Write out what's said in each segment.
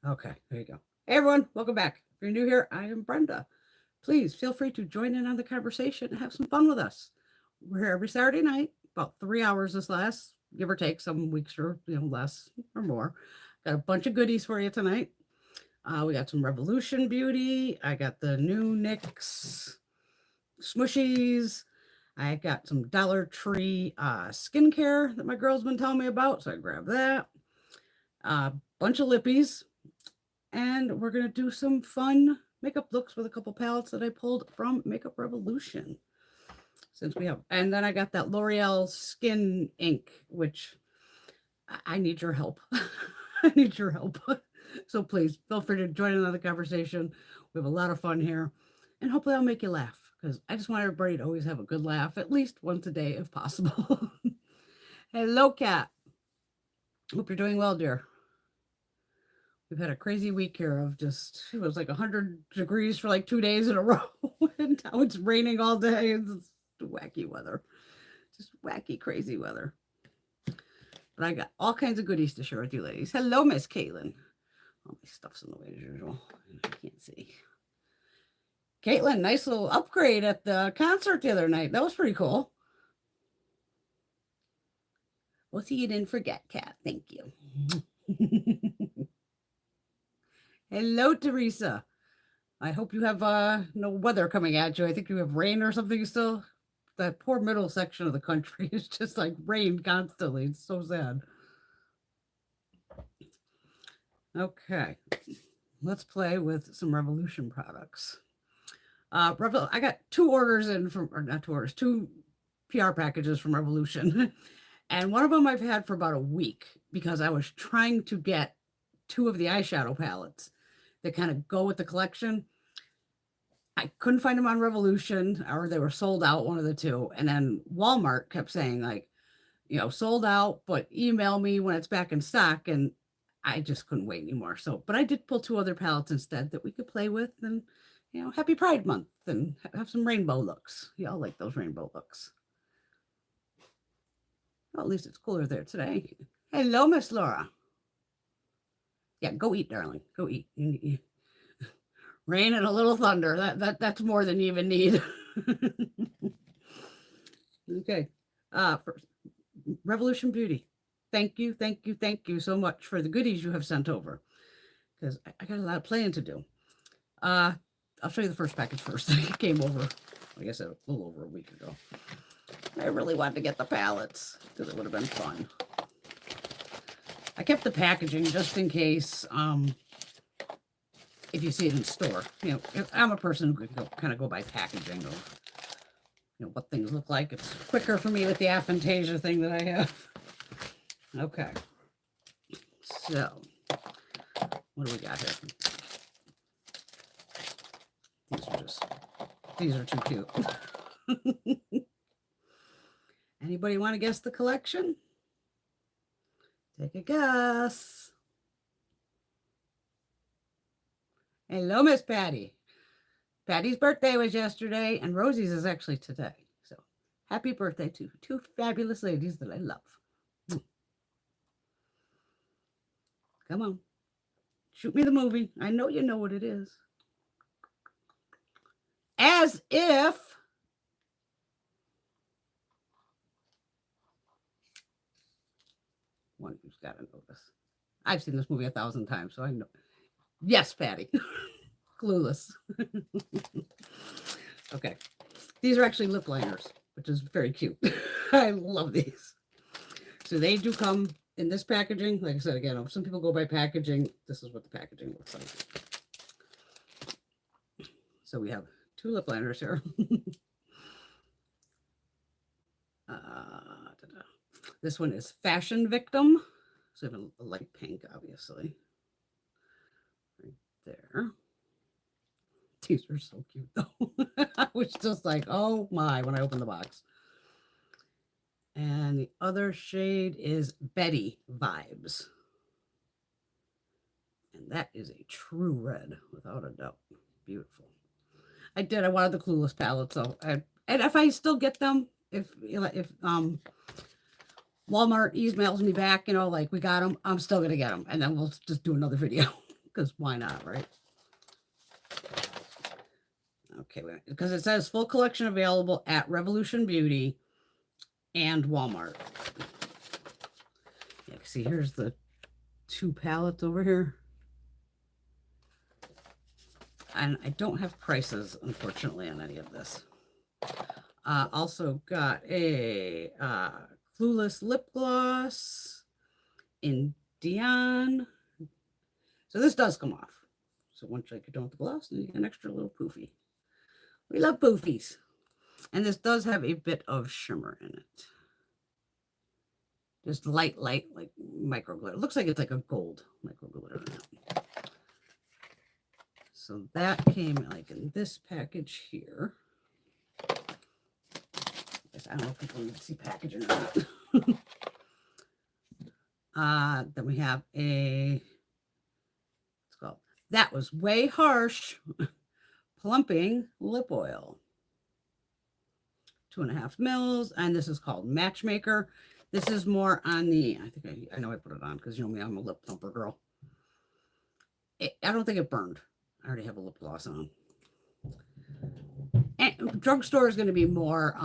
Okay, there you go. Hey everyone, welcome back. If you're new here, I am Brenda. Please feel free to join in on the conversation and have some fun with us. We're here every Saturday night, about 3 hours this last, give or take. Some weeks or less or more. Got a bunch of goodies for you tonight. We got some Revolution Beauty. I got the new NYX Smushies. I got some Dollar Tree skincare that my girl's been telling me about, so I grabbed that. A bunch of lippies, and we're gonna do some fun makeup looks with a couple palettes that I pulled from Makeup Revolution. Since we have, and then I got that L'Oreal Skin Ink, which I need your help. I need your help. So please feel free to join in on the conversation. We have a lot of fun here, and hopefully I'll make you laugh because I just want everybody to always have a good laugh at least once a day if possible. Hello, Kat. Hope you're doing well, dear. We've had a crazy week here of just, it was like 100 degrees for like 2 days in a row. And now it's raining all day. It's wacky weather. Just wacky, crazy weather. But I got all kinds of goodies to share with you ladies. Hello, Miss Caitlin. All my stuff's in the way as usual. I can't see. Caitlin, nice little upgrade at the concert the other night. That was pretty cool. We'll see you didn't forget, Kat. Thank you. Hello, Teresa. I hope you have no weather coming at you. I think you have rain or something still. That poor middle section of the country is just like rain constantly. It's so sad. Okay, let's play with some Revolution products. I got 2 orders in from, or not 2 orders, 2 PR packages from Revolution. And one of them I've had for about a week because I was trying to get 2 of the eyeshadow palettes that kind of go with the collection. I couldn't find them on Revolution, or they were sold out, one of the 2. And then Walmart kept saying, like, sold out, but email me when it's back in stock. And I just couldn't wait anymore. So, but I did pull 2 other palettes instead that we could play with. And, happy Pride Month and have some rainbow looks. Y'all like those rainbow looks. Well, at least it's cooler there today. Hello, Miss Laura. Yeah, go eat, darling. Go eat. Rain and a little thunder. That's more than you even need. Okay. First, Revolution Beauty. Thank you so much for the goodies you have sent over. Because I got a lot of planning to do. I'll show you the first package first. It came over, like I said, a little over a week ago. I really wanted to get the palettes because it would have been fun. I kept the packaging just in case, if you see it in store. I'm a person who can kind of go by packaging of, what things look like. It's quicker for me with the aphantasia thing that I have. Okay. So, what do we got here? These are too cute. Anybody want to guess the collection? Take a guess. Hello, Miss Patty. Patty's birthday was yesterday, and Rosie's is actually today. So, happy birthday to 2 fabulous ladies that I love. Come on. Shoot me the movie. I know you know what it is. As if one who's got to know this. I've seen this movie 1,000 times, so I know. Yes, Patty. Clueless. Okay. These are actually lip liners, which is very cute. I love these. So they do come in this packaging. Like I said, again, some people go by packaging. This is what the packaging looks like. So we have 2 lip liners here. This one is Fashion Victim. So I have a light pink, obviously. Right there. These are so cute, though. I was just like, oh my, when I opened the box. And the other shade is Betty Vibes. And that is a true red, without a doubt. Beautiful. I wanted the Clueless palette, so and if I still get them, if Walmart emails me back, like we got them, I'm still gonna get them, and then we'll just do another video because why not, right? Okay, because it says full collection available at Revolution Beauty and Walmart. Yeah, see, here's the 2 palettes over here. And I don't have prices, unfortunately, on any of this. Also got a Clueless lip gloss in Dion. So this does come off. So once I get done with the gloss, then you get an extra little poofy. We love poofies. And this does have a bit of shimmer in it. Just light, like micro glitter. It looks like it's like a gold micro glitter. So that came like in this package here. I don't know if people need to see packaging or not. Then we have it's called That Was Way Harsh Plumping Lip Oil. 2.5 mils. And this is called Matchmaker. This is more on the, I know I put it on because you know me, I'm a lip plumper girl. I don't think it burned. I already have a lip gloss on. And drugstore is going to be more,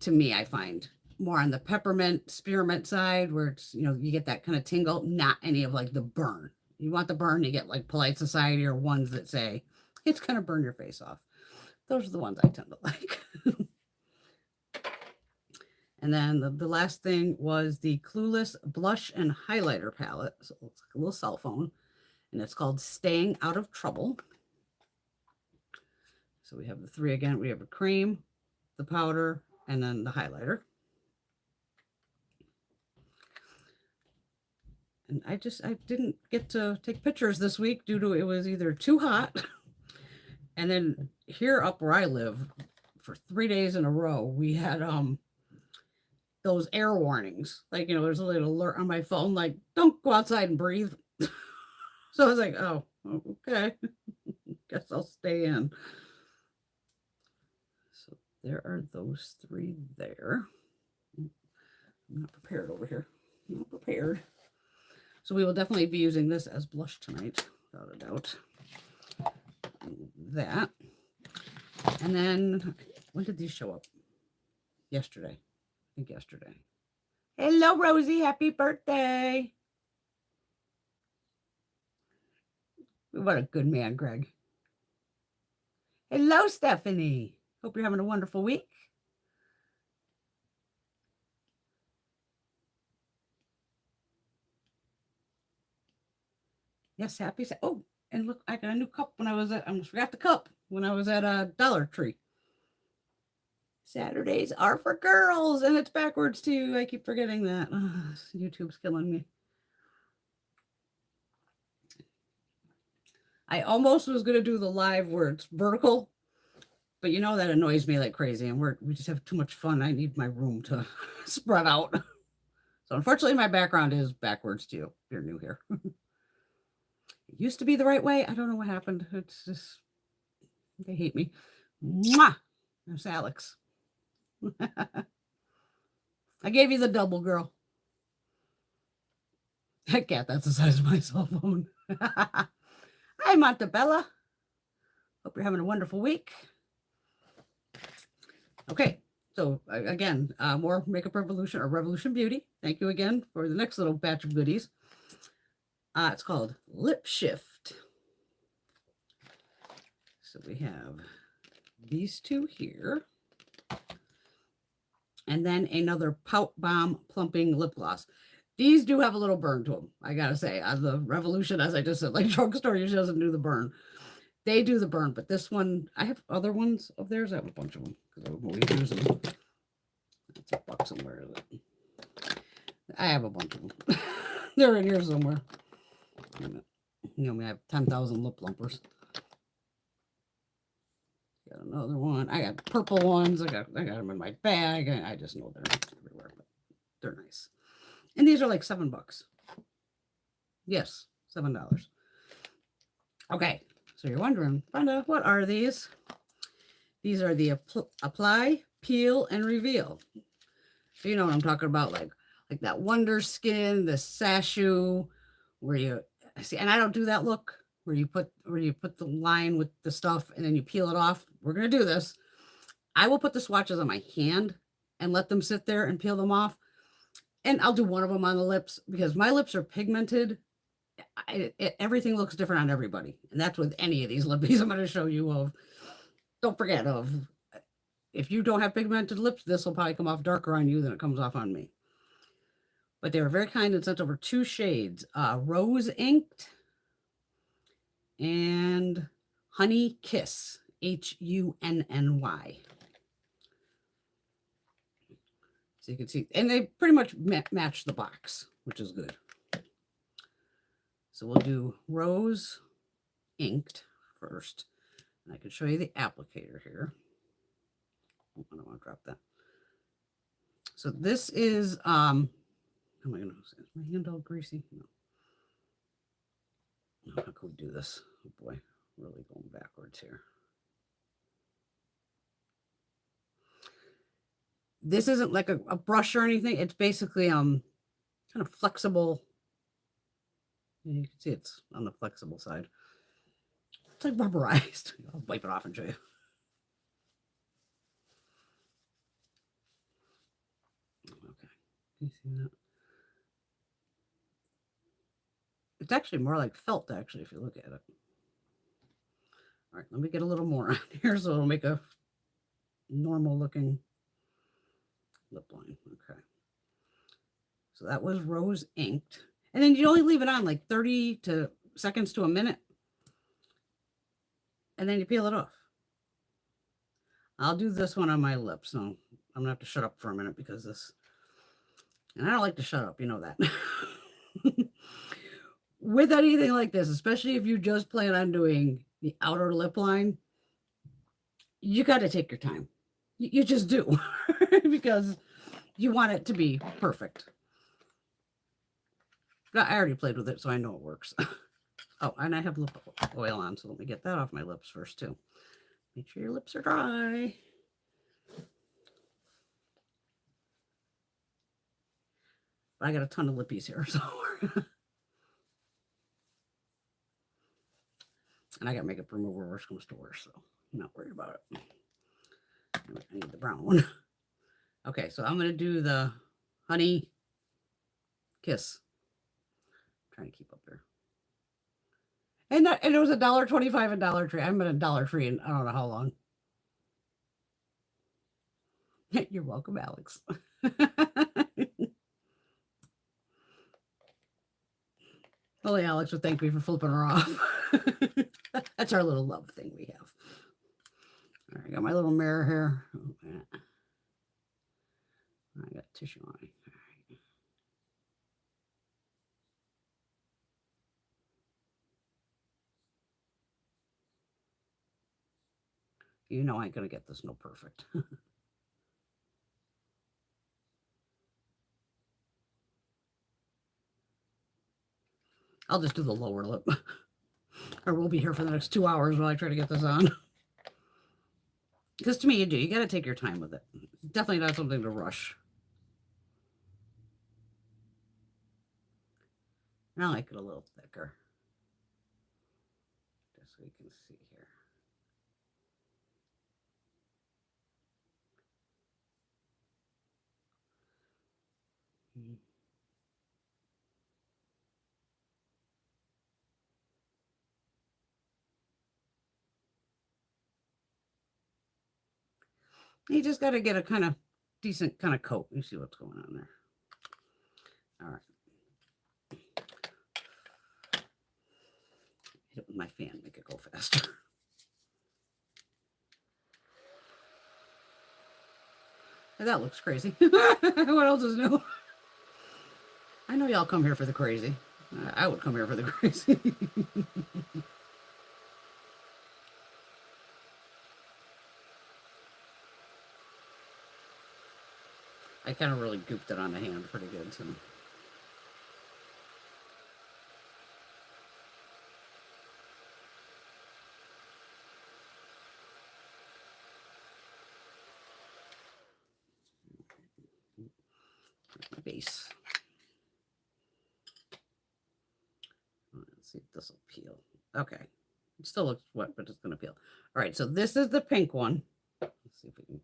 to me, I find, more on the peppermint, spearmint side where it's, you know, you get that kind of tingle, not any of like the burn. You want the burn, you get like Polite Society or ones that say, it's going to burn your face off. Those are the ones I tend to like. And then the last thing was the Clueless Blush and Highlighter Palette. So it's like a little cell phone. And it's called Staying Out of Trouble. So we have the 3 again. We have a cream, the powder, and then the highlighter. And I didn't get to take pictures this week due to it was either too hot. And then here up where I live, for 3 days in a row, we had those air warnings. Like, you know, there's a little alert on my phone, like, don't go outside and breathe. So I was like, oh, okay. Guess I'll stay in. So there are those 3 there. I'm not prepared over here. I'm not prepared. So we will definitely be using this as blush tonight, without a doubt. That. And then, when did these show up? Yesterday. I think yesterday. Hello, Rosie. Happy birthday. What a good man, Greg. Hello, Stephanie. Hope you're having a wonderful week. Yes, happy. Oh, and look, I got a new cup when I was at, I almost forgot the cup when I was at Dollar Tree. Saturdays are for girls, and it's backwards too. I keep forgetting that. Oh, YouTube's killing me. I almost was going to do the live where it's vertical, but you know that annoys me like crazy, and we just have too much fun. I need my room to spread out. So unfortunately, my background is backwards too. If you're new here. It used to be the right way. I don't know what happened. It's just, they hate me. Mwah! There's Alex. I gave you the double, girl. Heck yeah, that's the size of my cell phone. Hi, Montebella. Hope you're having a wonderful week. Okay, so again, more Makeup Revolution or Revolution Beauty. Thank you again for the next little batch of goodies. It's called Lip Shift. So we have these 2 here. And then another Pout Balm Plumping Lip Gloss. These do have a little burn to them, I gotta say. The Revolution, as I just said, like drugstore usually doesn't do the burn. They do the burn, but this one, I have other ones of theirs. I have a bunch of them because I always use them. That's a box somewhere. I have a bunch of them. They're in here somewhere. You know, we have 10,000 lip plumpers. Got another one. I got purple ones. I got them in my bag. I just know they're everywhere, but they're nice. And these are like $7. Yes, $7. Okay, so you're wondering, Brenda, what are these? These are the Apply, Peel, and Reveal. So you know what I'm talking about, like that Wonder Skin, the Sashu, where you see, and I don't do that look where you put the line with the stuff and then you peel it off. We're gonna do this. I will put the swatches on my hand and let them sit there and peel them off. And I'll do one of them on the lips because my lips are pigmented. Everything looks different on everybody. And that's with any of these lippies I'm going to show you of. Don't forget of, if you don't have pigmented lips, this will probably come off darker on you than it comes off on me. But they were very kind and sent over 2 shades, Rose Inked and Honey Kiss, Hunny. So you can see, and they pretty much match the box, which is good. So we'll do Rose Inked first. And I can show you the applicator here. Oh, I don't want to drop that. So this is, how am I going to, is my hand all greasy? No. How can we do this? Oh boy, really going backwards here. This isn't like a brush or anything. It's basically kind of flexible. You can see it's on the flexible side. It's like rubberized. I'll wipe it off and show you. Okay, you see that? It's actually more like felt, actually, if you look at it. All right, let me get a little more on here so it'll make a normal looking lip line. Okay. So that was Rose Inked. And then you only leave it on like 30 seconds to a minute. And then you peel it off. I'll do this one on my lips. So I'm going to have to shut up for a minute because this, and I don't like to shut up. You know that. With anything like this, especially if you just plan on doing the outer lip line, you got to take your time. You just do because you want it to be perfect. I already played with it, so I know it works. Oh, and I have lip oil on, so let me get that off my lips first, too. Make sure your lips are dry. But I got a ton of lippies here, so. And I got makeup remover worst comes to worst, so I'm not worried about it. I need the brown one. Okay, so I'm going to do the Honey Kiss. I'm trying to keep up there. And it was $1.25 at Dollar Tree. I'm at a Dollar Tree in I don't know how long. You're welcome, Alex. Only Alex would thank me for flipping her off. That's our little love thing we have. All right, I got my little mirror here. Oh, yeah. I got tissue on it. All right. You know I ain't going to get this no perfect. I'll just do the lower lip. Or we'll be here for the next 2 hours while I try to get this on. Because to me, you do. You got to take your time with it. It's definitely not something to rush. And I like it a little thicker. Just so you can see here. You just got to get a kind of decent kind of coat. You see what's going on there. All right. Hit it with my fan, make it go faster. That looks crazy. What else is new? I know y'all come here for the crazy. I would come here for the crazy. I kind of really gooped it on the hand pretty good. So. My base. Let's Let's see if this will peel. Okay. It still looks wet, but it's going to peel. All right, so this is the pink one. Let's see if we can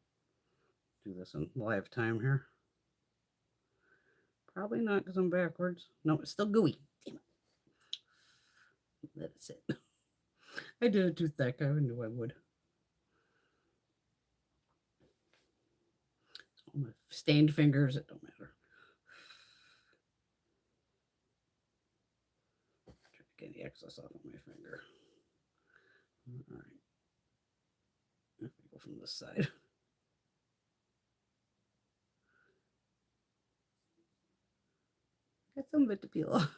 do this in live time here. Probably not because I'm backwards. No, it's still gooey. Damn it. Let it sit. I did it too thick. I knew I would. So my stained fingers, it don't matter. Try to get the excess off of my finger. All right. Let me go from this side. Got some of it to peel off.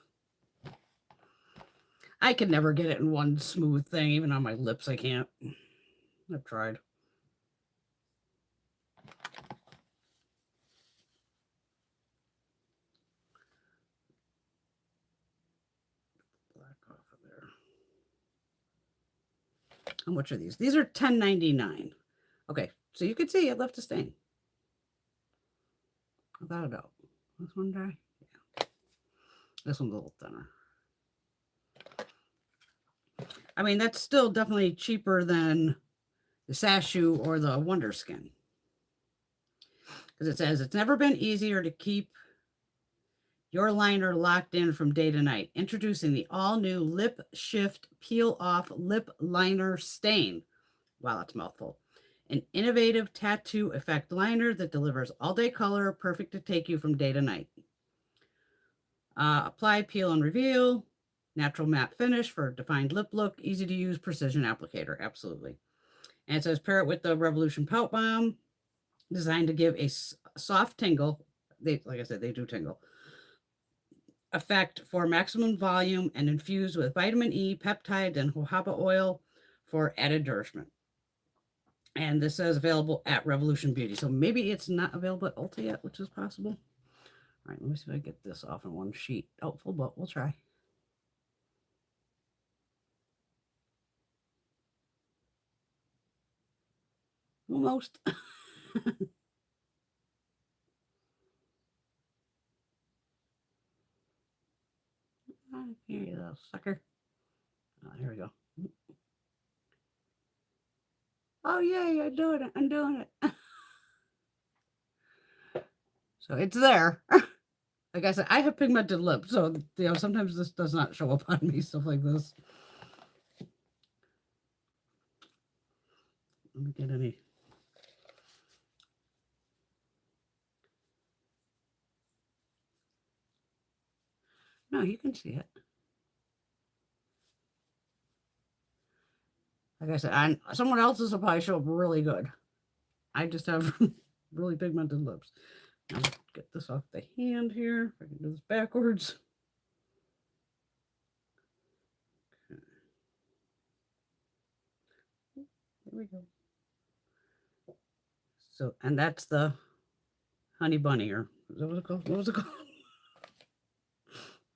I can never get it in one smooth thing. Even on my lips, I can't. I've tried. Black off of there. How much are these? These are $10.99. Okay, so you can see it left a stain. Without a doubt. This one dry? Yeah. This one's a little thinner. I mean, that's still definitely cheaper than the Sashu or the Wonder Skin. Because it says, it's never been easier to keep your liner locked in from day to night. Introducing the all-new Lip Shift Peel Off Lip Liner Stain. Wow, that's a mouthful. An innovative tattoo effect liner that delivers all-day color, perfect to take you from day to night. Apply, peel, and reveal. Natural matte finish for defined lip look. Easy to use precision applicator. Absolutely. And it says pair it with the Revolution Pout Balm, designed to give a soft tingle. Like I said, they do tingle. Effect for maximum volume and infused with vitamin E, peptide, and jojoba oil for added nourishment. And this says available at Revolution Beauty. So maybe it's not available at Ulta yet, which is possible. All right, let me see if I get this off in one sheet. Doubtful, but we'll try. Almost. Here you go, sucker. Oh, here we go. Oh, yay, I'm doing it. I'm doing it. So it's there. Like I said, I have pigmented lips, so sometimes this does not show up on me, stuff like this. Let me get any. No, you can see it. Like I said, someone else's will probably show up really good. I just have really pigmented lips. Now, get this off the hand here. If I can do this backwards. Okay. There we go. So, and that's the Honey Bunny, or is that what it's called? What was it called?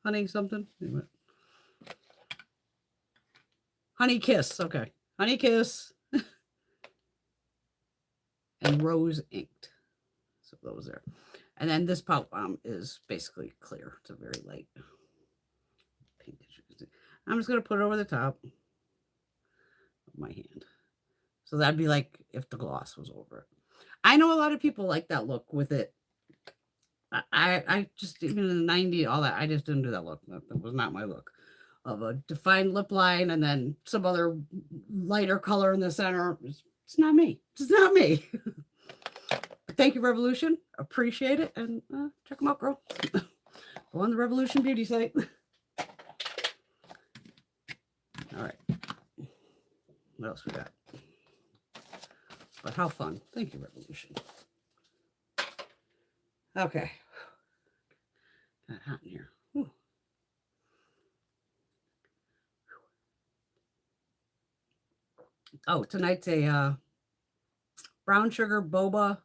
Honey something? Anyway. Honey Kiss. Okay. Honey Kiss. And Rose Inked. So those there. And then this Pout Balm is basically clear. It's a very light pink, as you can see. I'm just going to put it over the top of my hand. So that'd be like if the gloss was over it. I know a lot of people like that look with it. I just, even in the 90s, all that, I just didn't do that look. That was not my look. Of a defined lip line and then some other lighter color in the center. It's not me. It's not me. Thank you, Revolution. Appreciate it. And check them out, girl. Go on the Revolution Beauty site. All right. What else we got? But how fun. Thank you, Revolution. Okay. Got hot in here. Whew. Oh, tonight's a brown sugar boba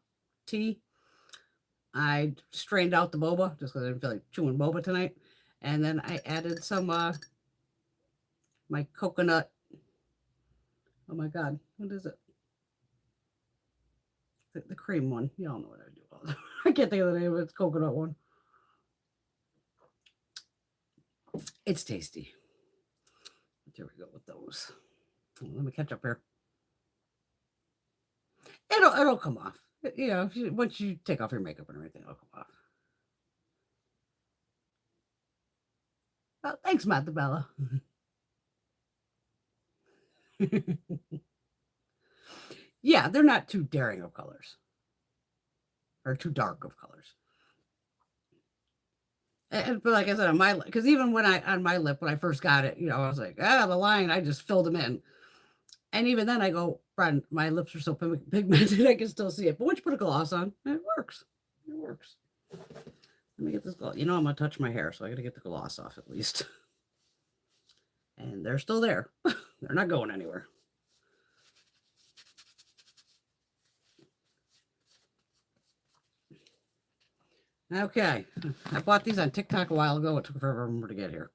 tea. I strained out the boba just because I didn't feel like chewing boba tonight. And then I added some my coconut. Oh my God, what is it? The cream one. You all know what I do. I can't think of the name of it. It's coconut one. It's tasty. There we go with those. Let me catch up here. It'll come off. You know, once you take off your makeup and everything, it'll come off. Oh, thanks, Matabella. Yeah, they're not too daring of colors. Or too dark of colors. But like I said, on my lip, because even when on my lip, when I first got it, you know, I was like, the line, I just filled them in. And even then I go, Brent, my lips are so pigmented, I can still see it. But once you put a gloss on, it works. It works. Let me get this gloss. You know, I'm going to touch my hair, so I got to get the gloss off at least. And they're still there. They're not going anywhere. Okay. I bought these on TikTok a while ago. It took forever to get here.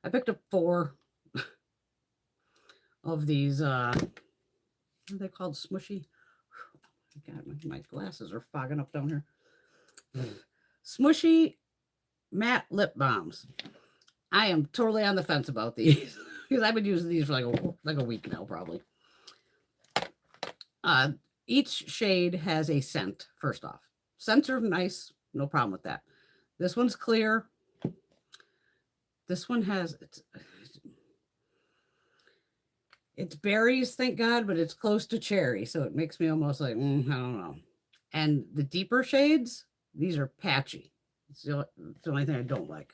I picked up 4 of these, what are they called? Smushy? God, my glasses are fogging up down here. Smushy matte lip balms. I am totally on the fence about these because I've been using these for like a week now, probably. Each shade has a scent, first off. Scents are nice. No problem with that. This one's clear. This one has, it's berries, thank God, but it's close to cherry. So it makes me almost like, I don't know. And the deeper shades, these are patchy. It's the only thing I don't like.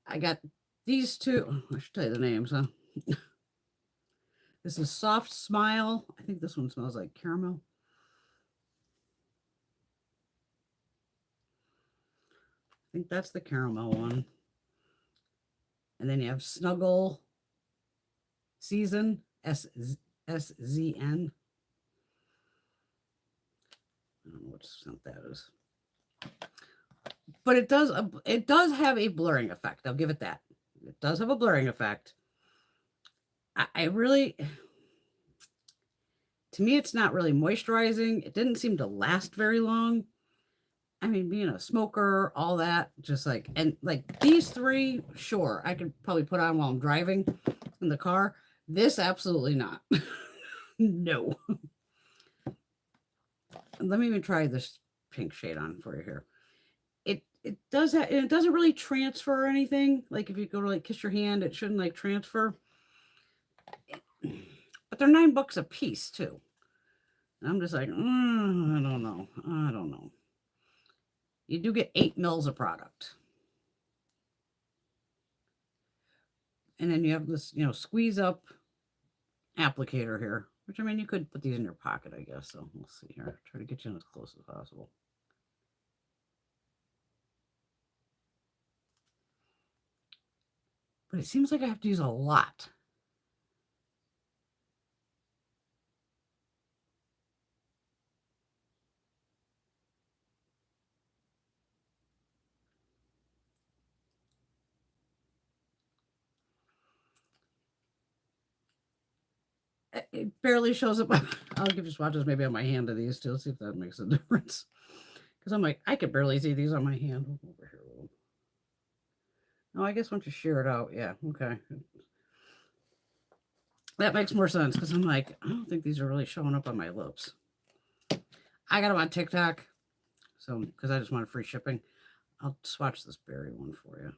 I got these 2. I should tell you the names, huh? This is Soft Smile. I think this one smells like caramel. I think that's the caramel one. And then you have Snuggle Season, SZN. I don't know what scent that is. But it does have a blurring effect. I'll give it that. It does have a blurring effect. I really, to me, it's not really moisturizing. It didn't seem to last very long. I mean, being a smoker, all that, just like, and like these 3, sure, I could probably put on while I'm driving in the car. This, absolutely not. No. Let me even try this pink shade on for you here. It does that, and it doesn't really transfer or anything. Like if you go to like kiss your hand, it shouldn't like transfer. But they're $9 a piece too. And I'm just like, I don't know. I don't know. You do get 8 mils of product. And then you have this, you know, squeeze up applicator here, which I mean, you could put these in your pocket, I guess. So we'll see here. Try to get you in as close as possible. But it seems like I have to use a lot. It barely shows up. I'll give you swatches maybe on my hand of these too. See if that makes a difference. Because I'm like, I could barely see these on my hand. Over here. Oh, I guess once you share it out, yeah, okay. That makes more sense because I'm like, I don't think these are really showing up on my lips. I got them on TikTok, so because I just wanted free shipping. I'll swatch this berry one for you.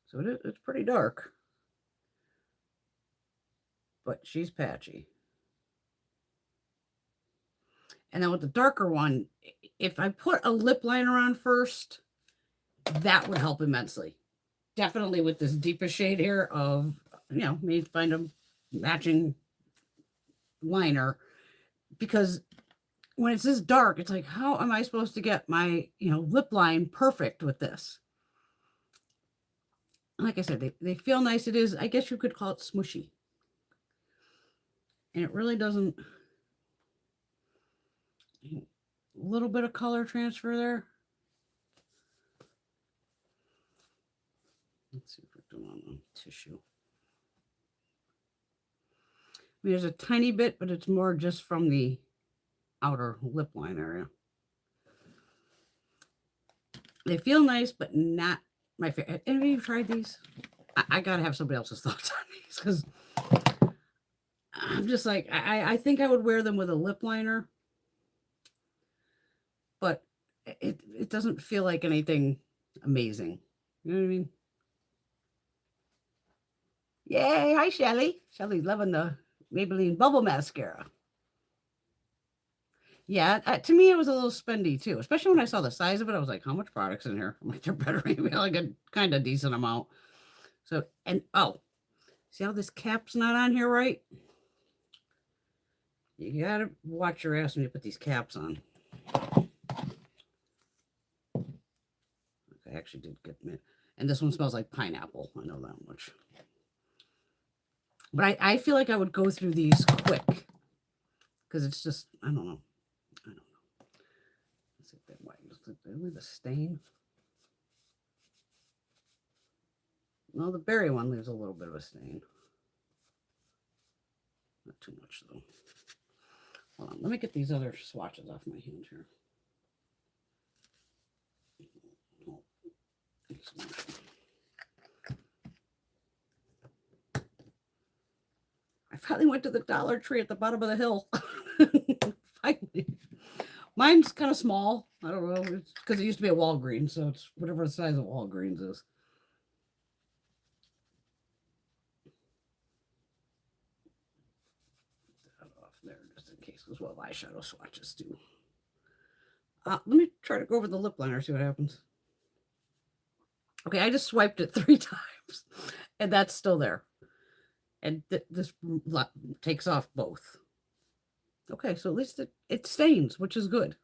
So it's pretty dark, but she's patchy. And then with the darker one, if I put a lip liner on first, that would help immensely. Definitely with this deepest shade here of, you know, maybe find a matching liner. Because when it's this dark, it's like, how am I supposed to get my, you know, lip line perfect with this? Like I said, they feel nice. It is, I guess you could call it smushy. And it really doesn't, a little bit of color transfer there. Let's see if we're doing on tissue. I mean, there's a tiny bit, but it's more just from the outer lip line area. They feel nice, but not my favorite. Have you tried these? I gotta have somebody else's thoughts on these because I'm just like, I think I would wear them with a lip liner, but it doesn't feel like anything amazing. You know what I mean? Yay! Hi, Shelly. Shelly's loving the Maybelline Bubble Mascara. Yeah, to me, it was a little spendy too, especially when I saw the size of it. I was like, how much product's in here? I'm like, there better be like a kind of decent amount. So, and oh, see how this cap's not on here right? You gotta watch your ass when you put these caps on. I actually did get mint. And this one smells like pineapple. I know that much. But I feel like I would go through these quick. Because it's just, I don't know. Let's see if that white. Leave a stain. No, the berry one leaves a little bit of a stain. Not too much, though. Hold on. Let me get these other swatches off my hand here. I finally went to the Dollar Tree at the bottom of the hill. Finally. Mine's kind of small. I don't know. It's because it used to be a Walgreens, so it's whatever the size of Walgreens is. Put that off there just in case, because well, eyeshadow swatches do. Let me try to go over the lip liner, see what happens. Okay, I just swiped it 3 times, and that's still there. And this takes off both. Okay, so at least it stains, which is good.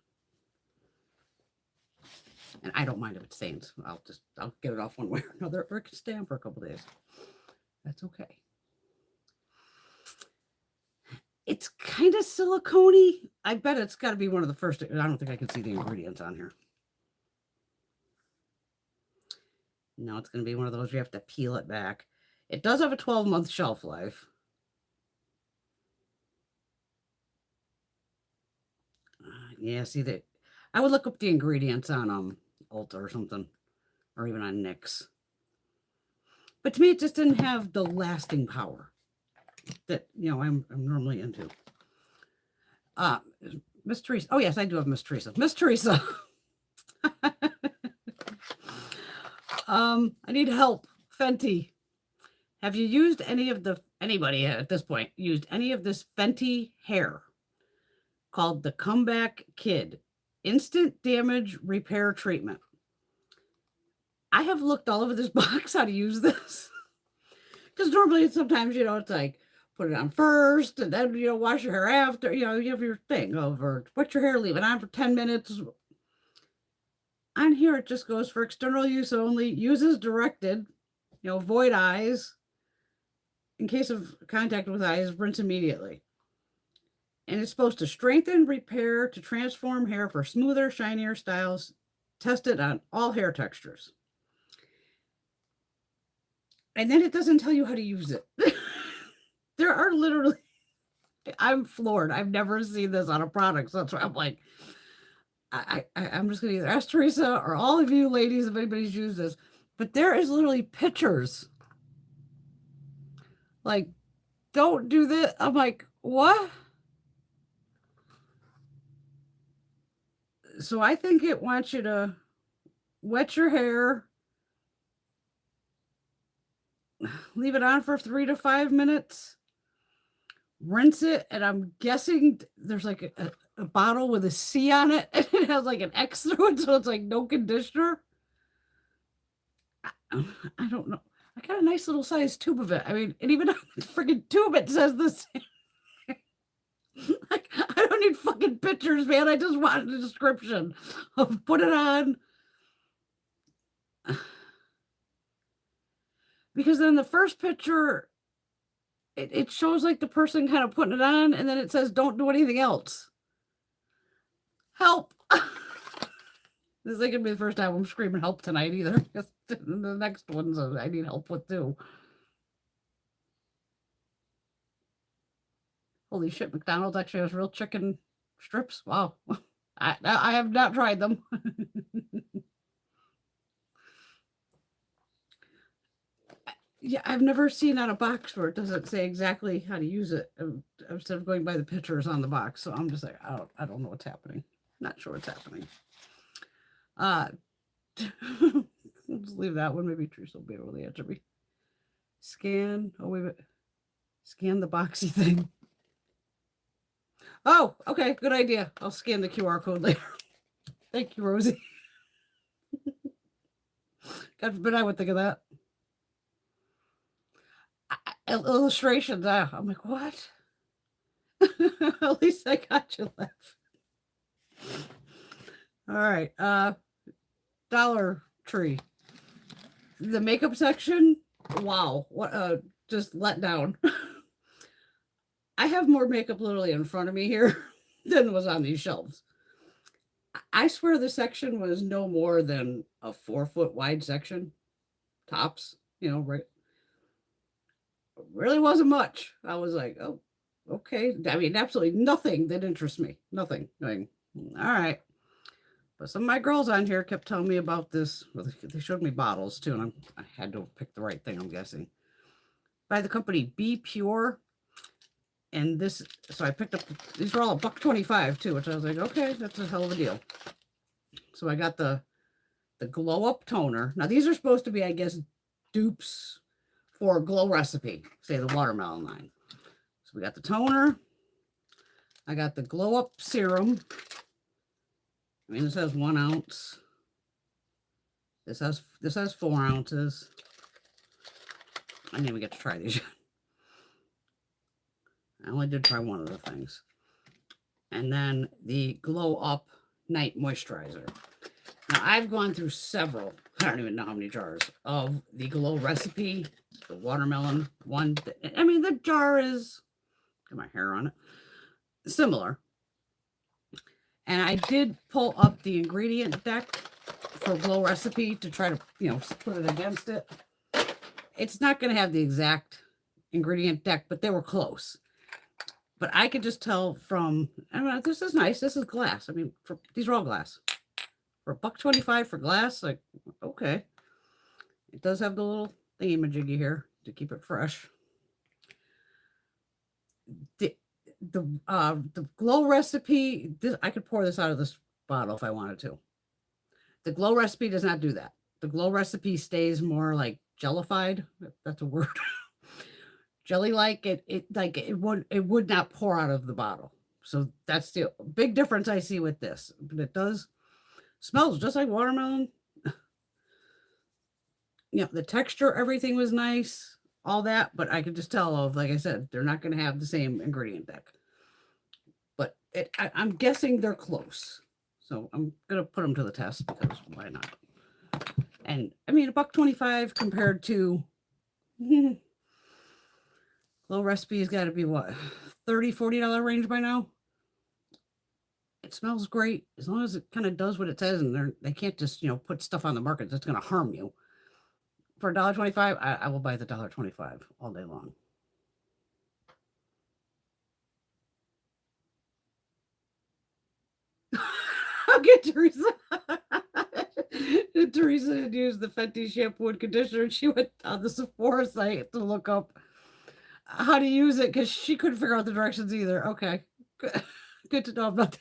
And I don't mind if it stains. I'll get it off one way or another, or it can stay on for a couple days. That's okay. It's kind of silicone-y. I bet it's got to be one of the first. I don't think I can see the ingredients on here. No, it's going to be one of those you have to peel it back. It does have a 12-month shelf life. Yeah, see that. I would look up the ingredients on Ulta or something, or even on NYX. But to me, it just didn't have the lasting power that I'm normally into. Miss Teresa. Oh yes, I do have Miss Teresa. Miss Teresa. I need help. Fenty. Have you used anybody at this point used any of this Fenty hair called the Comeback Kid Instant Damage Repair Treatment? I have looked all over this box how to use this. Because normally sometimes, it's like put it on first and then, wash your hair after, you have your thing over, wet your hair, leave it on for 10 minutes. On here, it just goes for external use only, uses directed, avoid eyes. In case of contact with eyes, rinse immediately. And it's supposed to strengthen, repair, to transform hair for smoother, shinier styles. Tested on all hair textures. And then it doesn't tell you how to use it. There are literally, I'm floored. I've never seen this on a product. So that's why I'm like, I'm just going to either ask Teresa or all of you ladies if anybody's used this. But there is literally pictures. Like, don't do this. I'm like, what? So I think it wants you to wet your hair, leave it on for 3 to 5 minutes, rinse it, and I'm guessing there's like a bottle with a C on it, and it has like an X through it, so it's like no conditioner. I don't know. I got a nice little size tube of it. I mean, and even on the freaking tube, it says this. Like, I don't need fucking pictures, man. I just want a description of put it on. Because then the first picture, it shows like the person kind of putting it on, and then it says don't do anything else. Help. This isn't going to be the first time I'm screaming help tonight either. The next one's I need help with too. Holy shit, McDonald's actually has real chicken strips. Wow. I have not tried them. Yeah, I've never seen on a box where it doesn't say exactly how to use it instead of going by the pictures on the box. So I'm just like, I don't know what's happening. Not sure what's happening. Let's leave that one. Maybe Teresa will be able to answer me. Scan. Oh, wait a minute. Scan the boxy thing. Oh, okay. Good idea. I'll scan the QR code later. Thank you, Rosie. God forbid I would think of that. Illustrations. I'm like, what? At least I got you left. All right. Dollar Tree. The makeup section. Wow. What just let down. I have more makeup literally in front of me here than was on these shelves. I swear the section was no more than a 4-foot wide section. Tops, right. Really wasn't much. I was like, oh, okay. I mean, absolutely nothing that interests me. Nothing. Going, all right. But some of my girls on here kept telling me about this. Well, they showed me bottles too, and I had to pick the right thing, I'm guessing. By the company Be Pure. And this, so I picked up, these were all $1.25 too, which I was like, okay, that's a hell of a deal. So I got the Glow Up Toner. Now these are supposed to be, I guess, dupes for Glow Recipe, say the watermelon line. So we got the toner. I got the Glow Up Serum. I mean, this has 1 ounce. This has 4 ounces. I didn't even get to try these yet. I only did try one of the things. And then the Glow Up Night Moisturizer. Now, I've gone through several, I don't even know how many jars, of the Glow Recipe, the watermelon one. I mean, the jar is, got my hair on it, similar. And I did pull up the ingredient deck for Glow Recipe to try to, put it against it. It's not going to have the exact ingredient deck, but they were close. But I could just tell from, I mean, this is nice. This is glass. I mean, these are all glass. For $1.25 for glass, like, okay. It does have the little thingy-majiggy here to keep it fresh. The Glow Recipe, I could pour this out of this bottle if I wanted to. The Glow Recipe does not do that. The Glow Recipe stays more like jellified, if that's a word. Jelly-like, it would not pour out of the bottle. So that's the big difference I see with this. But it does smells just like watermelon. The texture, everything was nice, all that, but I could just tell like I said, they're not going to have the same ingredient deck. But I'm guessing they're close. So I'm going to put them to the test because why not? And I mean, $1.25 compared to Glow Recipe's got to be what, $30, $40 range by now. It smells great as long as it kind of does what it says, and they can't just put stuff on the market that's going to harm you. For $1.25, I will buy the $1.25 all day long. I'll get Teresa. Teresa had used the Fenty shampoo and conditioner, and she went on the Sephora site to look up how to use it because she couldn't figure out the directions either. Okay, good to know about that.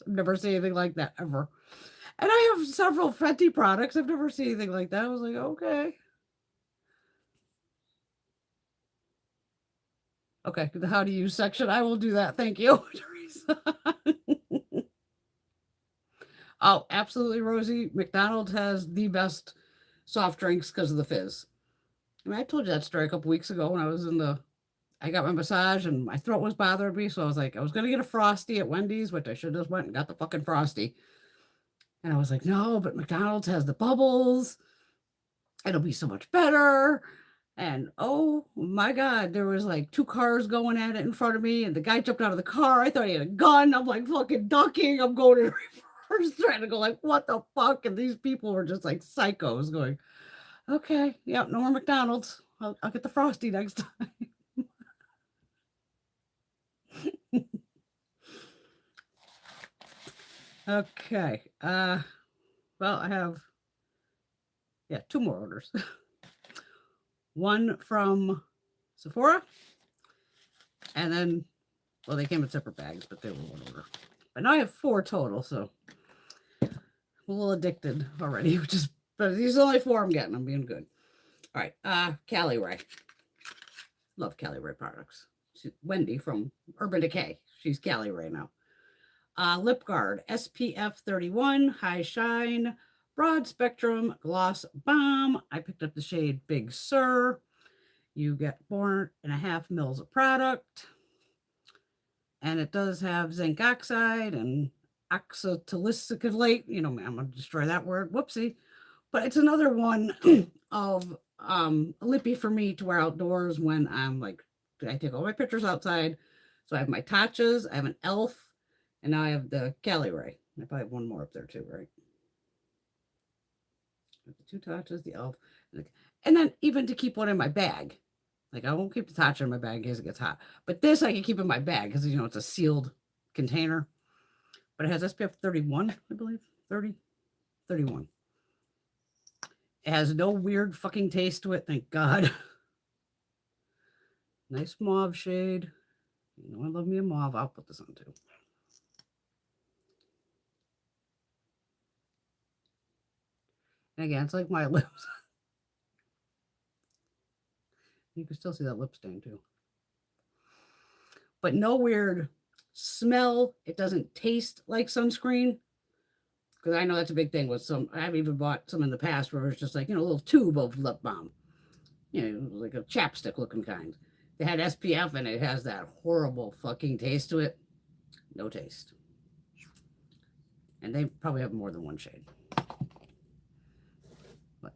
I've never seen anything like that ever. And I have several Fenty products. I've never seen anything like that. I was like, okay. Okay, the how to use section. I will do that. Thank you, Teresa. Oh, absolutely, Rosie. McDonald's has the best soft drinks because of the fizz. I mean, I told you that story a couple weeks ago when I was I got my massage and my throat was bothering me. So I was like, I was going to get a Frosty at Wendy's, which I should have just went and got the fucking Frosty. And I was like, no, but McDonald's has the bubbles. It'll be so much better. And oh my God, there was like 2 cars going at it in front of me. And the guy jumped out of the car. I thought he had a gun. I'm like fucking ducking. I'm going in reverse, trying to go like, what the fuck? And these people were just like psychos going, okay, yeah, no more McDonald's. I'll get the Frosty next time. Okay. Well, I have 2 more orders. one from Sephora, and then, well, they came in separate bags, but they were one order. But now I have 4 total, so I'm a little addicted already, which is, but these are only 4 I'm getting. I'm being good. All right, Caliray. Love Caliray products. Wendy from Urban Decay. She's Caliray now. Lip Guard, SPF 31, High Shine, Broad Spectrum Gloss Balm. I picked up the shade Big Sur. You get 4.5 mils of product. And it does have zinc oxide and oxalotic. You know, I'm going to destroy that word. Whoopsie. But it's another one of a lippy for me to wear outdoors when I'm like, I take all my pictures outside. So I have my Tatchas, I have an e.l.f., and now I have the Caliray. I probably have one more up there too, right? The 2 Tatchas, the e.l.f., and then even to keep one in my bag. Like I won't keep the Tatcha in my bag in case it gets hot. But this I can keep in my bag because, you know, it's a sealed container. But it has SPF 31, I believe. 30, 31. It has no weird fucking taste to it, thank God. Nice mauve shade. You know I love me a mauve. I'll put this on too. And again, it's like my lips. You can still see that lip stain too. But no weird smell. It doesn't taste like sunscreen. Because I know that's a big thing with some. I've even bought some in the past where it's just like, you know, a little tube of lip balm. You know, like a chapstick looking kind. They had SPF and it has that horrible fucking taste to it. No taste. And they probably have more than one shade. But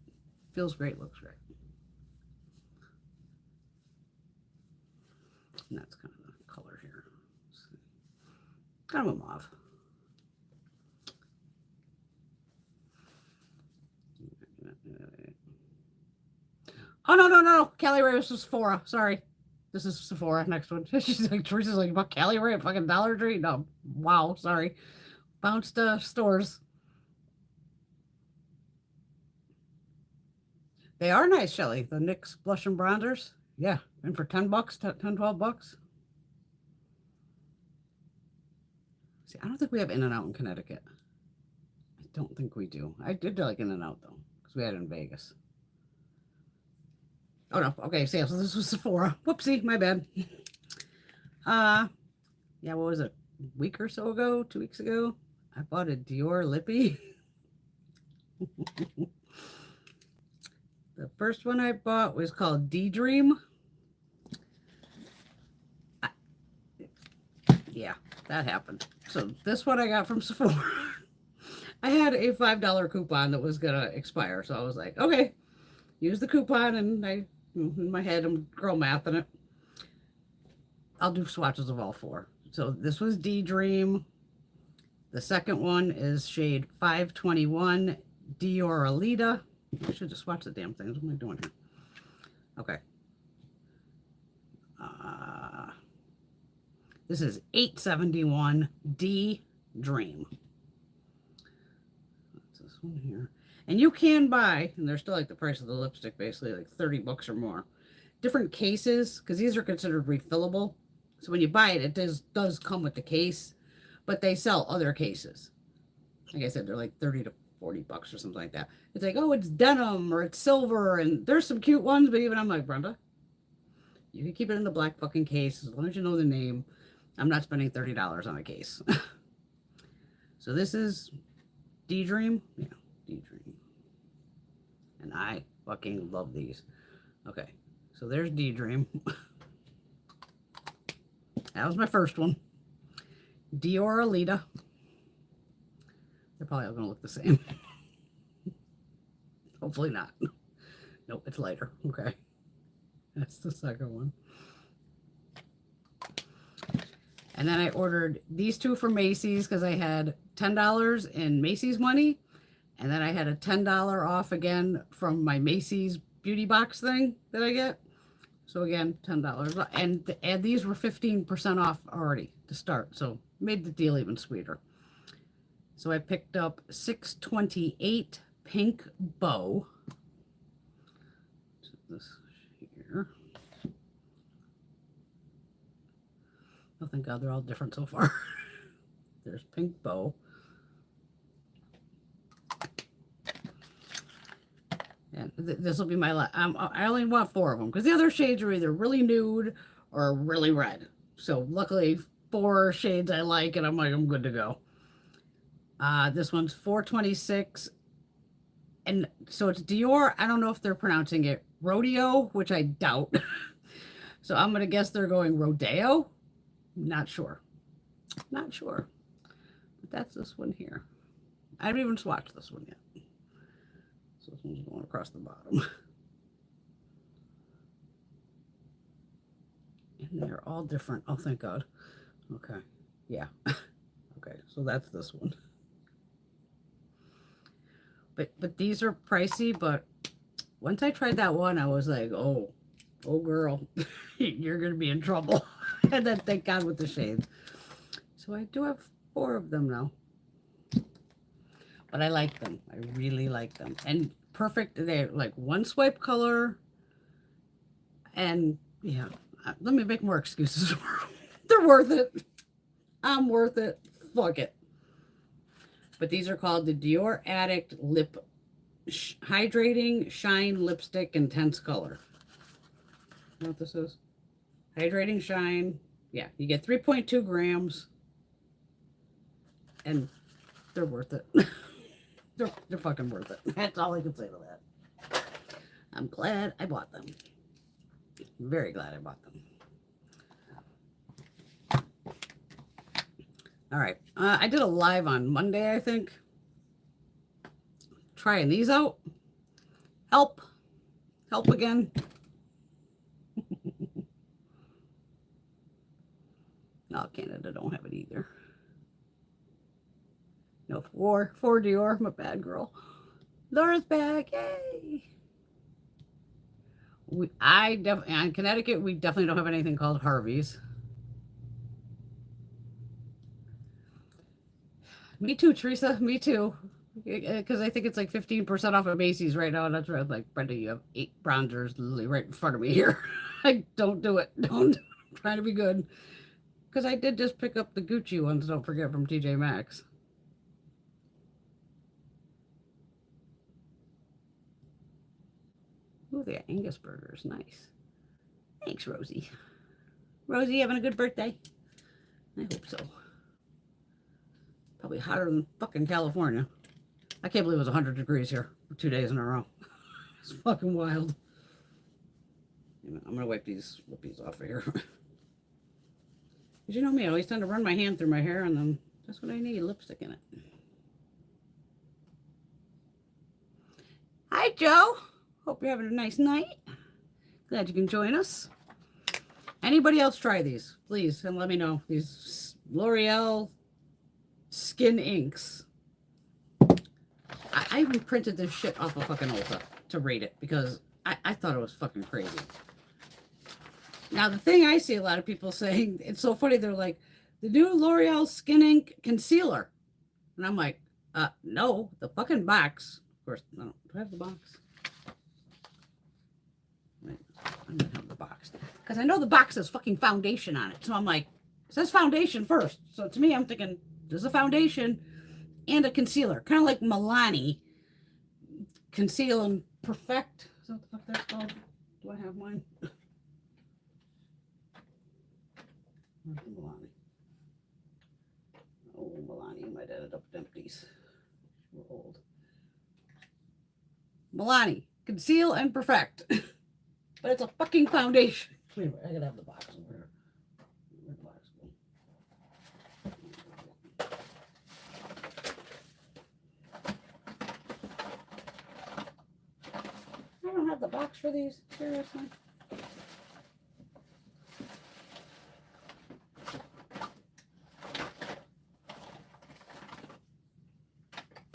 feels great, looks great. And that's kind of the color here. Kind of a mauve. Oh, no. Caliray was Sephora. Sorry. This is Sephora. Next one. She's like, Teresa's like, about Caliray at fucking Dollar Tree? No. Wow. Sorry. Bounced stores. They are nice, Shelly. The NYX blush and bronzers. Yeah. And for $10, 10, 12 bucks. See, I don't think we have In-N-Out in Connecticut. I don't think we do. I did like In-N-Out, though, because we had it in Vegas. Oh, no. Okay, so this was Sephora. Whoopsie, my bad. Yeah, what was it? A week or so ago? 2 weeks ago? I bought a Dior lippy. The first one I bought was called D-Dream. Yeah, that happened. So this one I got from Sephora. I had a $5 coupon that was going to expire. So I was like, okay, use the coupon. And in my head, I'm girl mathing it. I'll do swatches of all 4. So this was D-Dream. The second one is shade 521 Dior Alita. I should just swatch the damn things. What am I doing here? Okay. This is 871 D-Dream. That's this one here. And you can buy, and they're still like the price of the lipstick, basically like 30 bucks or more. Different cases, because these are considered refillable. So when you buy it, it does come with the case, but they sell other cases. Like I said, they're like 30 to 40 bucks or something like that. It's like, oh, it's denim or it's silver, and there's some cute ones, but even I'm like, Brenda, you can keep it in the black fucking case as long as you know the name. I'm not spending $30 on a case. So this is D-Dream. Yeah, D-Dream. And I fucking love these. Okay, so there's D-Dream. That was my first one. Dior Alita. They're probably all going to look the same. Hopefully not. Nope, it's lighter. Okay. That's the second one. And then I ordered these 2 from Macy's because I had $10 in Macy's money. And then I had a $10 off again from my Macy's beauty box thing that I get. So again, $10. And these were 15% off already to start. So made the deal even sweeter. So I picked up 628 Pink Bow. This here. Oh, thank God, they're all different so far. There's Pink Bow. And this will be my last. I only want 4 of them because the other shades are either really nude or really red. So luckily 4 shades I like, and I'm like, I'm good to go. This one's 426. And so it's Dior. I don't know if they're pronouncing it Rodeo, which I doubt. So I'm going to guess they're going Rodeo. Not sure. Not sure. But that's this one here. I haven't even swatched this one yet. So this one's going across the bottom. And they're all different. Oh, thank God. Okay. Yeah. Okay. So that's this one. But these are pricey, but once I tried that one, I was like, oh girl, you're going to be in trouble. And then thank God with the shades. So I do have 4 of them now. But I like them. I really like them. And perfect. They're like 1 swipe color. And yeah, let me make more excuses for them. They're worth it. I'm worth it. Fuck it. But these are called the Dior Addict Lip Hydrating Shine Lipstick Intense Color. You know what this is? Hydrating Shine. Yeah, you get 3.2 grams. And they're worth it. They're fucking worth it. That's all I can say to that. I'm glad I bought them. Very glad I bought them. All right. I did a live on Monday, I think. Trying these out. Help. Help again. No, Canada don't have it either. No, 4 Dior. I'm a bad girl. Laura's back. Yay. In Connecticut, we definitely don't have anything called Harvey's. Me too, Teresa. Me too. Because I think it's like 15% off of Macy's right now. And that's right. Like, Brenda, you have 8 bronzers literally right in front of me here. Like, don't do it. Don't. I'm trying to be good. Because I did just pick up the Gucci ones, don't forget, from TJ Maxx. Ooh, they got Angus burgers. Nice. Thanks, Rosie. Rosie, having a good birthday? I hope so. Probably hotter than fucking California. I can't believe it was 100 degrees here for 2 days in a row. It's fucking wild. I'm going to wipe these lippies off of here. Because you know me, I always tend to run my hand through my hair, and then that's what I need, lipstick in it. Hi, Joe. Hope you're having a nice night. Glad you can join us. Anybody else try these, please, and let me know. These L'Oreal Skin Inks. I even printed this shit off of fucking Ulta to rate it because I thought it was fucking crazy. Now, the thing I see a lot of people saying, it's so funny, they're like, the new L'Oreal Skin Ink Concealer. And I'm like, no, the fucking box. Of course, no, do I have the box? Wait, I don't have the box. Because I know the box says fucking foundation on it. So I'm like, it says foundation first. So to me, I'm thinking, there's a foundation and a concealer. Kind of like Milani. Conceal and Perfect. Is that what the fuck that's called? Do I have mine? Where's the Milani? Oh, Milani might ended up with empties. We're old. Milani. Conceal and Perfect. But it's a fucking foundation. Wait a minute, I gotta have the box over here. Where'd the box go? I don't have the box for these. Seriously.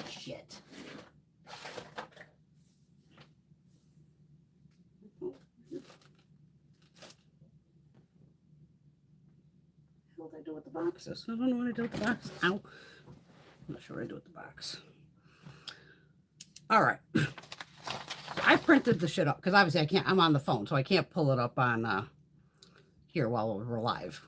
Shit. What did I do with the boxes? I don't know what I do with the box. Ow. I'm not sure what I do with the box. All right. I printed the shit up because obviously I can't, I'm on the phone, so I can't pull it up on here while we're live.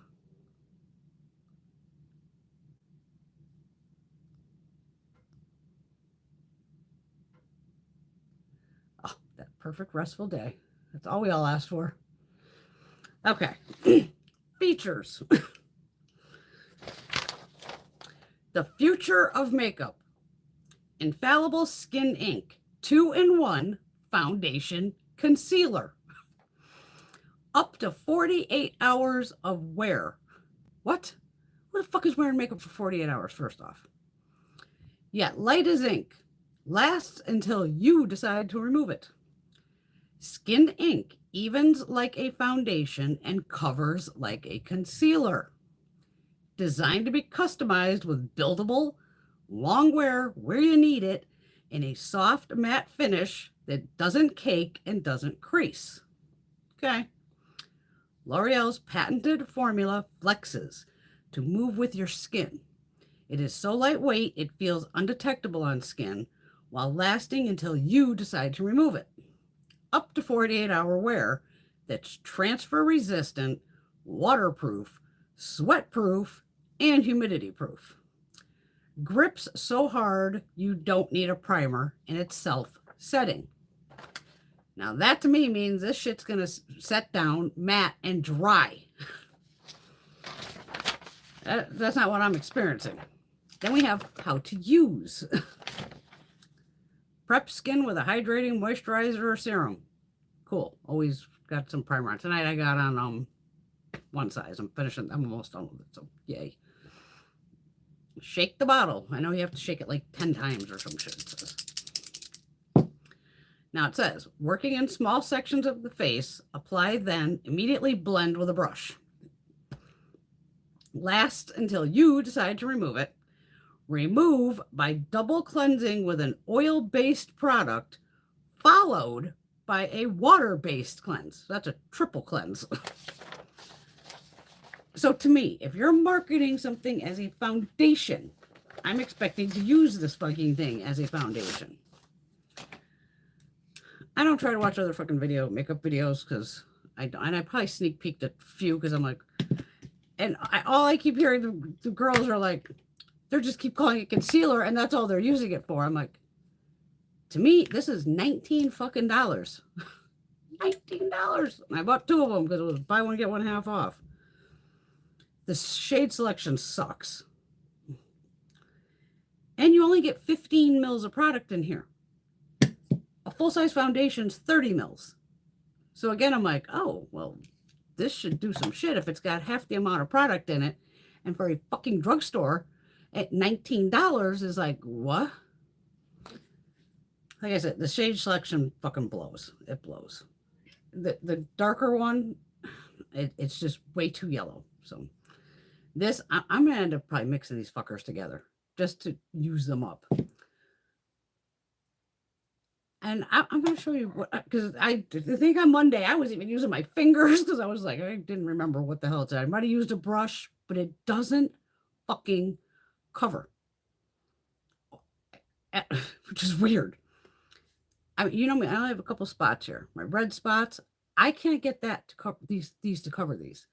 Oh, that perfect restful day. That's all we all asked for. Okay. Features. The future of makeup. Infallible Skin Ink 2-in-1 foundation concealer. Up to 48 hours of wear. What? Who the fuck is wearing makeup for 48 hours, first off? Yet light as ink. Lasts until you decide to remove it. Skin Ink evens like a foundation and covers like a concealer. Designed to be customized with buildable, long wear where you need it, in a soft matte finish that doesn't cake and doesn't crease. Okay. L'Oreal's patented formula flexes to move with your skin. It is so lightweight it feels undetectable on skin while lasting until you decide to remove it. Up to 48-hour wear that's transfer resistant, waterproof, sweat proof, and humidity proof. Grips so hard you don't need a primer, and it's self-setting. Now that to me means this shit's gonna set down, matte, and dry. That's not what I'm experiencing. Then we have how to use. Prep skin with a hydrating moisturizer or serum. Cool. Always got some primer on. Tonight I got on one size. I'm almost done with it, so yay. Shake the bottle. I know you have to shake it like 10 times or some shit, it says. Now it says, working in small sections of the face, apply then, immediately blend with a brush. Last until you decide to remove it. Remove by double cleansing with an oil-based product, followed by a water-based cleanse. That's a triple cleanse. So to me, if you're marketing something as a foundation, I'm expecting to use this fucking thing as a foundation. I don't try to watch other fucking makeup videos because I probably sneak peeked a few because I'm like, and all I keep hearing the girls are like, they just keep calling it concealer and that's all they're using it for. I'm like, to me, this is $19 fucking dollars. $19. And I bought 2 of them because it was buy one, get one half off. The shade selection sucks. And you only get 15 mils of product in here. A full-size foundation's 30 mils. So again, I'm like, oh, well, this should do some shit if it's got half the amount of product in it. And for a fucking drugstore at $19 is like, what? Like I said, the shade selection fucking blows. It blows. The darker one, it's just way too yellow. So this, I'm going to end up probably mixing these fuckers together just to use them up. And I'm going to show you what, because I think on Monday I was even using my fingers because I was like, I didn't remember what the hell it said. I might have used a brush, but it doesn't fucking cover, which is weird. I mean, you know me, I only have a couple spots here. My red spots, I can't get that to cover these to cover these.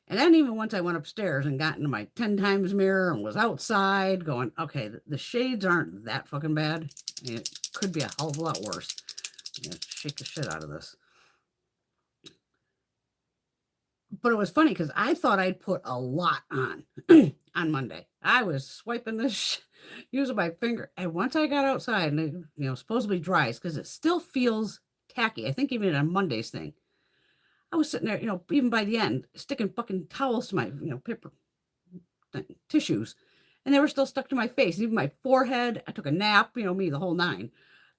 And then even once I went upstairs and got into my 10 times mirror and was outside going, okay, the shades aren't that fucking bad. I mean, it could be a hell of a lot worse. I'm gonna shake the shit out of this. But it was funny because I thought I'd put a lot on on Monday. I was swiping this using my finger. And once I got outside and it, you know, supposedly dries because it still feels tacky. I think even on Monday's thing. I was sitting there, you know, even by the end, sticking fucking towels to my, you know, paper tissues, and they were still stuck to my face. Even my forehead, I took a nap, you know, me, the whole 9.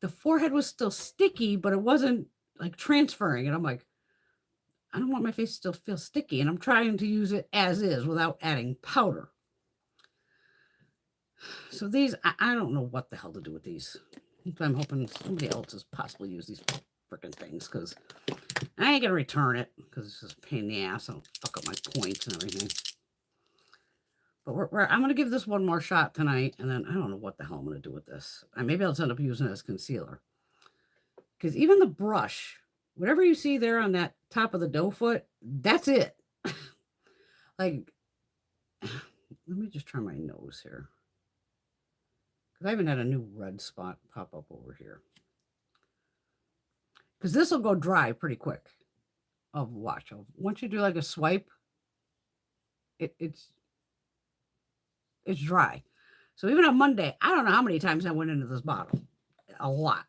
The forehead was still sticky, but it wasn't like transferring. And I'm like, I don't want my face to still feel sticky. And I'm trying to use it as is without adding powder. So these, I don't know what the hell to do with these. I'm hoping somebody else has possibly used these freaking things because I ain't gonna return it because it's just a pain in the ass. I'll fuck up my points and everything. But I'm gonna give this one more shot tonight, and then I don't know what the hell I'm gonna do with this. Maybe I'll end up using it as concealer. Because even the brush, whatever you see there on that top of the doe foot, that's it. Like, let me just try my nose here. Because I haven't had a new red spot pop up over here. Because this will go dry pretty quick. Oh, watch. Once you do like a swipe, it's dry. So even on Monday, I don't know how many times I went into this bottle. A lot.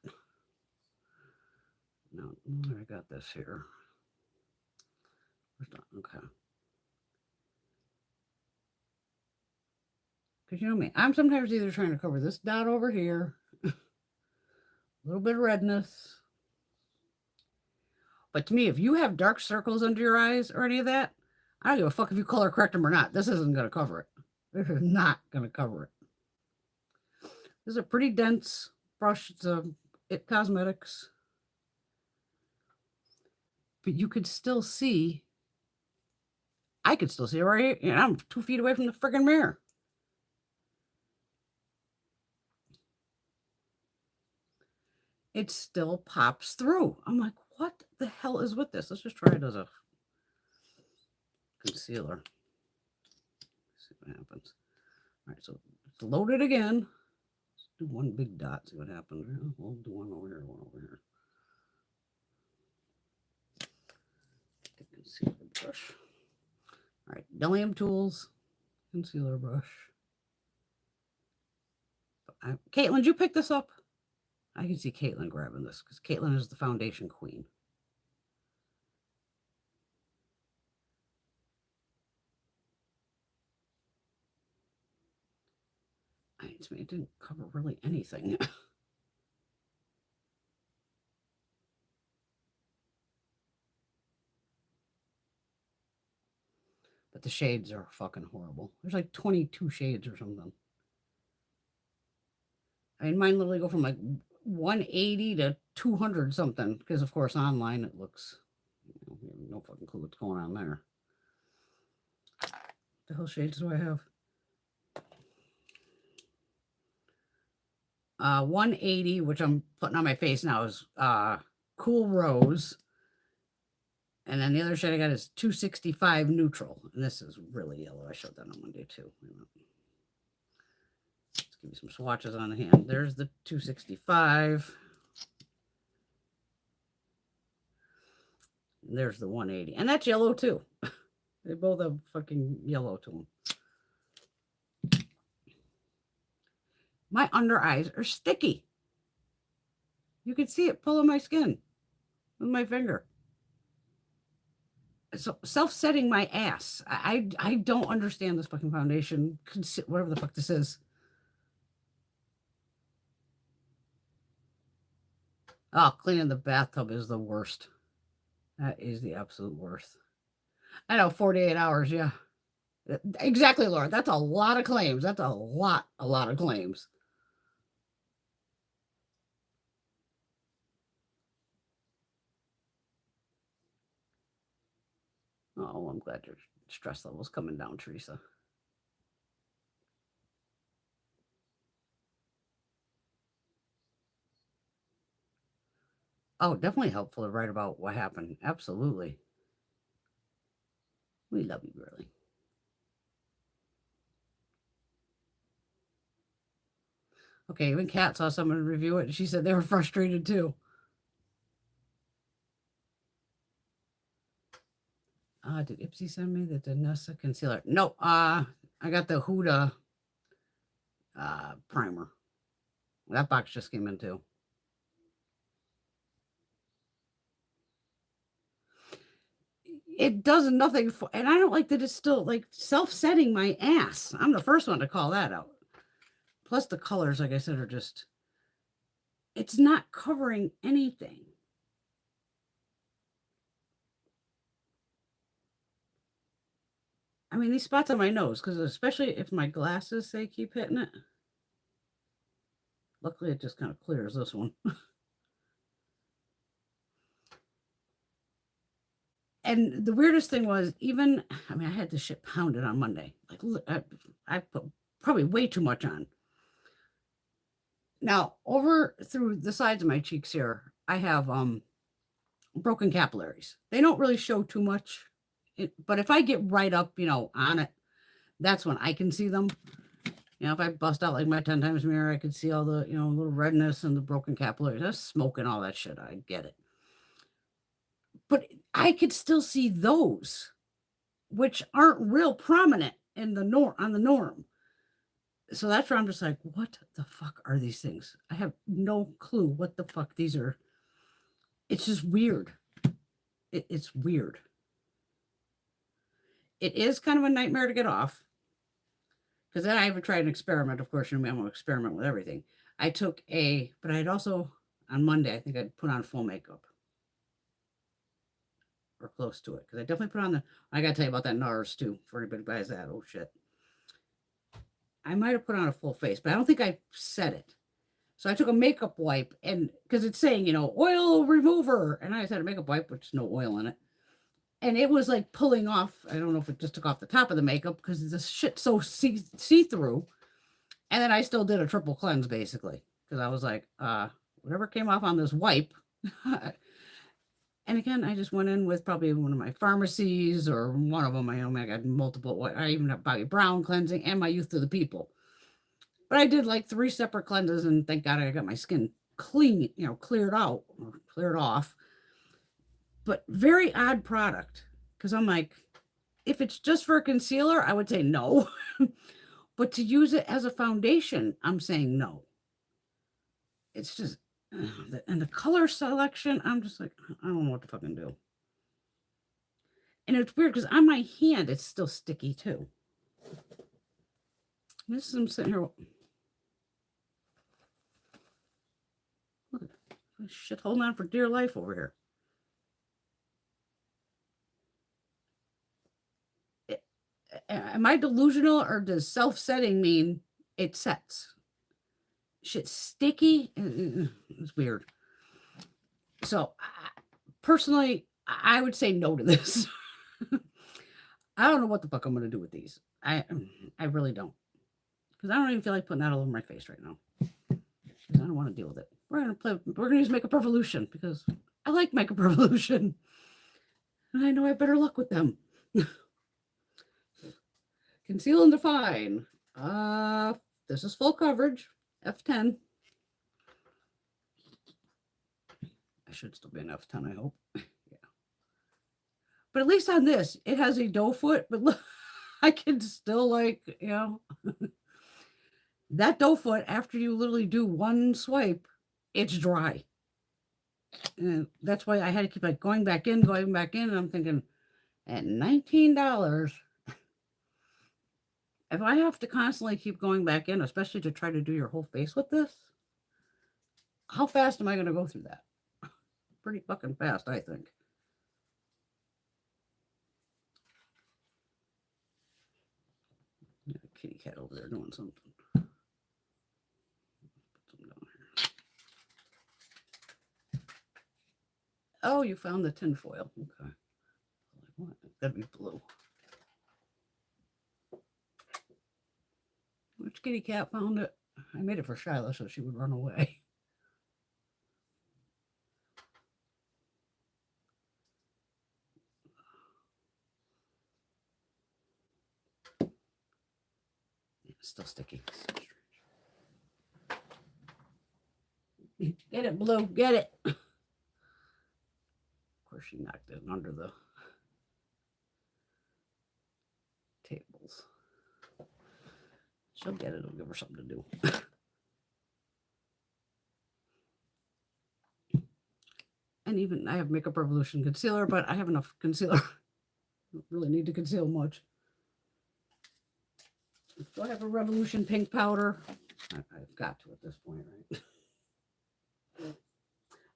No, I got this here. Okay. Because you know me, I'm sometimes either trying to cover this dot over here, a little bit of redness. But to me, if you have dark circles under your eyes or any of that, I don't give a fuck if you color correct them or not. This isn't going to cover it. This is not going to cover it. This is a pretty dense brush. It's a It Cosmetics. But you could still see, I could still see it right here. I'm 2 feet away from the friggin' mirror. It still pops through. I'm like, what the hell is with this? Let's just try it as a concealer. See what happens. All right, so it's loaded again. Let's do one big dot, see what happens. We'll do one over here, one over here. The concealer brush. All right, Delium Tools, concealer brush. Caitlin, did you pick this up? I can see Caitlin grabbing this because Caitlin is the foundation queen. To me, it didn't cover really anything. But the shades are fucking horrible. There's like 22 shades or something. I mean, mine literally go from like 180 to 200 something. Because, of course, online it looks, you have no fucking clue what's going on there. What the hell shades do I have? 180, which I'm putting on my face now, is Cool Rose. And then the other shade I got is 265 Neutral. And this is really yellow. I showed that on Monday too. Let's give you some swatches on the hand. There's the 265. And there's the 180. And that's yellow too. They both have fucking yellow to them. My under eyes are sticky. You can see it pulling my skin with my finger. So self-setting my ass. I don't understand this fucking foundation. Whatever the fuck this is. Oh, cleaning the bathtub is the worst. That is the absolute worst. I know, 48 hours, yeah. Exactly, Laura. That's a lot of claims. That's a lot of claims. Oh, I'm glad your stress level's coming down, Teresa. Oh, definitely helpful to write about what happened. Absolutely. We love you, girly. Okay, even Kat saw someone review it, and she said they were frustrated too. Did Ipsy send me the Danessa concealer? No, I got the Huda primer. That box just came in too. It does nothing for, and I don't like that it's still like self-setting my ass. I'm the first one to call that out. Plus the colors, like I said, are just, it's not covering anything. I mean, these spots on my nose, because especially if my glasses say keep hitting it. Luckily, it just kind of clears this one. And the weirdest thing was, even, I mean, I had this shit pounded on Monday. Like, I put probably way too much on. Now, over through the sides of my cheeks here, I have broken capillaries. They don't really show too much, but if I get right up, on it, that's when I can see them. If I bust out like my 10 times mirror, I could see all the, little redness and the broken capillaries. That's smoke and all that shit. I get it. But I could still see those, which aren't real prominent in the norm. So that's where I'm just like, what the fuck are these things? I have no clue what the fuck these are. It's just weird. It's weird. It is kind of a nightmare to get off. Because then I even tried an experiment. Of course, I'm going to experiment with everything. But I'd also, on Monday, I think I'd put on full makeup. Or close to it. Because I definitely put on I got to tell you about that NARS too, for anybody who buys that. Oh, shit. I might have put on a full face, but I don't think I said it. So I took a makeup wipe, and because it's saying, oil remover. And I said a makeup wipe, which is no oil in it. And it was like pulling off. I don't know if it just took off the top of the makeup because the shit's so see-through. And then I still did a triple cleanse, basically. Because I was like, whatever came off on this wipe. And again, I just went in with probably one of my pharmacies or one of them. I got multiple. I even have Bobby Brown cleansing and my Youth to the People. But I did like 3 separate cleanses, and thank God I got my skin clean, cleared out or cleared off. But very odd product, because I'm like, if it's just for a concealer, I would say no. But to use it as a foundation, I'm saying no. It's just, and the color selection, I'm just like, I don't know what to fucking do. And it's weird because on my hand, it's still sticky too. This is, I'm sitting here. Look, shit holding on for dear life over here. Am I delusional, or does self-setting mean it sets? Shit's sticky. It's weird. So personally, I would say no to this. I don't know what the fuck I'm going to do with these. I really don't. Because I don't even feel like putting that all over my face right now. Because I don't want to deal with it. We're going to use Makeup Revolution because I like Makeup Revolution. And I know I have better luck with them. Conceal and define. This is full coverage. F10. I should still be an F10, I hope. Yeah. But at least on this, it has a doe foot, but look, I can still that doe foot, after you literally do one swipe, it's dry. And that's why I had to keep going back in. And I'm thinking, at $19, if I have to constantly keep going back in, especially to try to do your whole face with this, how fast am I going to go through that? Pretty fucking fast, I think. Kitty cat over there doing something. Oh, you found the tinfoil. Okay. What? That'd be blue. Which kitty cat found it? I made it for Shyla so she would run away. It's still sticky. Get it, Blue. Get it. Of course, she knocked it under the tables. She'll get it. It'll give her something to do. And even I have Makeup Revolution concealer, but I have enough concealer. I don't really need to conceal much. Do I have a Revolution pink powder? I've got to at this point, right?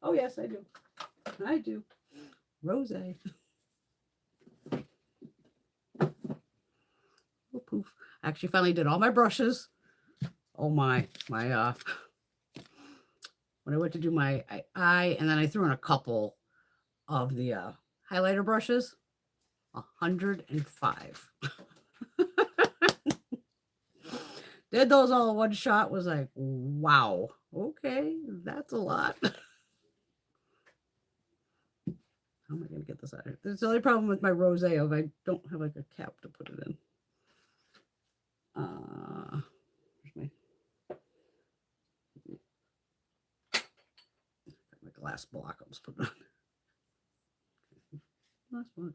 Oh, yes, I do. I do. Rose. Oh, poof. I actually finally did all my brushes. Oh, my, when I went to do my eye, and then I threw in a couple of the highlighter brushes, 105. Did those all in one shot, was like, wow, okay, that's a lot. How am I going to get this out of here? There's the only problem with my rosé of I don't have like a cap to put it in. Where's my glass block? I'll just put it on. Glass block.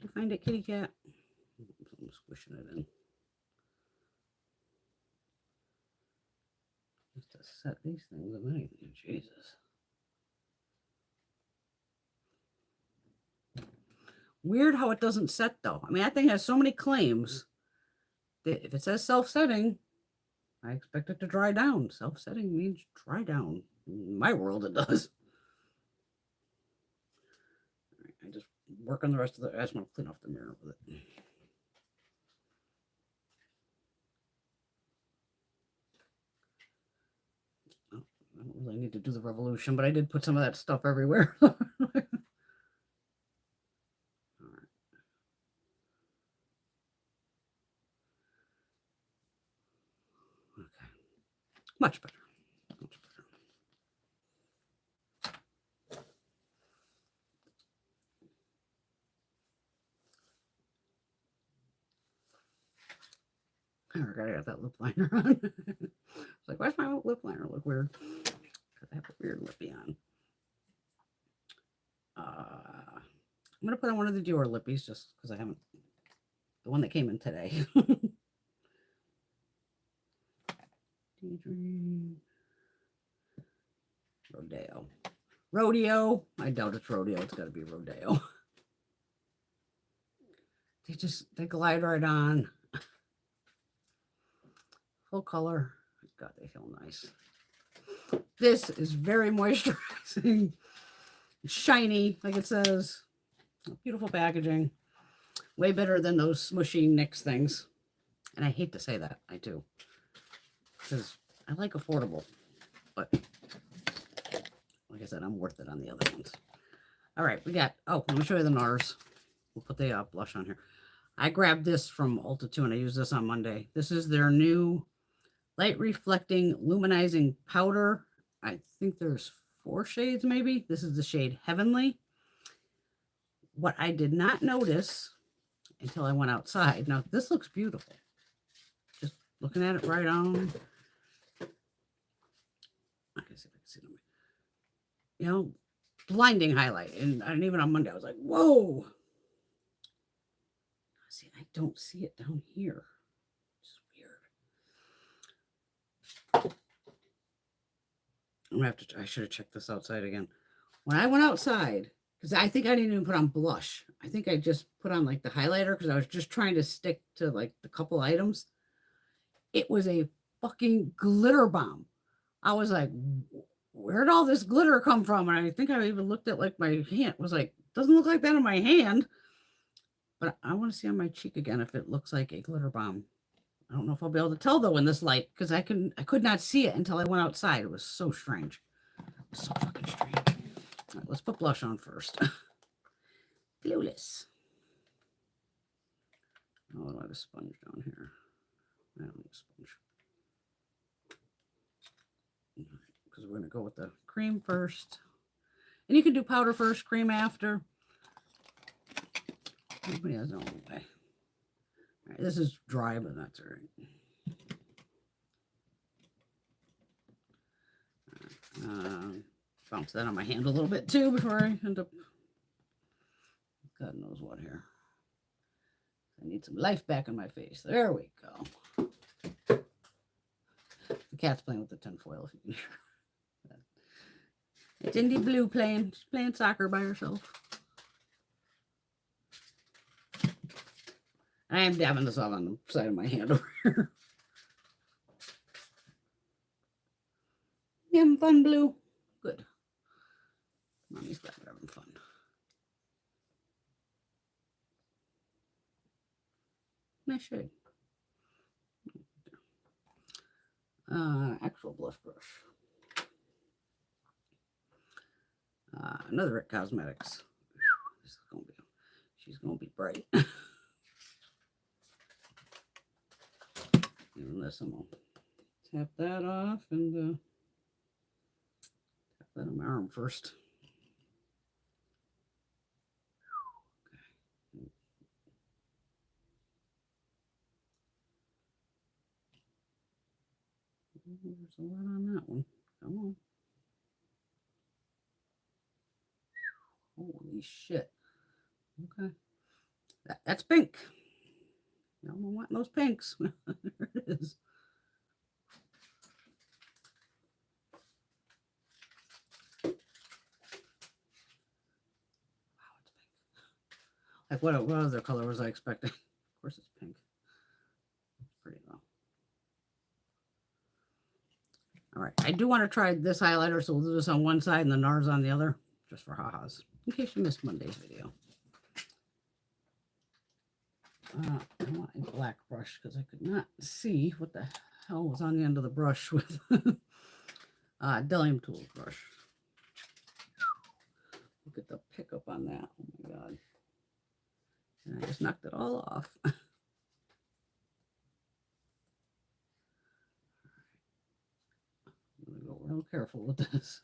Did you find it, kitty cat? I'm squishing it in. Just to set these things of anything. Jesus. Weird how it doesn't set though. I mean, that thing has so many claims that if it says self-setting, I expect it to dry down. Self-setting means dry down. In my world, it does. All right, I just work on the rest of the. I just want to clean off the mirror with it. Oh, I don't really need to do the Revolution, but I did put some of that stuff everywhere. Much better. Much better. I forgot I got that lip liner on. It's like, why's my lip liner look weird? Because I have a weird lippy on. I'm going to put on one of the Dior lippies just because I haven't. The one that came in today. Rodeo. Rodeo. I doubt it's rodeo. It's got to be rodeo. They glide right on. Full color. God, they feel nice. This is very moisturizing. Shiny, like it says. Beautiful packaging. Way better than those smushy NYX things. And I hate to say that. I do. Because I like affordable. But like I said, I'm worth it on the other ones. All right, we got, oh, let me show you the NARS. We'll put the blush on here. I grabbed this from Ulta too, and I used this on Monday. This is their new light reflecting luminizing powder. I think there's 4 shades maybe. This is the shade Heavenly. What I did not notice until I went outside. Now, this looks beautiful. Just looking at it right on. I can see if I can see them. You know, blinding highlight. And even on Monday, I was like, whoa. See, I don't see it down here. It's weird. I'm gonna have to, I should have checked this outside again. When I went outside, because I think I didn't even put on blush. I think I just put on like the highlighter because I was just trying to stick to like the couple items. It was a fucking glitter bomb. I was like, where'd all this glitter come from? And I think I even looked at like my hand. Was like, doesn't look like that on my hand. But I want to see on my cheek again if it looks like a glitter bomb. I don't know if I'll be able to tell though in this light because I could not see it until I went outside. It was so strange. So fucking strange. All right, let's put blush on first. Clueless. Oh, I have a sponge down here. I don't need a sponge. Because we're going to go with the cream first. And you can do powder first, cream after. Everybody has their own way. All right, this is dry, but that's all right. Bounce that on my hand a little bit too before I end up, God knows what here. I need some life back in my face. There we go. The cat's playing with the tinfoil, if you can hear. It's Indy Blue playing. She's playing soccer by herself. I am dabbing this off on the side of my hand over here. You having fun, Blue? Good. Mommy's glad we're having fun. Nice shade. Actual blush brush. Another Rick Cosmetics. This is gonna be, she's gonna be bright. Even this, I'm gonna tap that off and Put that on my arm first. There's a lot on that one. Come on. Holy shit. Okay. That's pink. I don't want those pinks. There it is. Wow, it's pink. Like what other color was I expecting? Of course it's pink. It's pretty low. All right. I do want to try this highlighter, so we'll do this on one side and the NARS on the other, just for ha-has, in case you missed Monday's video. I want a black brush because I could not see what the hell was on the end of the brush with Delium Tools brush. Look at the pickup on that. Oh my God. And I just knocked it all off. I'm going to go real careful with this.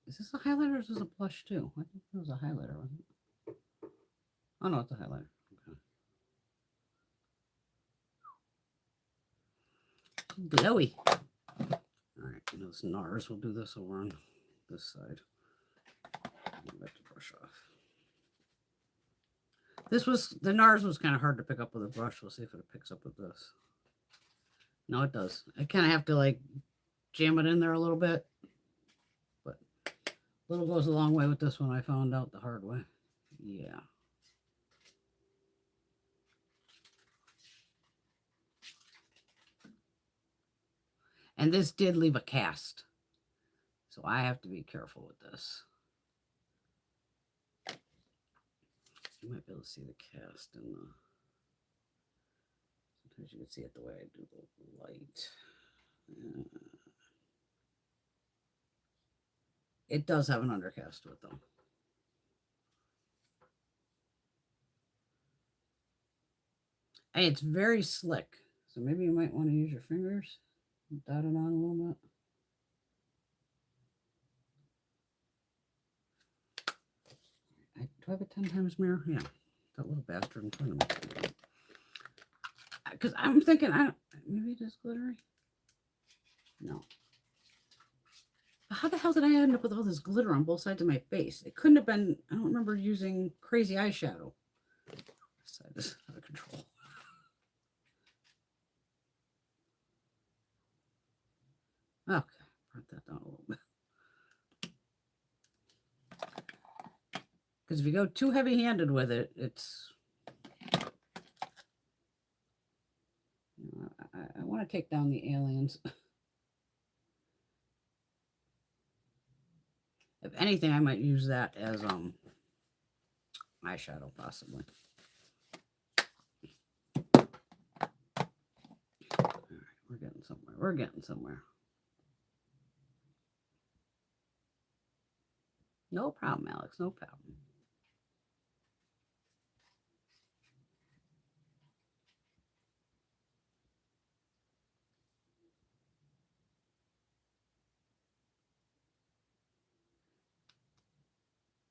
Is this a highlighter or is this a blush too? I think it was a highlighter, wasn't it? Oh no, it's a highlighter. Okay. Glowy. All right, this NARS. We'll do this over on this side. I'll let the brush off. The NARS was kind of hard to pick up with a brush. We'll see if it picks up with this. No, it does. I kind of have to like jam it in there a little bit. But little goes a long way with this one. I found out the hard way. Yeah. And this did leave a cast. So I have to be careful with this. You might be able to see the cast in the... Sometimes you can see it the way I do the light. It does have an undercast to it, though. And it's very slick. So maybe you might want to use your fingers. Dot it on a little bit. Do I have a 10 times mirror? Yeah. That little bastard in front of me. Because I'm thinking, maybe it is glittery? No. How the hell did I end up with all this glitter on both sides of my face? It couldn't have been, I don't remember using crazy eyeshadow. This side is out of control. Okay, brought that down a little bit. Because if you go too heavy-handed with it, it's... I want to take down the aliens. If anything, I might use that as eyeshadow, possibly. All right, we're getting somewhere. We're getting somewhere. No problem, Alex. No problem.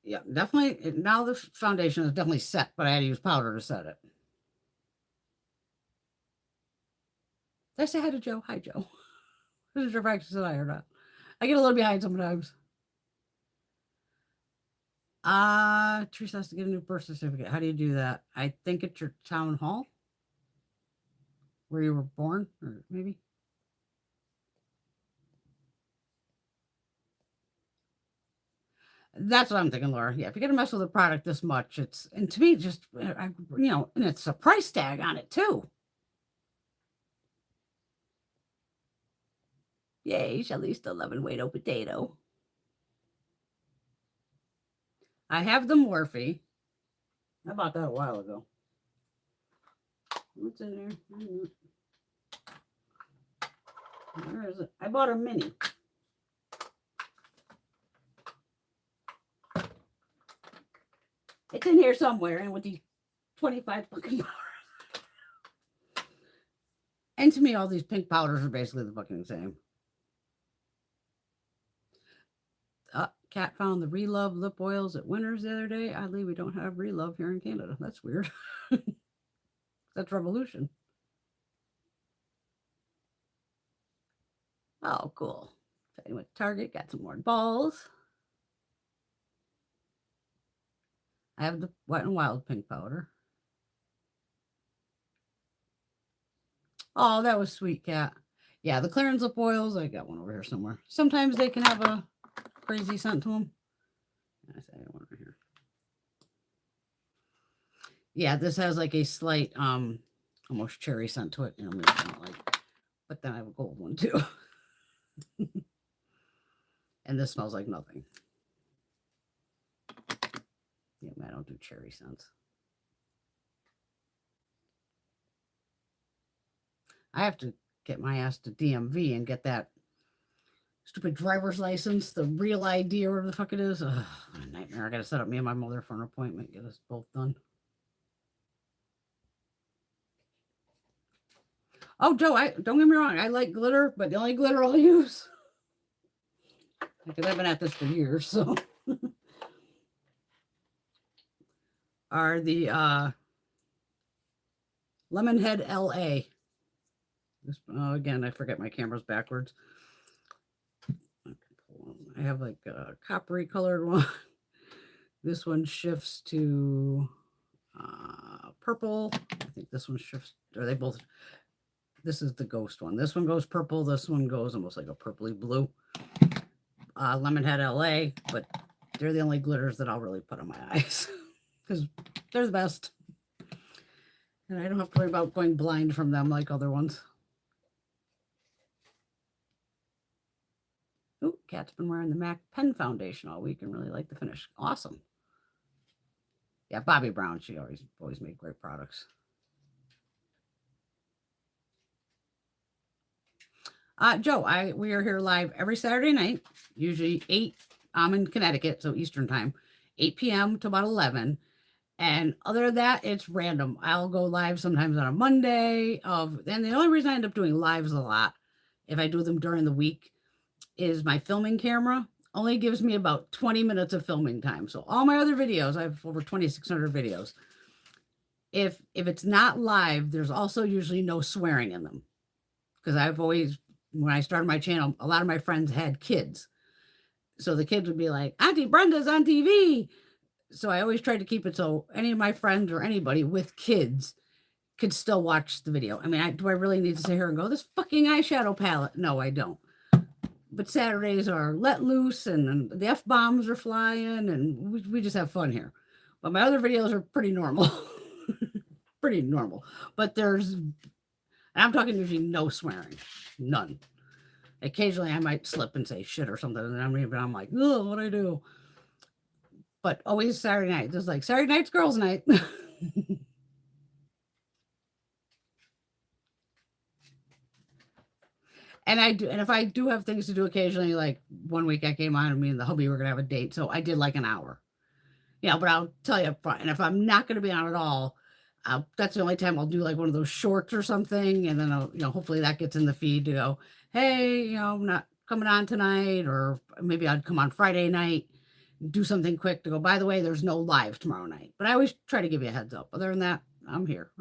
Yeah, definitely. Now the foundation is definitely set, but I had to use powder to set it. Did I say hi to Joe? Hi, Joe. This is your practice tonight or not? I get a little behind sometimes. Teresa has to get a new birth certificate. How do you do that? I think it's your town hall where you were born, or maybe. That's what I'm thinking, Laura. Yeah, if you're gonna mess with a product this much, and to me, just and it's a price tag on it too. Yay, Shelly still loving Wado potato. I have the Morphe. I bought that a while ago. What's in there? Where is it? I bought a mini. It's in here somewhere, and with these 25 fucking powders. And to me, all these pink powders are basically the fucking same. Kat found the Relove lip oils at Winners the other day. Oddly, we don't have Relove here in Canada. That's weird. That's Revolution. Oh, cool. I went to Target, got some more balls. I have the Wet n Wild pink powder. Oh, that was sweet, Kat. Yeah, the Clarins lip oils, I got one over here somewhere. Sometimes they can have a crazy scent to them. I say I want right here. Yeah, this has like a slight, almost cherry scent to it. You know, I don't like. But then I have a gold one too. And this smells like nothing. Yeah, I don't do cherry scents. I have to get my ass to DMV and get that stupid driver's license, the real ID or whatever the fuck it is. Ugh, a nightmare. I got to set up me and my mother for an appointment, get us both done. Oh, Joe, don't get me wrong. I like glitter, but the only glitter I'll use, because I've been at this for years, so, are the Lemonhead LA. This, again, I forget my camera's backwards. I have like a coppery colored one. This one shifts to purple. I think this one shifts, or they both, this is the ghost one. This one goes purple. This one goes almost like a purpley blue. Lemonhead LA, but they're the only glitters that I'll really put on my eyes because they're the best. And I don't have to worry about going blind from them like other ones. Oh, Kat's been wearing the MAC Pen Foundation all week and really like the finish. Awesome. Yeah, Bobbi Brown, she always made great products. Joe, we are here live every Saturday night, usually 8. I'm in Connecticut, so Eastern time, 8 p.m. to about 11. And other than that, it's random. I'll go live sometimes on a Monday. And the only reason I end up doing lives a lot, if I do them during the week, is my filming camera only gives me about 20 minutes of filming time. So all my other videos, I have over 2,600 videos. If it's not live, there's also usually no swearing in them. Because I've always, when I started my channel, a lot of my friends had kids. So the kids would be like, Auntie Brenda's on TV. So I always tried to keep it so any of my friends or anybody with kids could still watch the video. I mean, do I really need to sit here and go, this fucking eyeshadow palette? No, I don't. But Saturdays are let loose and the F-bombs are flying and we just have fun here. But my other videos are pretty normal. Pretty normal. But and I'm talking usually no swearing. None. Occasionally I might slip and say shit or something. And I'm like, oh, what'd I do? But always Saturday night. Just like Saturday night's girls' night. And if I do have things to do occasionally, like one week I came on and me and the hubby were going to have a date. So I did like an hour. Yeah, but I'll tell you up front. And if I'm not going to be on at all, that's the only time I'll do like one of those shorts or something. And then hopefully that gets in the feed to go, hey, I'm not coming on tonight. Or maybe I'd come on Friday night, do something quick to go, by the way, there's no live tomorrow night. But I always try to give you a heads up. Other than that, I'm here.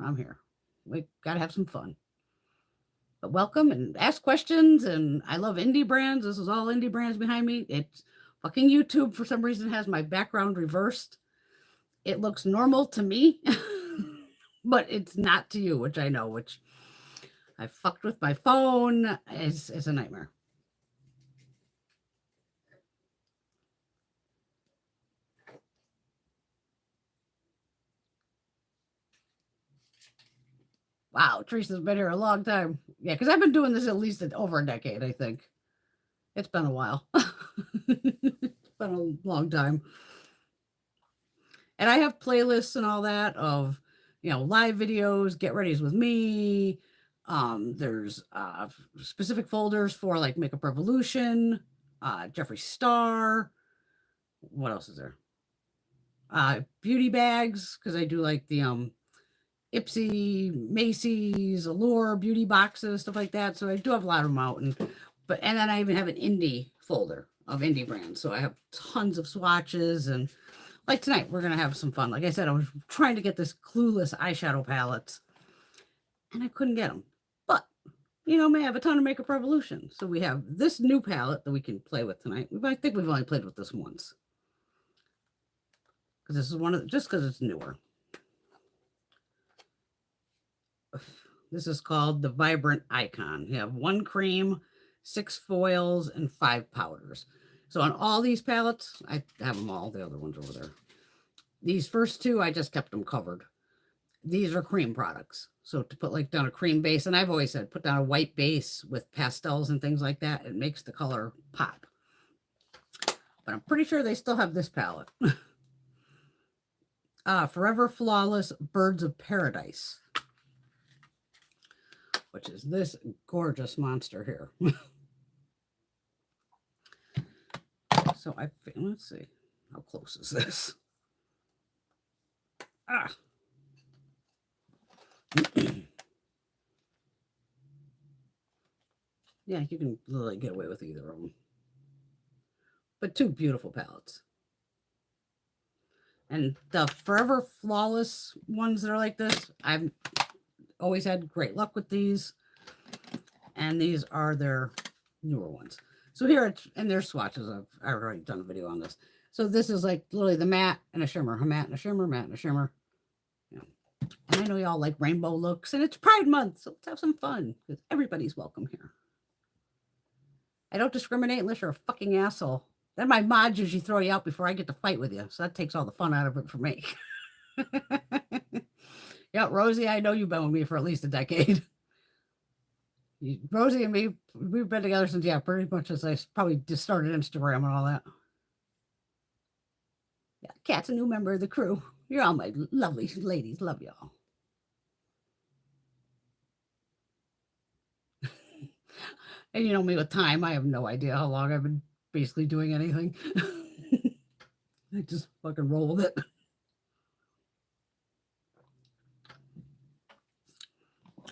We got to have some fun. But welcome and ask questions. And I love indie brands. This is all indie brands behind me. It's fucking YouTube for some reason has my background reversed. It looks normal to me, but it's not to you, which I know, which I fucked with my phone. It's a nightmare. Wow, Teresa's been here a long time. Yeah, because I've been doing this at least over a decade, I think. It's been a while. It's been a long time. And I have playlists and all that of, live videos, get readies with me. There's specific folders for like Makeup Revolution, Jeffree Star. What else is there? Beauty bags, because I do like the Ipsy, Macy's, Allure, beauty boxes, stuff like that. So I do have a lot of them out. And then I even have an indie folder of indie brands. So I have tons of swatches. And like tonight, we're going to have some fun. Like I said, I was trying to get this Clueless eyeshadow palettes and I couldn't get them. But, you know, may have a ton of Makeup Revolution. So we have this new palette that we can play with tonight. I think we've only played with this once. Because this is one of, just because it's newer. This is called the Vibrant Icon. You have 1 cream, 6 foils, and 5 powders. So on all these palettes, I have them all. The other ones over there. These first 2, I just kept them covered. These are cream products. So to put like down a cream base, and I've always said, put down a white base with pastels and things like that. It makes the color pop. But I'm pretty sure they still have this palette. Forever Flawless Birds of Paradise, which is this gorgeous monster here. So let's see, how close is this? Yeah, you can literally get away with either of them. But 2 beautiful palettes. And the Forever Flawless ones that are like this, I've always had great luck with these. And these are their newer ones. So here, and there's swatches. I've already done a video on this. So this is like literally the matte and a shimmer, a matte and a shimmer, matte and a shimmer. Yeah. And I know y'all like rainbow looks, and it's Pride Month, so let's have some fun because everybody's welcome here. I don't discriminate unless you're a fucking asshole. Then my mods usually throw you out before I get to fight with you. So that takes all the fun out of it for me. Yeah, Rosie, I know you've been with me for at least a decade. Rosie and me, we've been together since, yeah, pretty much as I probably just started Instagram and all that. Yeah, Kat's a new member of the crew. You're all my lovely ladies. Love y'all. And you know me with time, I have no idea how long I've been basically doing anything. I just fucking roll with it.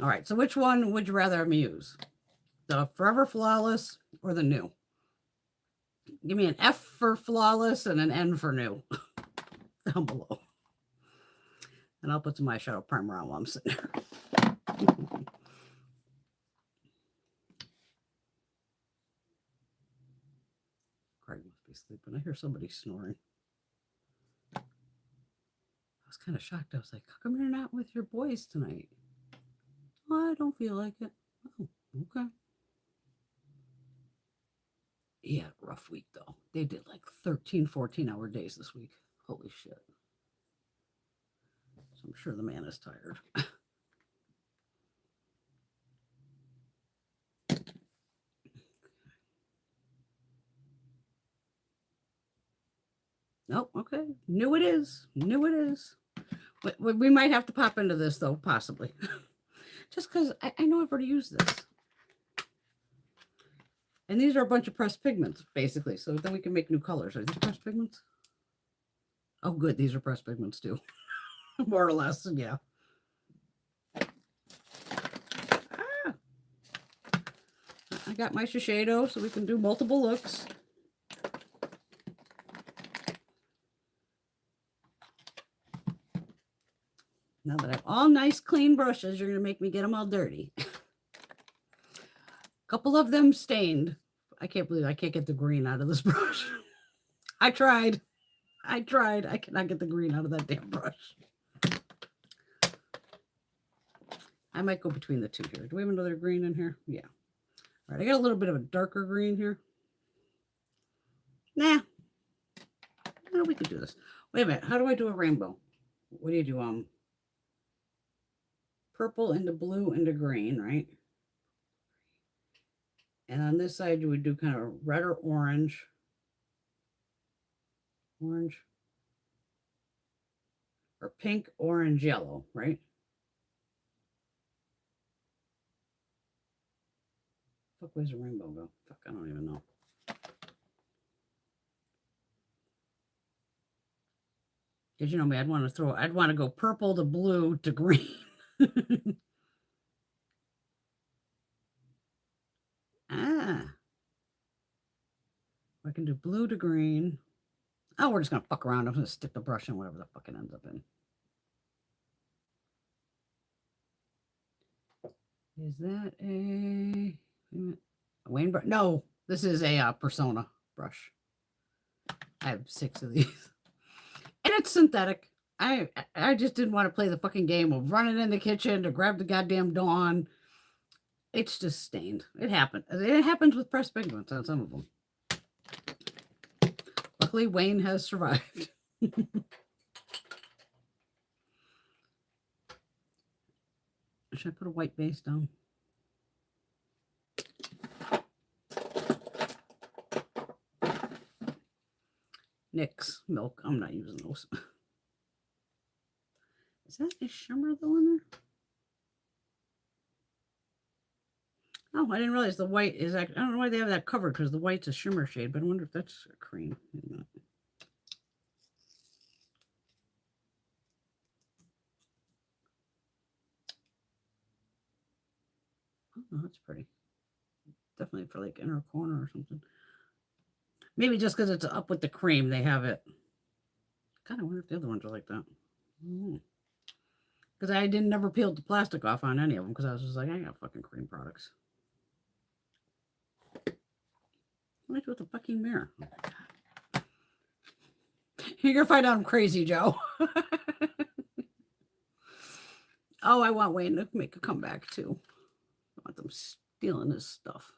All right, so which one would you rather have me use? The Forever Flawless or the new? Give me an F for Flawless and an N for new down below. And I'll put some eyeshadow primer on while I'm sitting there. Craig must be sleeping. I hear somebody snoring. I was kind of shocked. I was like, how come you're not with your boys tonight? Oh, I don't feel like it. Oh, okay. Yeah, rough week though. They did like 13, 14-hour days this week. Holy shit. So I'm sure the man is tired. Nope, okay. New it is. New it is. We might have to pop into this though, possibly. Just because I know I've already used this. And these are a bunch of pressed pigments, basically. So then we can make new colors. Are these pressed pigments? Oh, good. These are pressed pigments too. More or less, yeah. I got my Shiseido, so we can do multiple looks. Now that I have all nice, clean brushes, you're going to make me get them all dirty. A couple of them stained. I can't believe I can't get the green out of this brush. I tried. I cannot get the green out of that damn brush. I might go between the two here. Do we have another green in here? Yeah. All right, I got a little bit of a darker green here. Nah. No, we could do this. Wait a minute. How do I do a rainbow? What do you do? Purple into blue into green, right? And on this side, you would do kind of red or orange. Orange. Or pink, orange, yellow, right? Fuck, where's the rainbow go? Fuck, I don't even know. Because you know me, I'd want to go purple to blue to green. Ah, I can do blue to green. Oh, we're just going to fuck around. I'm going to stick the brush in whatever the fuck it ends up in. Is that a Wayne brush? No, this is a Persona brush. I have 6 of these. And it's synthetic. I just didn't want to play the fucking game of running in the kitchen to grab the goddamn Dawn. It's just stained. It happened. It happens with pressed pigments on some of them. Luckily, Wayne has survived. Should I put a white base down? NYX milk. I'm not using those. Is that a shimmer though in there? Oh, I didn't realize the white is actually, I don't know why they have that covered because the white's a shimmer shade, but I wonder if that's a cream. Oh, that's pretty. Definitely for like inner corner or something. Maybe just because it's up with the cream, they have it. God, I wonder if the other ones are like that. Because I didn't never peeled the plastic off on any of them because I was just like, I got fucking cream products. What do I do with the fucking mirror? You're going to find out I'm crazy, Joe. Oh, I want Wayne to make a comeback too. I want them stealing his stuff.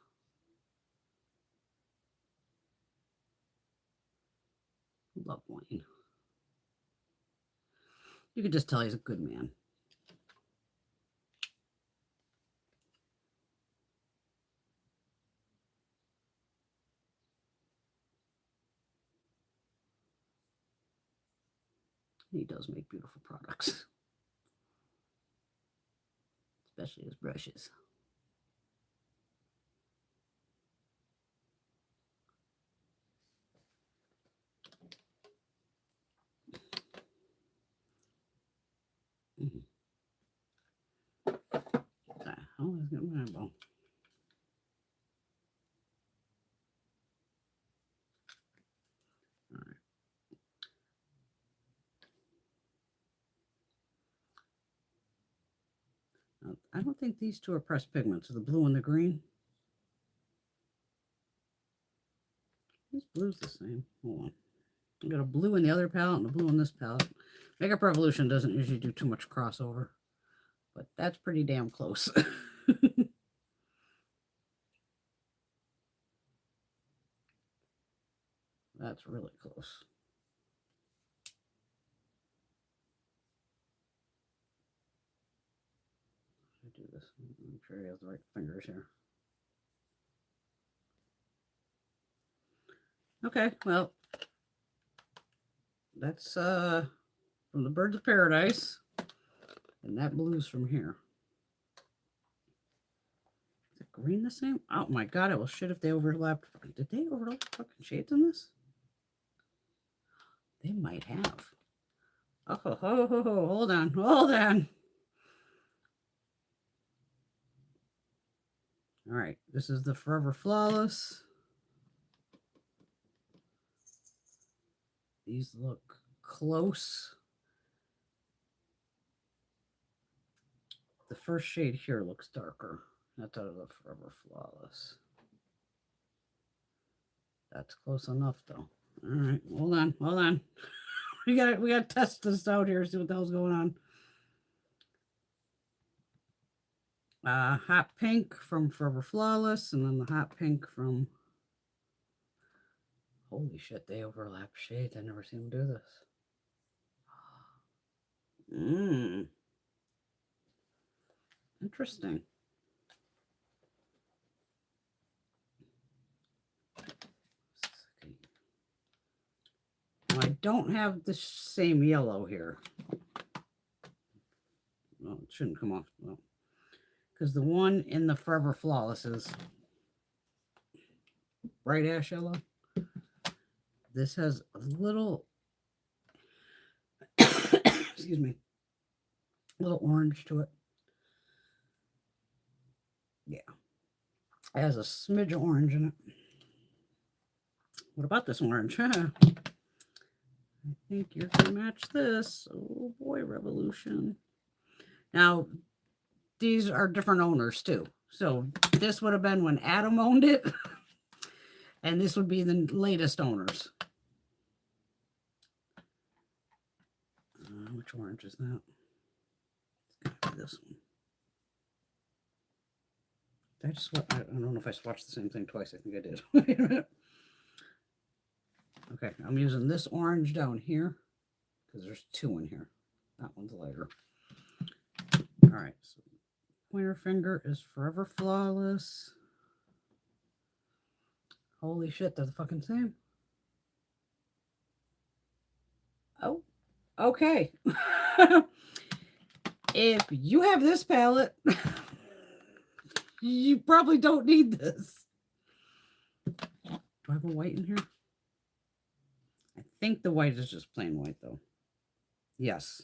Love Wayne. You can just tell he's a good man. He does make beautiful products. Especially his brushes. Oh, let's get my eyeball. All right. I don't think these two are pressed pigments, so the blue and the green. This blue's the same. Hold on. I got a blue in the other palette and a blue in this palette. Makeup Revolution doesn't usually do too much crossover, but that's pretty damn close. That's really close. I do this. I'm sure he has the right fingers here. Okay, well, that's from the Birds of Paradise, and that blue's from here. Is it green the same? Oh my god, I will shit if they overlapped. Did they overlap fucking shades in this? They might have. Oh, hold on, hold on. All right, this is the Forever Flawless. These look close. The first shade here looks darker. That's out of the Forever Flawless. That's close enough, though. All right, hold on, hold on. we gotta test this out here, see what the hell's going on. Hot Pink from Forever Flawless, and then the Hot Pink from... Holy shit, they overlap shades. I've never seen them do this. Interesting. Now, I don't have the same yellow here. Well, it shouldn't come off. Well, because the one in the Forever Flawless is bright ash yellow. This has a little, excuse me, a little orange to it. Yeah. It has a smidge of orange in it. What about this orange? I think you're going to match this. Oh boy, Revolution. Now, these are different owners too. So this would have been when Adam owned it. And this would be the latest owners. Which orange is that? It's gotta be this one. I don't know if I swatched the same thing twice. I think I did. Wait a minute. Okay, I'm using this orange down here because there's two in here. That one's lighter. All right, so pointer finger is Forever Flawless. Holy shit, they're the fucking same. Oh, okay. If you have this palette, you probably don't need this. Do I have a white in here? I think the white is just plain white, though. Yes.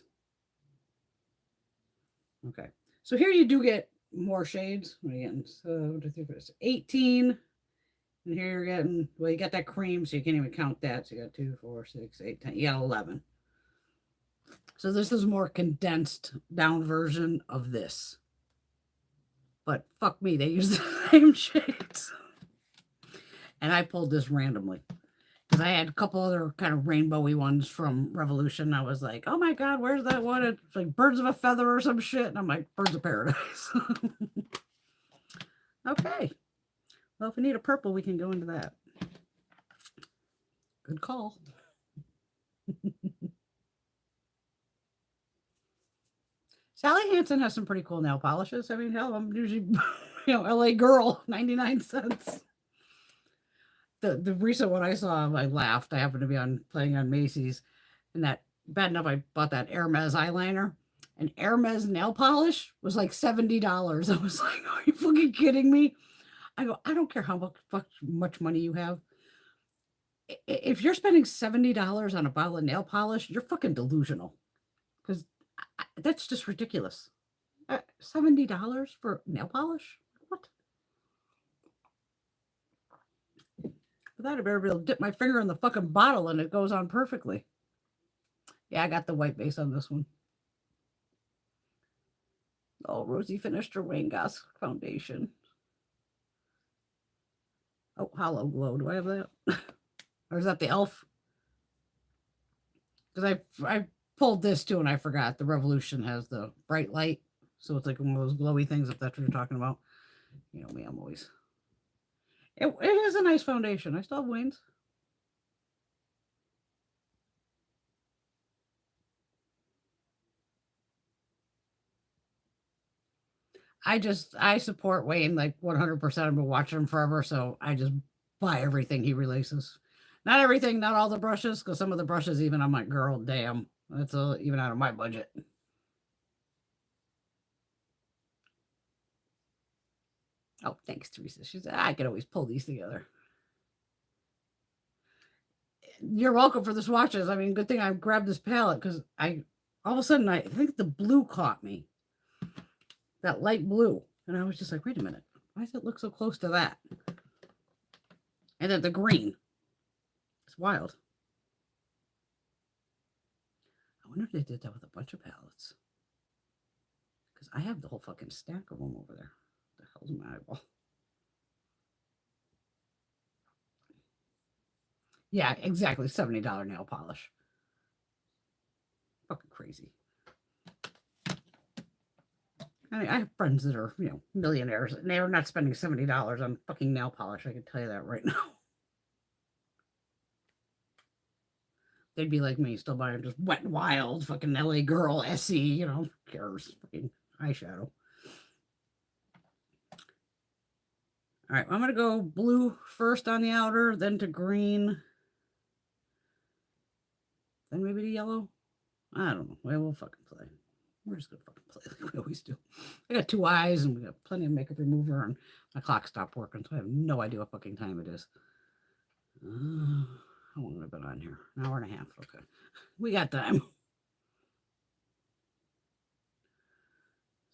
Okay. So here you do get more shades. What are you getting? So 18. And here you're getting, well, you got that cream, so you can't even count that. So you got 2, 4, 6, 8, 10. You got 11. So this is more condensed down version of this. But fuck me, they use the same shades. And I pulled this randomly. Because I had a couple other kind of rainbowy ones from Revolution. I was like, oh my God, where's that one? It's like Birds of a Feather or some shit. And I'm like, Birds of Paradise. Okay. Well, if we need a purple, we can go into that. Good call. Sally Hansen has some pretty cool nail polishes. I mean, hell, I'm usually, LA girl, 99 cents. The recent one I saw, I laughed. I happened to be playing on Macy's, and that bad enough I bought that Hermes eyeliner. And Hermes nail polish was like $70. I was like, are you fucking kidding me? I go, I don't care how much money you have. If you're spending $70 on a bottle of nail polish, you're fucking delusional. Because that's just ridiculous. $70 for nail polish? What? For that, I better be able to dip my finger in the fucking bottle and it goes on perfectly. Yeah, I got the white base on this one. Oh, Rosie finished her Wayne Goss foundation. Oh, Hollow Glow. Do I have that? Or is that the e.l.f.? Because I pulled this too and I forgot. The Revolution has the bright light. So it's like one of those glowy things, if that's what you're talking about. You know me, I'm always... It is a nice foundation. I still have Wayne's. I support Wayne like 100%. I've been watching him forever, so I just buy everything he releases. Not everything, not all the brushes, because some of the brushes, even I'm like, girl, damn, that's even out of my budget. Oh, thanks, Teresa. She said, I can always pull these together. You're welcome for the swatches. I mean, good thing I grabbed this palette because all of a sudden, I think the blue caught me. That light blue. And I was just like, wait a minute. Why does it look so close to that? And then the green. It's wild. I wonder if they did that with a bunch of palettes. Because I have the whole fucking stack of them over there. What the hell's my eyeball? Yeah, exactly. $70 nail polish. Fucking crazy. I mean, I have friends that are, millionaires, and they're not spending $70 on fucking nail polish. I can tell you that right now. They'd be like me, still buying just Wet n Wild, fucking LA Girl, Essie, who cares? Fucking eyeshadow. All right, I'm going to go blue first on the outer, then to green, then maybe to yellow. I don't know. We'll fucking play. We're just going to fucking play like we always do. I got 2 eyes, and we got plenty of makeup remover, and my clock stopped working, so I have no idea what fucking time it is. How long have I been on here? An hour and a half. Okay. We got time.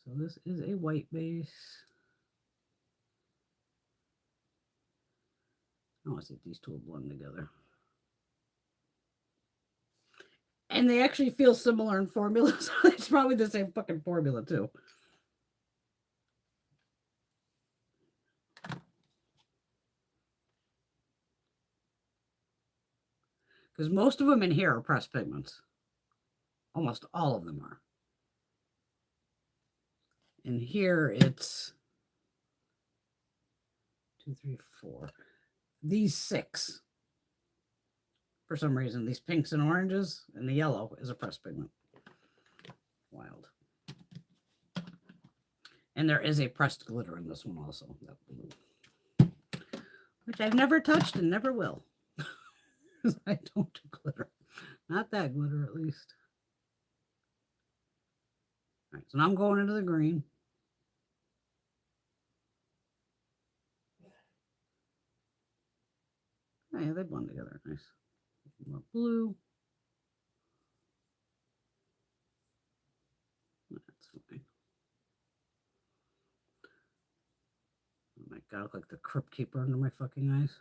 So this is a white base. I want to see if these two will blend together. And they actually feel similar in formula, so it's probably the same fucking formula too. Because most of them in here are pressed pigments. Almost all of them are. And here it's 2, 3, 4. These 6. For some reason, these pinks and oranges and the yellow is a pressed pigment. Wild. And there is a pressed glitter in this one also, that blue, which I've never touched and never will. I don't do glitter. Not that glitter, at least. All right, so now I'm going into the green. Oh, yeah, they blend together. Nice. More blue. That's fine. Oh my god, I look like the Crypt Keeper under my fucking eyes.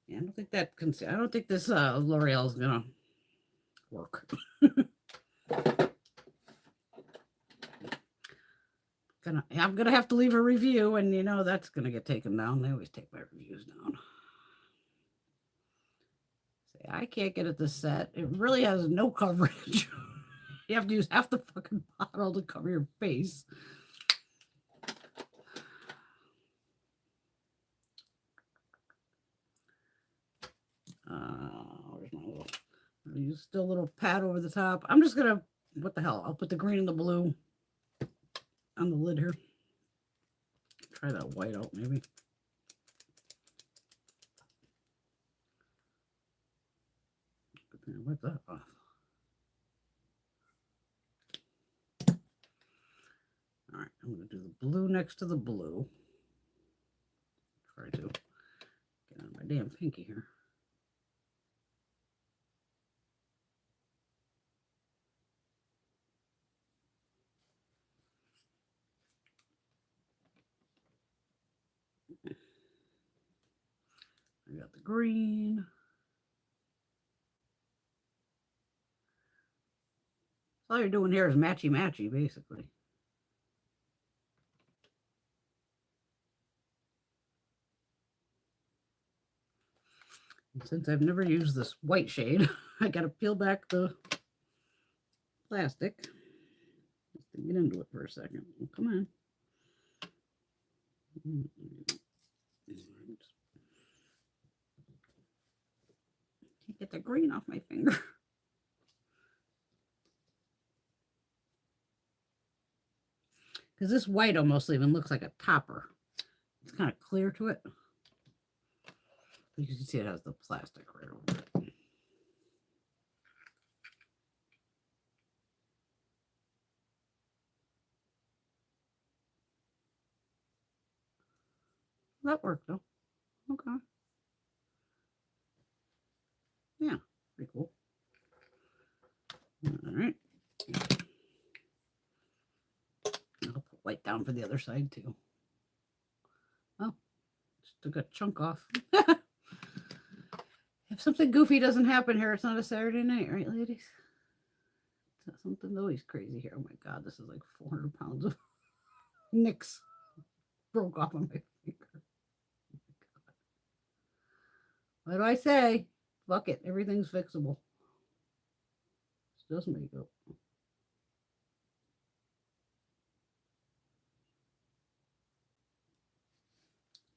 Yeah, I don't think that I don't think this L'Oreal is gonna work. I'm gonna have to leave a review, and you know that's gonna get taken down. They always take my reviews down. Say I can't get it to set. It really has no coverage. You have to use half the fucking bottle to cover your face. Where's my little? I'll use still a little pat over the top. I'm just gonna, what the hell? I'll put the green and the blue on the lid here. Try that white out maybe. Wipe that off. All right, I'm going to do the blue next to the blue. Try to get on my damn pinky here. I got the green. All you're doing here is matchy-matchy, basically. And since I've never used this white shade, I got to peel back the plastic. Just to get into it for a second. Come on. Can't get the green off my finger. Because this white almost even looks like a topper. It's kind of clear to it. You can see it has the plastic right over it. That worked though. Okay. Yeah, pretty cool. All right. I'll put white down for the other side too. Oh, just took a chunk off. If something goofy doesn't happen here, it's not a Saturday night, right, ladies? Something's always crazy here. Oh my God, this is like 400 pounds of NYX broke off on my finger. What do I say? Fuck it. Everything's fixable. It's just makeup.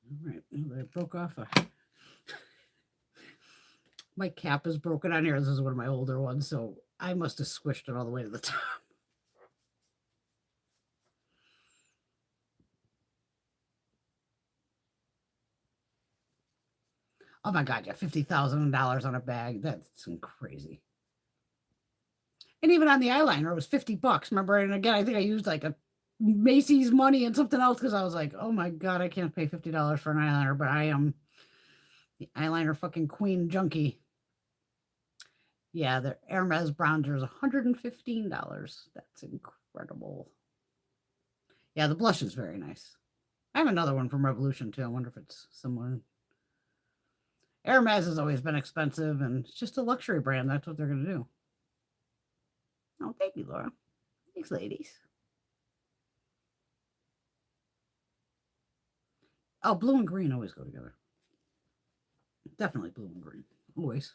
All right. Well, I broke off my cap is broken on here. This is one of my older ones, so I must have squished it all the way to the top. Oh my God, yeah, $50,000 on a bag. That's crazy. And even on the eyeliner, it was $50. Remember? And again, I think I used like a Macy's money and something else because I was like, oh my God, I can't pay $50 for an eyeliner, but I am the eyeliner fucking queen junkie. Yeah, the Hermes bronzer is $115. That's incredible. Yeah, the blush is very nice. I have another one from Revolution too. I wonder if it's similar. Hermes has always been expensive, and it's just a luxury brand. That's what they're going to do. Oh, thank you, Laura. Thanks, ladies. Oh, blue and green always go together. Definitely blue and green. Always.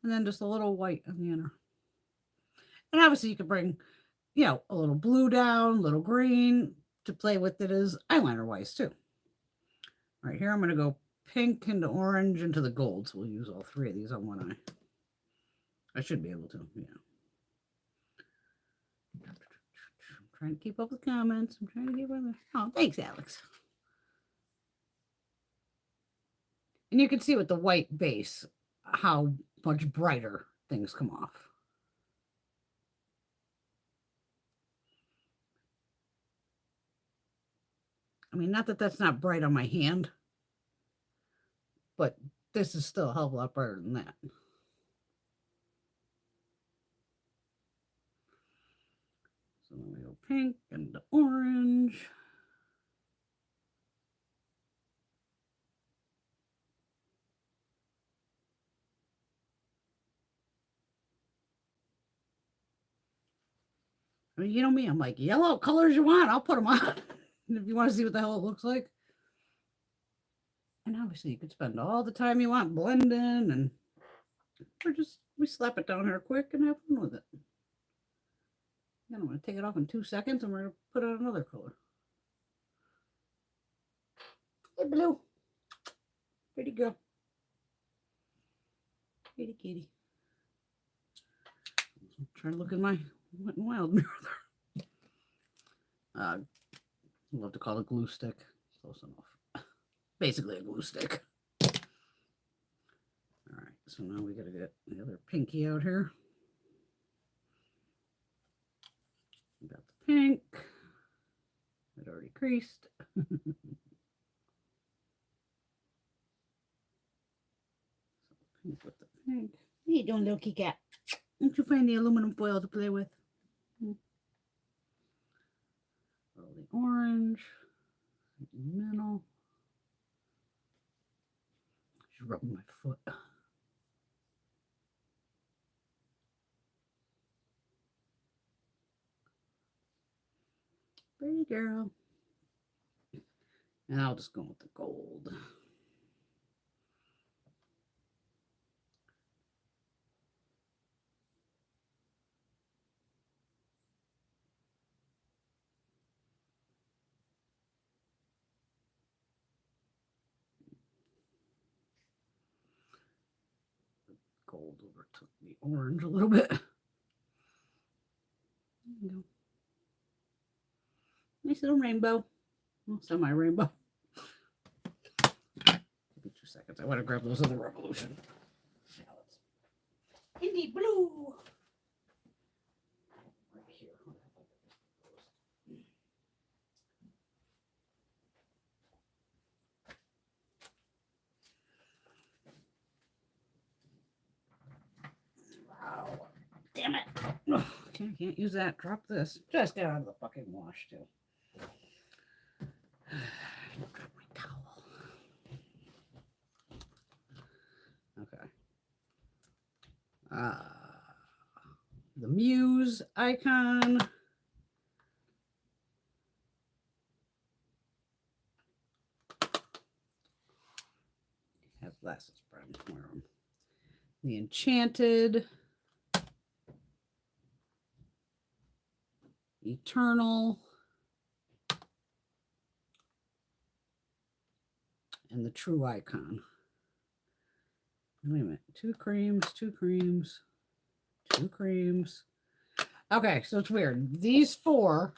And then just a little white on the inner. And obviously you could bring, you know, a little blue down, a little green to play with it as eyeliner wise too. All right, here I'm going to go pink into orange into the gold. So we'll use all three of these on one eye. I should be able to, yeah. I'm trying to keep up with comments. I'm trying to keep up with... Oh, thanks, Alex. And you can see with the white base how much brighter things come off. I mean, not that that's not bright on my hand, but this is still a hell of a lot brighter than that. So then we go pink and orange. I mean, you know me, I'm like, yellow colors you want, I'll put them on. If you want to see what the hell it looks like. And obviously you could spend all the time you want blending, and we slap it down here quick and have fun with it. Then I'm going to take it off in 2 seconds and we're going to put on another color. Hey, blue. Pretty girl. Pretty kitty. I'm trying to look in my Wet n Wild mirror there. I love to call it glue stick. Close enough. Basically a glue stick. All right, so now we got to get the other pinky out here. We got the pink. It already creased. So pink with the pink. What are you doing, little kitty cat? Don't you find the aluminum foil to play with? Roll the orange in the middle. She's rubbing my foot. Pretty girl. And I'll just go with the gold. Gold overtook the orange a little bit. There you go. Nice little rainbow. Well, semi-rainbow. Give me 2 seconds. I want to grab those other Revolution palettes. Indie blue. Right here. Wow. Damn it. Ugh, okay, can't use that. Drop this. Just get out of the fucking wash, too. Drop my towel. Okay. The Muse icon. Have glasses, Brian. Wear them. The Enchanted. Eternal. And the True Icon. Wait a minute. 2 creams, 2 creams, 2 creams. Okay, so it's weird. These 4,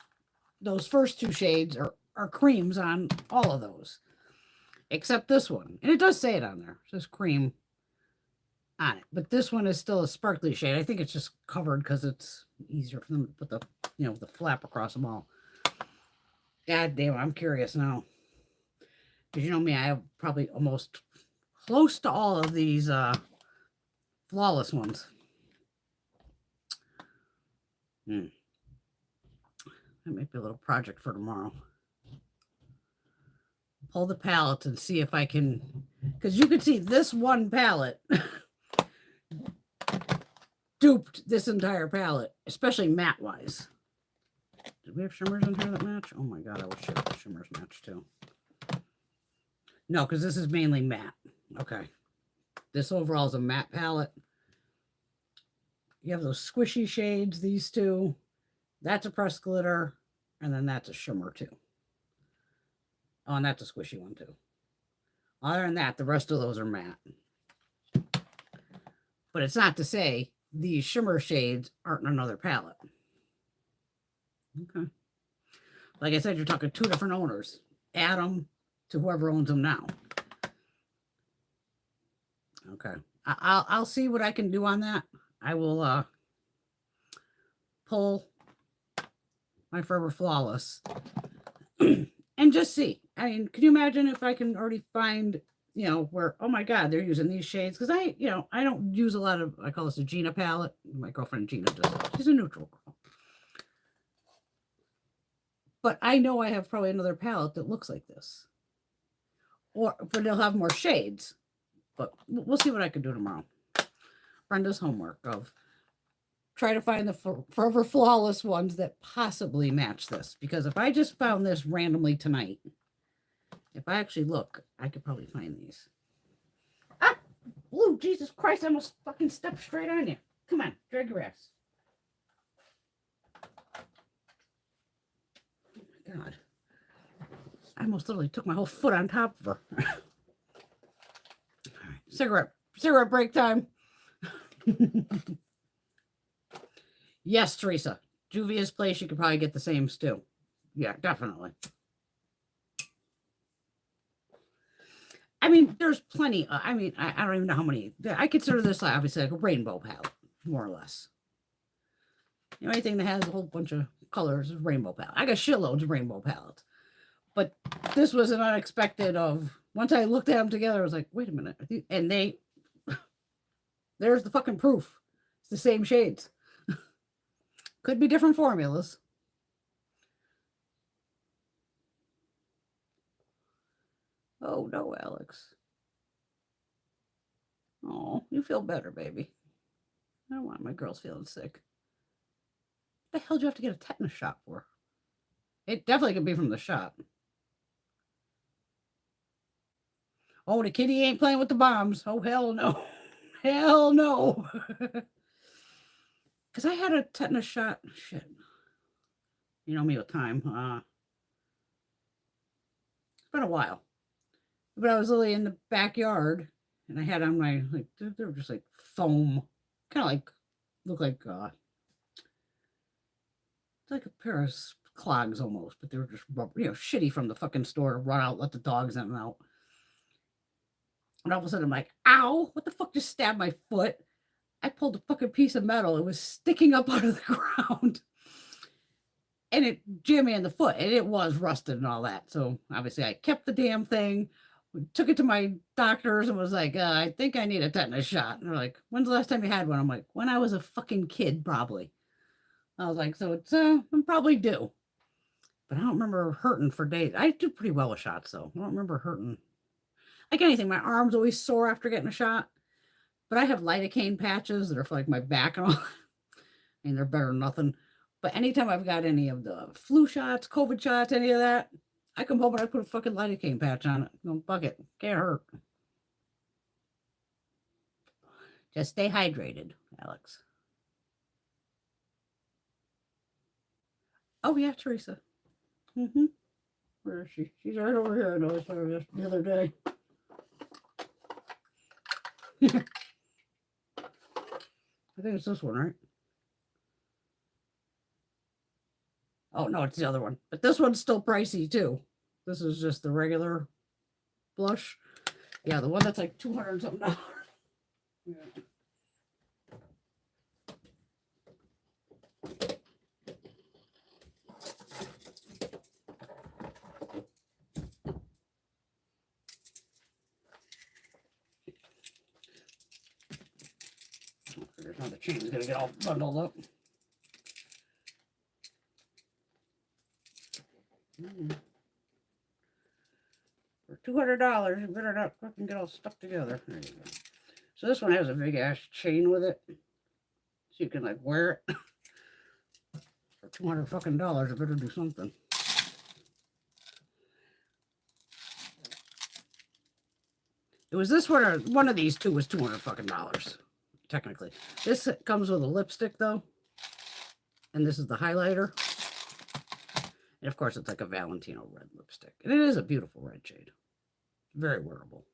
those first 2 shades are creams on all of those. Except this one. And it does say it on there. It says cream on it. But this one is still a sparkly shade. I think it's just covered because it's easier for them to put the, you know, the flap across them all. God damn, I'm curious now. Because you know me, I have probably almost close to all of these flawless ones. That might be a little project for tomorrow. pull the palette and see if I can, because you can see this one palette duped this entire palette, especially matte wise. Do we have shimmers in here that match? Oh my god, I wish the shimmers match too. No, because this is mainly matte. Okay. This overall is a matte palette. You have those squishy shades, these two. That's a pressed glitter. And then that's a shimmer too. Oh, and that's a squishy one too. Other than that, the rest of those are matte. But it's not to say these shimmer shades aren't in another palette. Okay. Like I said, you're talking two different owners. Add them to whoever owns them now. Okay. I'll see what I can do on that. I will pull my Forever Flawless and just see. I mean, can you imagine if I can already find, you know, where, oh my God, they're using these shades? Because I don't use a lot of, I call this a Gina palette. My girlfriend Gina does it. She's a neutral girl. But I know I have probably another palette that looks like this. But they'll have more shades. But we'll see what I can do tomorrow. Brenda's homework of try to find the Forever Flawless ones that possibly match this. Because if I just found this randomly tonight, if I actually look, I could probably find these. Ah! Blue, Jesus Christ, I almost fucking stepped straight on you. Come on, drag your ass. Oh my God. I almost literally took my whole foot on top of her. All right, cigarette break time. Yes, Teresa. Juvia's place, you could probably get the same too. Yeah, definitely. I mean, there's plenty. I mean, I don't even know how many. I consider this obviously like a rainbow palette, more or less. You know, anything that has a whole bunch of colors is rainbow palette. I got shitloads of rainbow palettes. But this was an unexpected of, once I looked at them together, I was like, wait a minute. And there's the fucking proof. It's the same shades. Could be different formulas. Oh, no, Alex. Oh, you feel better, baby. I don't want my girls feeling sick. What the hell do you have to get a tetanus shot for? It definitely could be from the shot. Oh, the kitty ain't playing with the bombs. Oh, hell no. Hell no. Because I had a tetanus shot. Shit. You know me with time. It's been a while. But I was literally in the backyard, and I had on my, like, they were just like foam. Kind of like, look like, it's like a pair of clogs almost, but they were just, you know, shitty from the fucking store. Run out, let the dogs in and out. And all of a sudden I'm like, ow, what the fuck just stabbed my foot? I pulled a fucking piece of metal. It was sticking up out of the ground. And it jammed me in the foot. And it was rusted and all that. So obviously I kept the damn thing. Took it to my doctors and was like, I think I need a tetanus shot. And they're like, when's the last time you had one? I'm like, when I was a fucking kid, probably. I was like, so it's I'm probably due. But I don't remember hurting for days. I do pretty well with shots, though. I don't remember hurting. Like anything, my arm's always sore after getting a shot. But I have lidocaine patches that are for like my back and all. I mean, they're better than nothing. But anytime I've got any of the flu shots, COVID shots, any of that, I come home and I put a fucking lidocaine patch on it. Don't fuck it. Can't hurt. Just stay hydrated, Alex. Oh, yeah, Teresa. Mm-hmm. Where is she? She's right over here. I know I saw her just the other day. I think it's this one, right? Oh, no, it's the other one. But this one's still pricey, too. This is just the regular blush. Yeah, the one that's like $200 something. Yeah. Now the chain's gonna get all bundled up. $200. You better not fucking get all stuck together. There you go. So this one has a big ass chain with it. So you can like wear it. For $200 fucking dollars, I better do something. It was this one or one of these two was $200 fucking dollars. Technically. This comes with a lipstick though. And this is the highlighter. And of course it's like a Valentino red lipstick. And it is a beautiful red shade. Very wearable.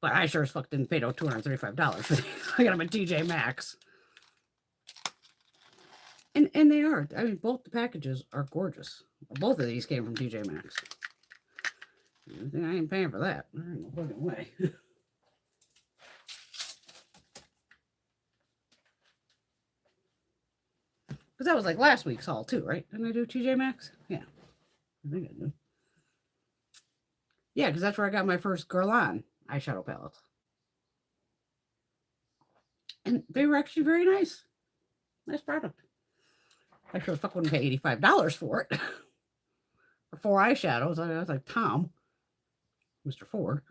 But I sure as fuck didn't pay no $235 for these. I got them at TJ Maxx. And they are. I mean, both the packages are gorgeous. Both of these came from TJ Maxx. I ain't paying for that. There ain't no fucking way. Because that was like last week's haul too, right? Didn't I do TJ Maxx? Yeah. I think I did. Yeah, because that's where I got my first Guerlain eyeshadow palettes. And they were actually very nice. Nice product. I sure the fuck wouldn't pay $85 for it. For 4 eyeshadows. I was like, Tom. Mr. Ford.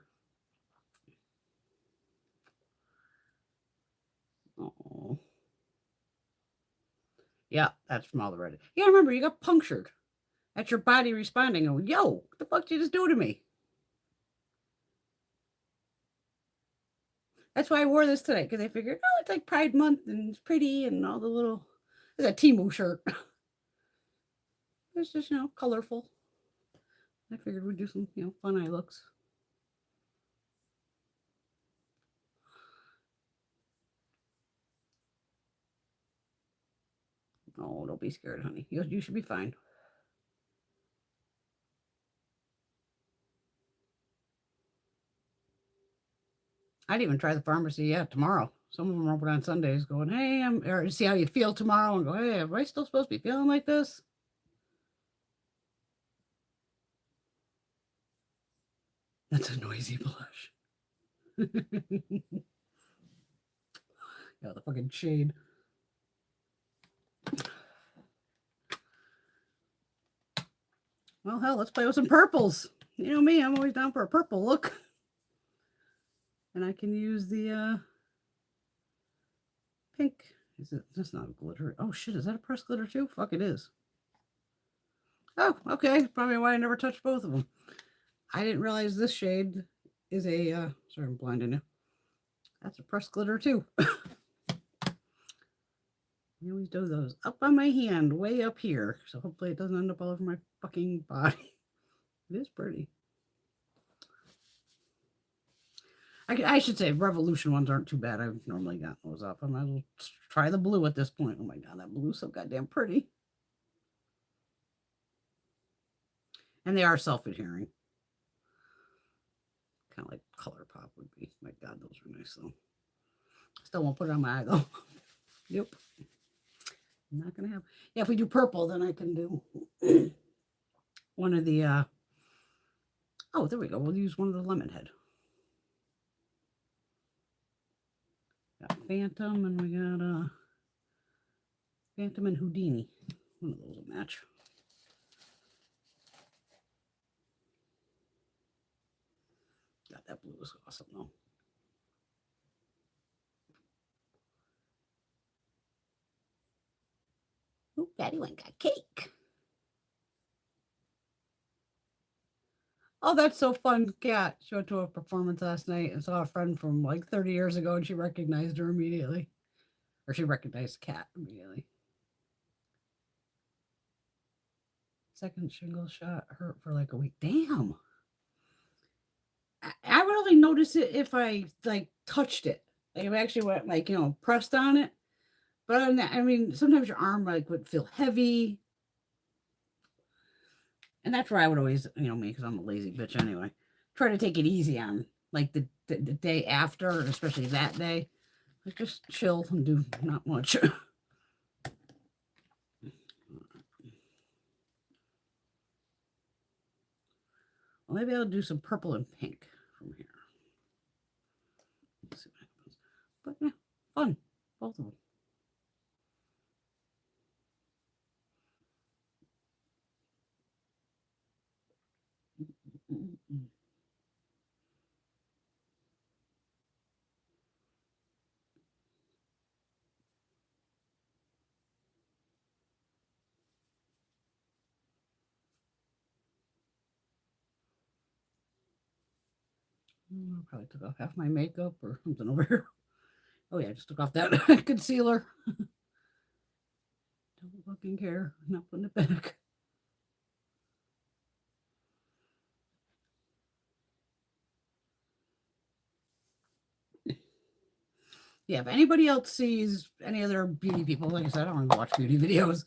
Oh. Yeah, that's from all the Reddit. Yeah, remember, you got punctured. That's your body responding. Oh, yo, what the fuck did you just do to me? That's why I wore this today, because I figured, oh, it's like Pride Month, and it's pretty, and all the little... It's a Temu shirt. It's just, colorful. I figured we'd do some, fun eye looks. Oh, don't be scared, honey. You should be fine. I'd even try the pharmacy, tomorrow. Some of them are open on Sundays going, hey, or see how you feel tomorrow and go, hey, am I still supposed to be feeling like this? That's a noisy blush. Yeah, the fucking shade. Well, hell, let's play with some purples. You know me, I'm always down for a purple look. And I can use the pink. Is it? That's not a glitter. Oh, shit, is that a pressed glitter too? Fuck, it is. Oh, okay. Probably why I never touched both of them. I didn't realize this shade is a, sorry, I'm blinding you. That's a pressed glitter too. I always do those up on my hand, way up here. So hopefully it doesn't end up all over my fucking body. It is pretty. I should say Revolution ones aren't too bad. I've normally got those up. I might as well try the blue at this point. Oh my God, that blue's so goddamn pretty. And they are self-adhering. Kind of like ColourPop would be. My God, those are nice though. Still won't put it on my eye though. Yep. I'm not going to have... Yeah, if we do purple, then I can do one of the... Oh, there we go. We'll use one of the lemon head. Got Phantom, and we got Phantom and Houdini. One of those will match. God, that blue is awesome, though. Oh, Patty went got cake. Oh, that's so fun. Kat, she went to a performance last night and saw a friend from like 30 years ago, and she recognized her immediately. Or she recognized Kat immediately. Second shingle shot hurt for like a week. Damn. I would only notice it if I like touched it. Like if I actually went like, pressed on it. But other than that, I mean, sometimes your arm like would feel heavy. And that's where I would always, me, because I'm a lazy bitch anyway, try to take it easy on like the day after, especially that day. Like just chill and do not much. Well, maybe I'll do some purple and pink from here. Let's see what happens. But yeah, fun. Both of them. I probably took off half my makeup or something over here. Oh yeah, I just took off that concealer. Don't fucking care. I'm not putting it back. Yeah, if anybody else sees any other beauty people, like I said, I don't really watch beauty videos.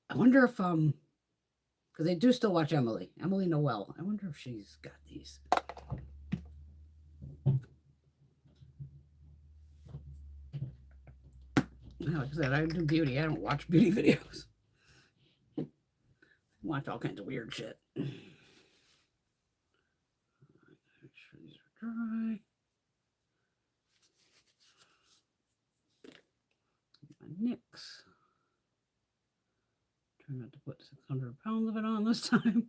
I wonder if because they do still watch Emily Noel. I wonder if she's got these. Like I said, I do beauty. I don't watch beauty videos. I watch all kinds of weird shit. Make sure these are dry. My NYX. Try not to put 600 pounds of it on this time.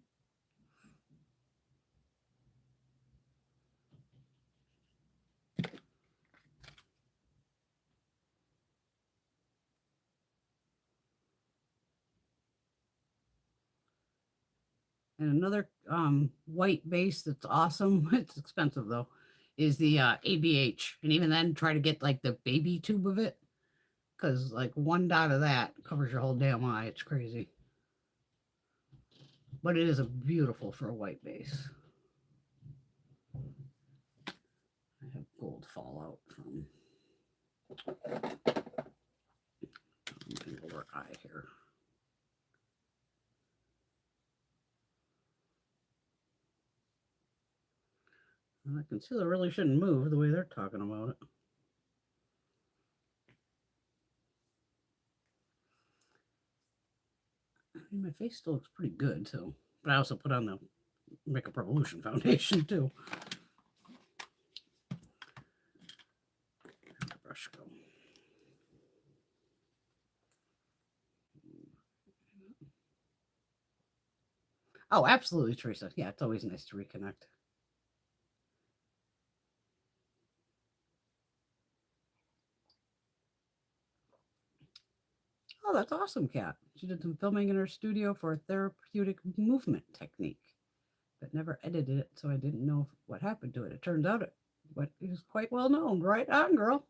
And another white base that's awesome, it's expensive though, is the ABH. And even then, try to get like the baby tube of it, because like one dot of that covers your whole damn eye. It's crazy. But it is a beautiful for a white base. I have gold fallout from my lower eye here. And that concealer really shouldn't move the way they're talking about it. I mean, my face still looks pretty good, so. But I also put on the Makeup Revolution foundation too. Where'd the brush go? Oh, absolutely, Teresa. Yeah, it's always nice to reconnect. Oh, that's awesome, Kat. She did some filming in her studio for a therapeutic movement technique, but never edited it, so I didn't know what happened to it. It turns out it is quite well known. Right on, girl.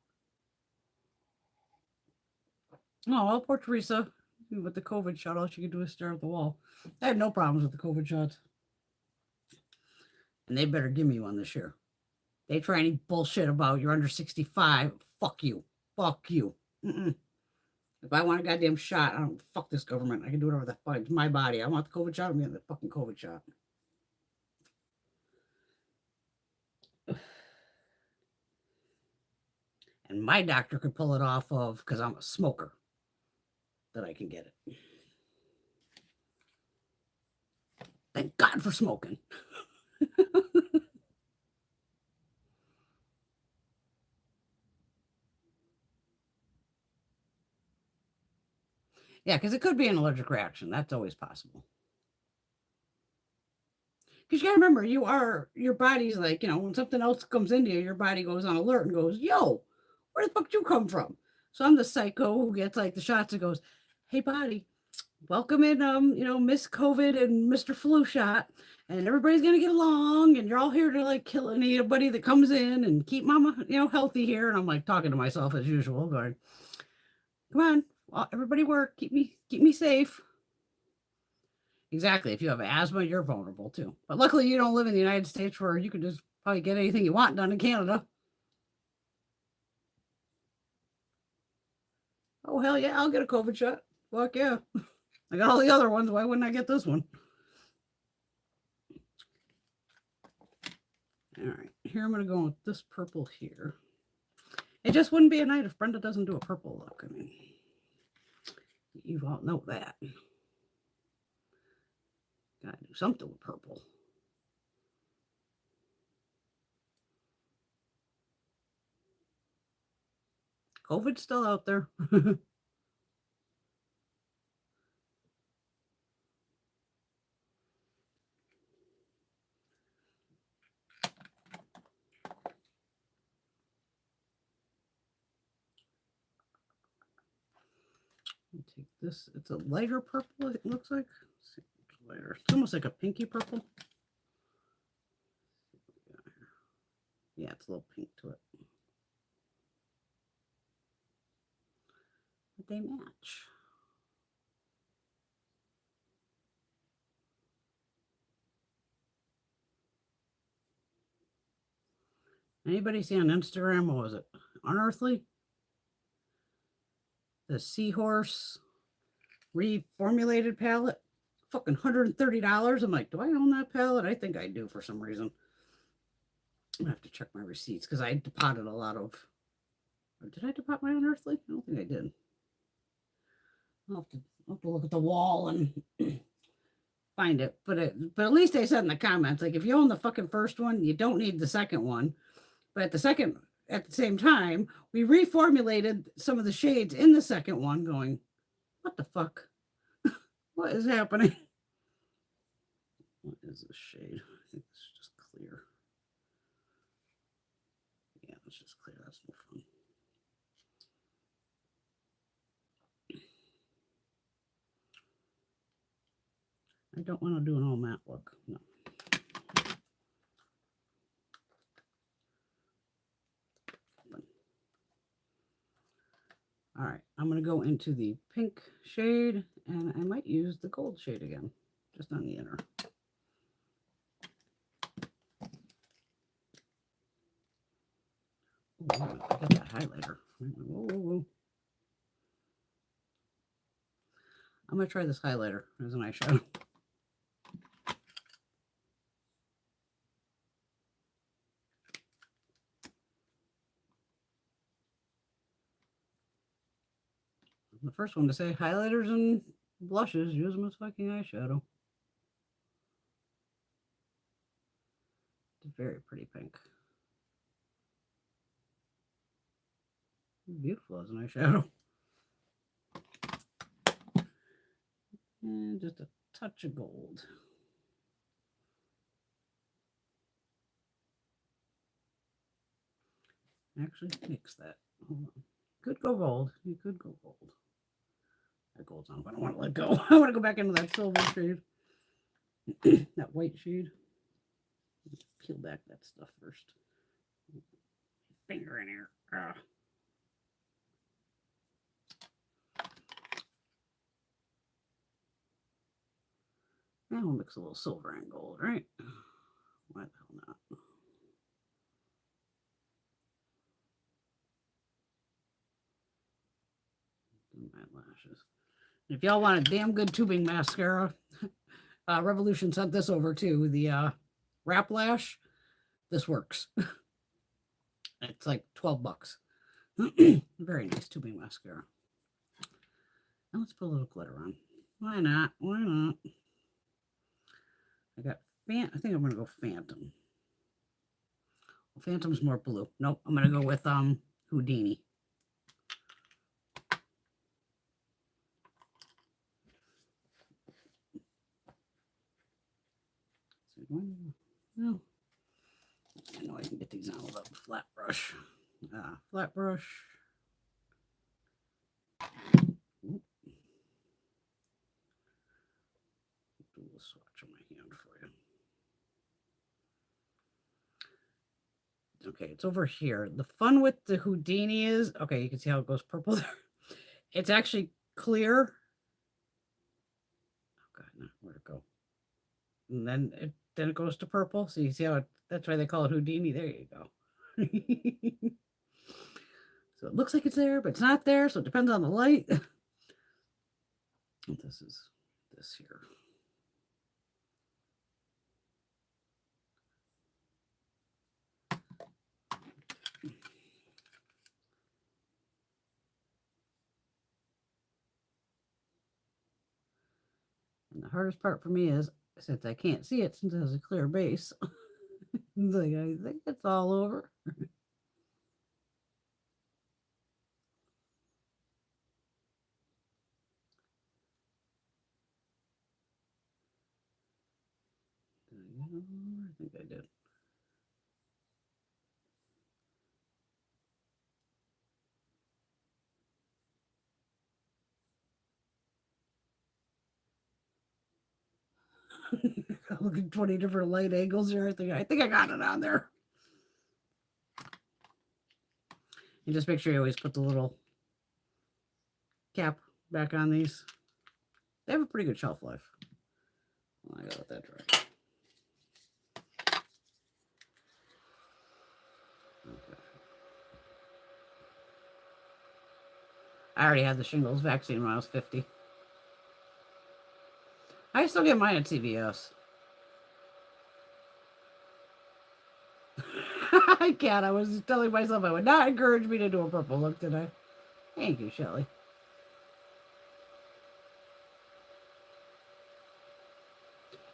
Oh, well, poor Teresa. With the COVID shot, all she could do is stare at the wall. I had no problems with the COVID shots. And they better give me one this year. They try any bullshit about you're under 65. Fuck you. Fuck you. Mm-mm. If I want a goddamn shot, I don't fuck this government. I can do whatever the fuck. It's my body. I want the COVID shot. I'm getting the fucking COVID shot. And my doctor could pull it off of, because I'm a smoker, that I can get it. Thank God for smoking. Yeah, because it could be an allergic reaction. That's always possible. Because you gotta remember, your body's like, when something else comes into you, your body goes on alert and goes, yo, where the fuck did you come from? So I'm the psycho who gets like the shots and goes, hey body, welcome in, Miss COVID and Mr. Flu shot. And everybody's gonna get along, and you're all here to like kill anybody that comes in and keep mama, healthy here. And I'm like talking to myself as usual, going, come on, everybody work, keep me safe. Exactly. If you have asthma, you're vulnerable too. But luckily, you don't live in the United States where you can just probably get anything you want done in Canada. Oh, hell yeah, I'll get a COVID shot. Fuck yeah. I got all the other ones. Why wouldn't I get this one? All right. Here I'm going to go with this purple here. It just wouldn't be a night if Brenda doesn't do a purple look. I mean, you all know that. Gotta do something with purple. COVID's still out there. Take this. It's a lighter purple, it looks like. Let's see, it's lighter. It's almost like a pinky purple. Yeah, it's a little pink to it. But they match. Anybody see on Instagram, what was it? Unearthly? The Seahorse reformulated palette. Fucking $130. I'm like, do I own that palette? I think I do for some reason. I'm gonna have to check my receipts because I depotted a lot of. Or did I depot my Unearthly? I don't think I did. I'll have to look at the wall and find it. But at least they said in the comments, like, if you own the fucking first one, you don't need the second one. But at the same time, we reformulated some of the shades in the second one, going, what the fuck? What is happening? What is this shade? I think it's just clear. Yeah, it's just clear. That's no fun. I don't want to do an all matte look. No. All right, I'm going to go into the pink shade, and I might use the gold shade again, just on the inner. Ooh, I got that highlighter. Whoa, whoa, whoa. I'm going to try this highlighter as an eyeshadow. I'm the first one to say highlighters and blushes, use them as fucking eyeshadow. It's a very pretty pink. Beautiful as an eyeshadow. And just a touch of gold. Actually, mix that. Hold on. Could go gold. You could go gold. That gold's on, but I don't want to let go. I want to go back into that silver shade. That white shade. Peel back that stuff first. Finger in here. Now we'll mix a little silver and gold, right? Why the hell not? My lashes. If y'all want a damn good tubing mascara, Revolution sent this over too. The wrap lash. This works. It's like 12 bucks. Very nice tubing mascara. Now let's put a little glitter on. Why not? Why not? I got I think I'm gonna go Phantom. Well, Phantom's more blue. Nope, I'm gonna go with Houdini. No. I know I can get these on with a flat brush. Flat brush. Oop. Do a little swatch on my hand for you. Okay, it's over here. The fun with the Houdini is, okay, you can see how it goes purple there. It's actually clear. Oh God, no, where'd it go? And then it goes to purple. So you see how that's why they call it Houdini. There you go. So it looks like it's there, but it's not there. So it depends on the light. This is this here. And the hardest part for me is, since I can't see it since it has a clear base, it's like, I think it's all over. I think I did. Look at 20 different light angles here. I think I got it on there. And just make sure you always put the little cap back on these. They have a pretty good shelf life. Well, I gotta let that dry. Okay. I already had the shingles vaccine when I was 50. I still get mine at CVS. I can't. I was telling myself I would not encourage me to do a purple look today. Thank you, Shelly.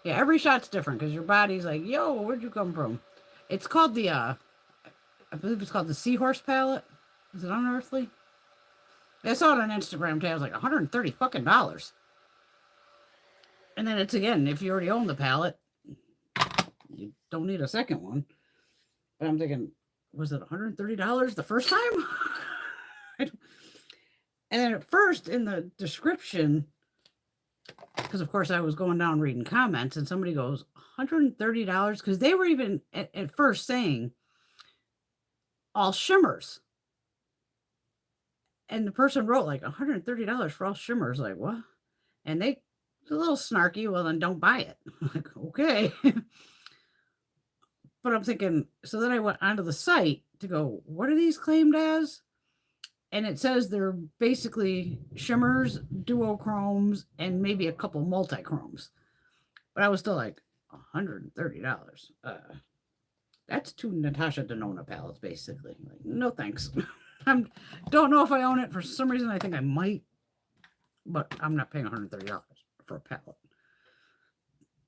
Yeah, every shot's different because your body's like, yo, where'd you come from? It's called the, I believe it's called the Seahorse palette. Is it unearthly? I saw it on Instagram today. I was like, $130 fucking dollars. And then it's again, if you already own the palette, you don't need a second one. But I'm thinking, was it $130 the first time? And then at first in the description, because of course I was going down reading comments, and somebody goes, $130, because they were even at first saying all shimmers. And the person wrote like $130 for all shimmers. Like, what? And they a little snarky. Well, then don't buy it. I'm like, okay. But I'm thinking, so then I went onto the site to go, what are these claimed as? And it says they're basically shimmers, duochromes, and maybe a couple multi-chromes. But I was still like, $130. That's two Natasha Denona palettes, basically. Like, no thanks. I don't know if I own it. For some reason, I think I might. But I'm not paying $130 for a palette.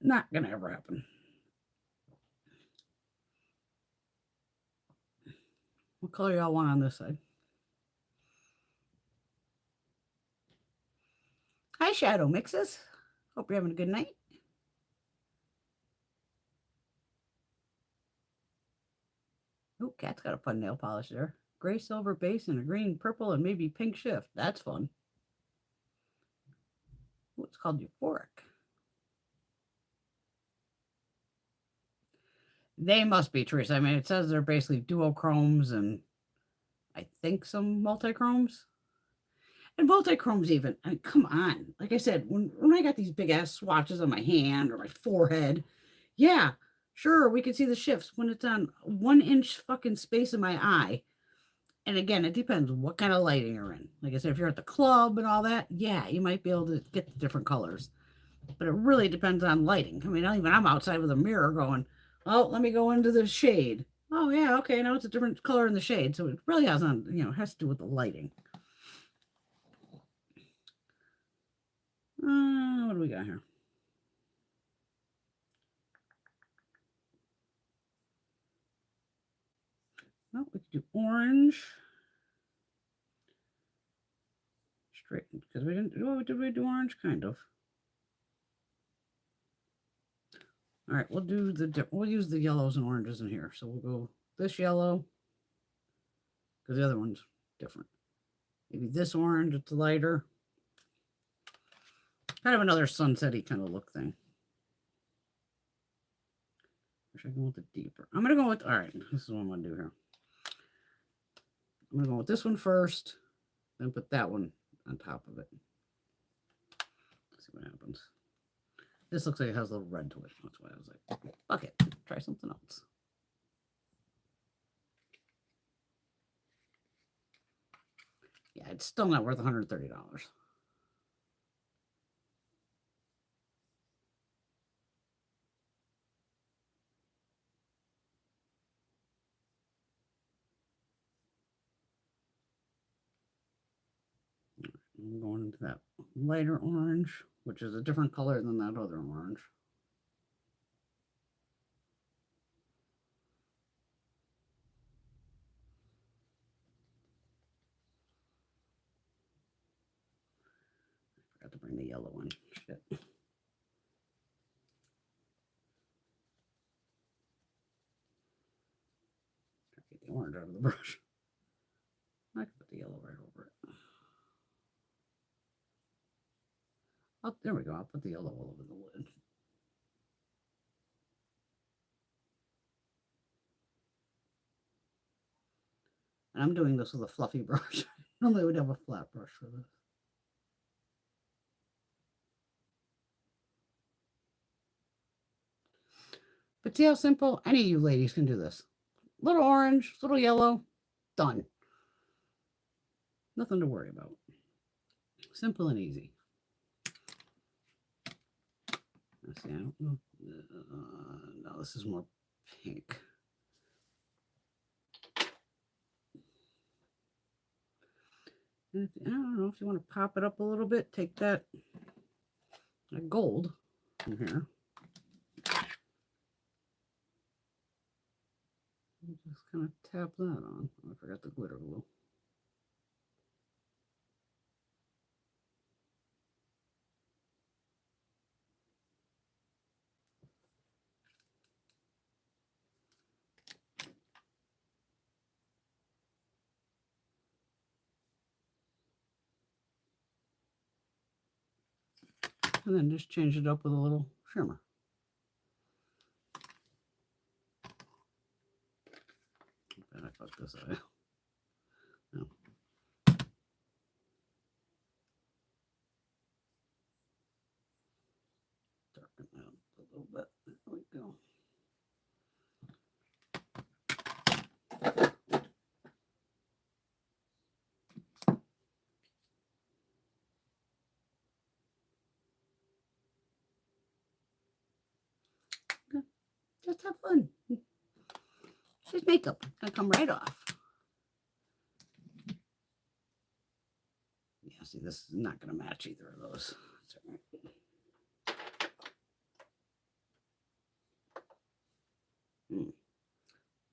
Not going to ever happen. What color y'all want on this side? Hi, Shadow Mixes. Hope you're having a good night. Oh, Cat's got a fun nail polish there. Gray silver base and a green, purple, and maybe pink shift. That's fun. Oh, it's called Euphoric. They must be, Teresa. I mean, it says they're basically duochromes and I think some multichromes. And multichromes even. I mean, come on. Like I said, when I got these big ass swatches on my hand or my forehead, yeah, sure, we can see the shifts when it's on 1 inch fucking space in my eye. And again, it depends what kind of lighting you're in. Like I said, if you're at the club and all that, yeah, you might be able to get the different colors. But it really depends on lighting. I mean, even I'm outside with a mirror going, oh, let me go into the shade. Oh, yeah, okay, now it's a different color in the shade. So it really has on, has to do with the lighting. What do we got here? Well, we could do orange. Straight, because we didn't, oh, did we do orange? Kind of. All right, we'll use the yellows and oranges in here. So we'll go this yellow, because the other one's different. Maybe this orange, it's lighter. Kind of another sunsetty kind of look thing. Or should I go with the deeper? I'm going to go with, all right, this is what I'm going to do here. I'm going to go with this one first, then put that one on top of it. Let's see what happens. This looks like it has a little red to it. That's why I was like, fuck it, try something else. Yeah, it's still not worth $130. I'm going into that lighter orange, which is a different color than that other orange. I forgot to bring the yellow one. Shit. Get the orange out of the brush. I can put the yellow right over it. Oh, there we go. I'll put the yellow all over the lid. And I'm doing this with a fluffy brush. Normally I would have a flat brush for this. But see how simple? Any of you ladies can do this. Little orange, little yellow, done. Nothing to worry about. Simple and easy. Let's see, I don't know. No, this is more pink. I don't know if you want to pop it up a little bit, take that gold from here. Just kind of tap that on. Oh, I forgot the glitter glue. And then just change it up with a little shimmer. I fucked this up. No. Darken that a little bit. There we go. Okay. Just have fun. It's just makeup. It's gonna come right off. Yeah, see, this is not gonna match either of those. That's all right.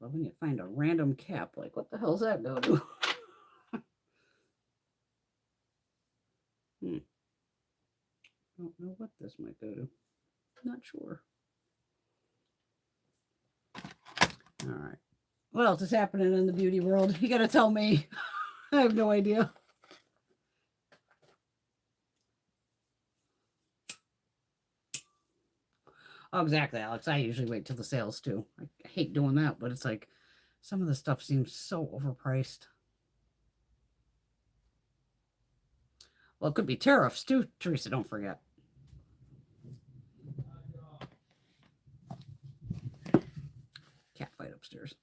Well, when you find a random cap, like, what the hell's that go to? Don't know what this might go to. Not sure. All right. What else is happening in the beauty world? You got to tell me. I have no idea. Oh, exactly, Alex. I usually wait till the sales too. I hate doing that, but it's like some of the stuff seems so overpriced. Well, it could be tariffs too, Teresa. Don't forget. Cat fight upstairs.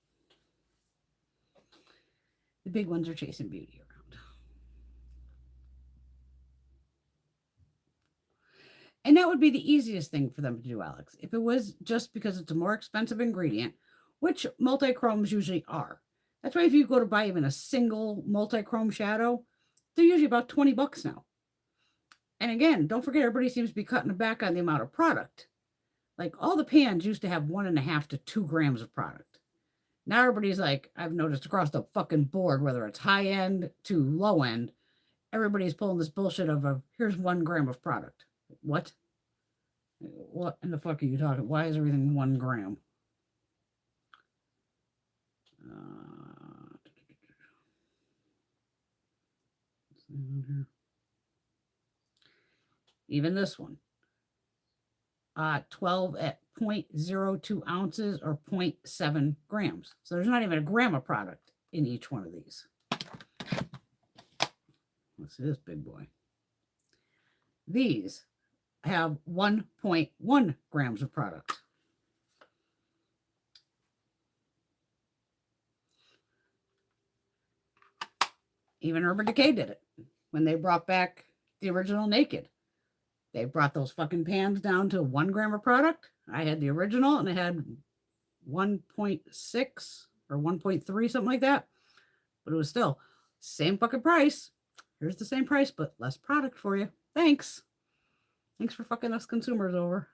The big ones are chasing beauty around. And that would be the easiest thing for them to do, Alex. If it was just because it's a more expensive ingredient, which multi-chromes usually are. That's why if you go to buy even a single multi-chrome shadow, they're usually about 20 bucks now. And again, don't forget, everybody seems to be cutting back on the amount of product. Like all the pans used to have 1.5 to 2 grams of product. Now everybody's like, I've noticed across the fucking board, whether it's high end to low end, everybody's pulling this bullshit of here's 1 gram of product. What? What in the fuck are you talking? Why is everything 1 gram? Even this one. 12 at 0.02 ounces or 0.7 grams. So there's not even a gram of product in each one of these. Let's see this big boy. These have 1.1 grams of product. Even Urban Decay did it when they brought back the original Naked. They brought those fucking pans down to 1 gram of product. I had the original and it had 1.6 or 1.3, something like that. But it was still same fucking price. Here's the same price, but less product for you. Thanks. Thanks for fucking us consumers over.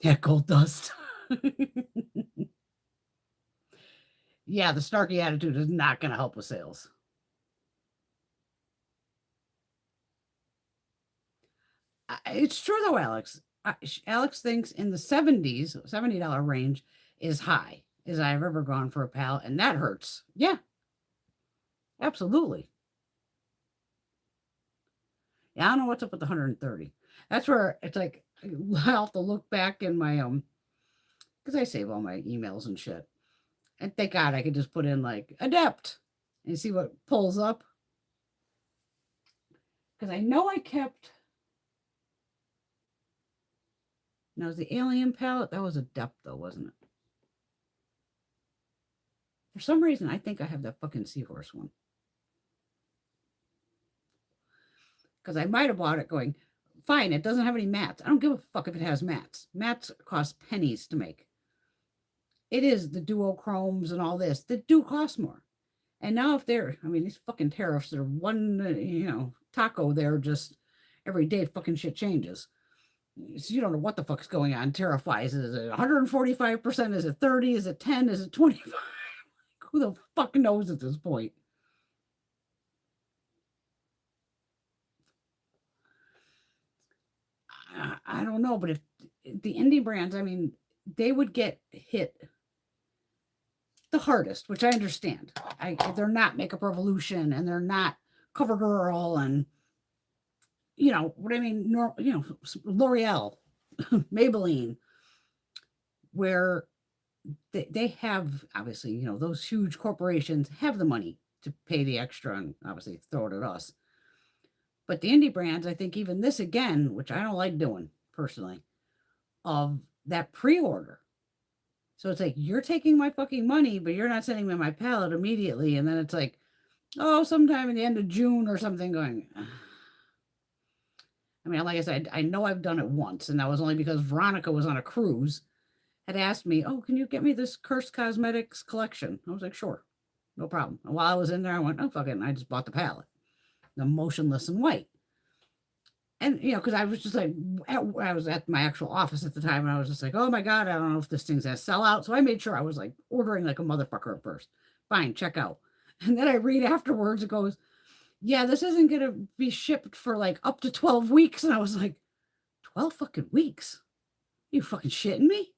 Yeah, gold dust. Yeah, the snarky attitude is not going to help with sales. It's true, though, Alex. Alex thinks in the $70 range is high as I've ever gone for a palette, and that hurts. Yeah, absolutely. Yeah, I don't know what's up with the 130. That's where it's like I'll have to look back in my because I save all my emails and shit. And thank God I could just put in like adept and see what pulls up. Because I know I kept. Now, was the alien palette? That was adept though, wasn't it? For some reason, I think I have that fucking seahorse one. Because I might have bought it going, fine, it doesn't have any mattes. I don't give a fuck if it has mattes. Mattes cost pennies to make. It is the duochromes and all this that do cost more. And now if they're, I mean, these fucking tariffs are one, taco there just every day fucking shit changes. So you don't know what the fuck's going on tariff-wise. Is it 145%? Is it 30? Is it 10? Is it 25? Who the fuck knows at this point? I don't know, but if the indie brands, I mean, they would get hit the hardest, which I understand. They're not Makeup Revolution and they're not CoverGirl and what I mean, L'Oreal, Maybelline, where they have obviously, those huge corporations have the money to pay the extra and obviously throw it at us. But the indie brands, I think even this again, which I don't like doing personally, of that pre-order. So it's like, you're taking my fucking money, but you're not sending me my palette immediately. And then it's like, oh, sometime in the end of June or something going. I mean, like I said, I know I've done it once, and that was only because Veronica was on a cruise, had asked me, oh, can you get me this Cursed Cosmetics collection? I was like, sure, no problem. And while I was in there, I went, oh, fuck it, and I just bought the palette, the Motionless in White. And, because I was just like, I was at my actual office at the time, and I was just like, oh my God, I don't know if this thing's a sellout. So I made sure I was like ordering like a motherfucker at first. Fine, check out. And then I read afterwards, it goes, yeah, this isn't going to be shipped for like up to 12 weeks. And I was like, 12 fucking weeks? You fucking shitting me?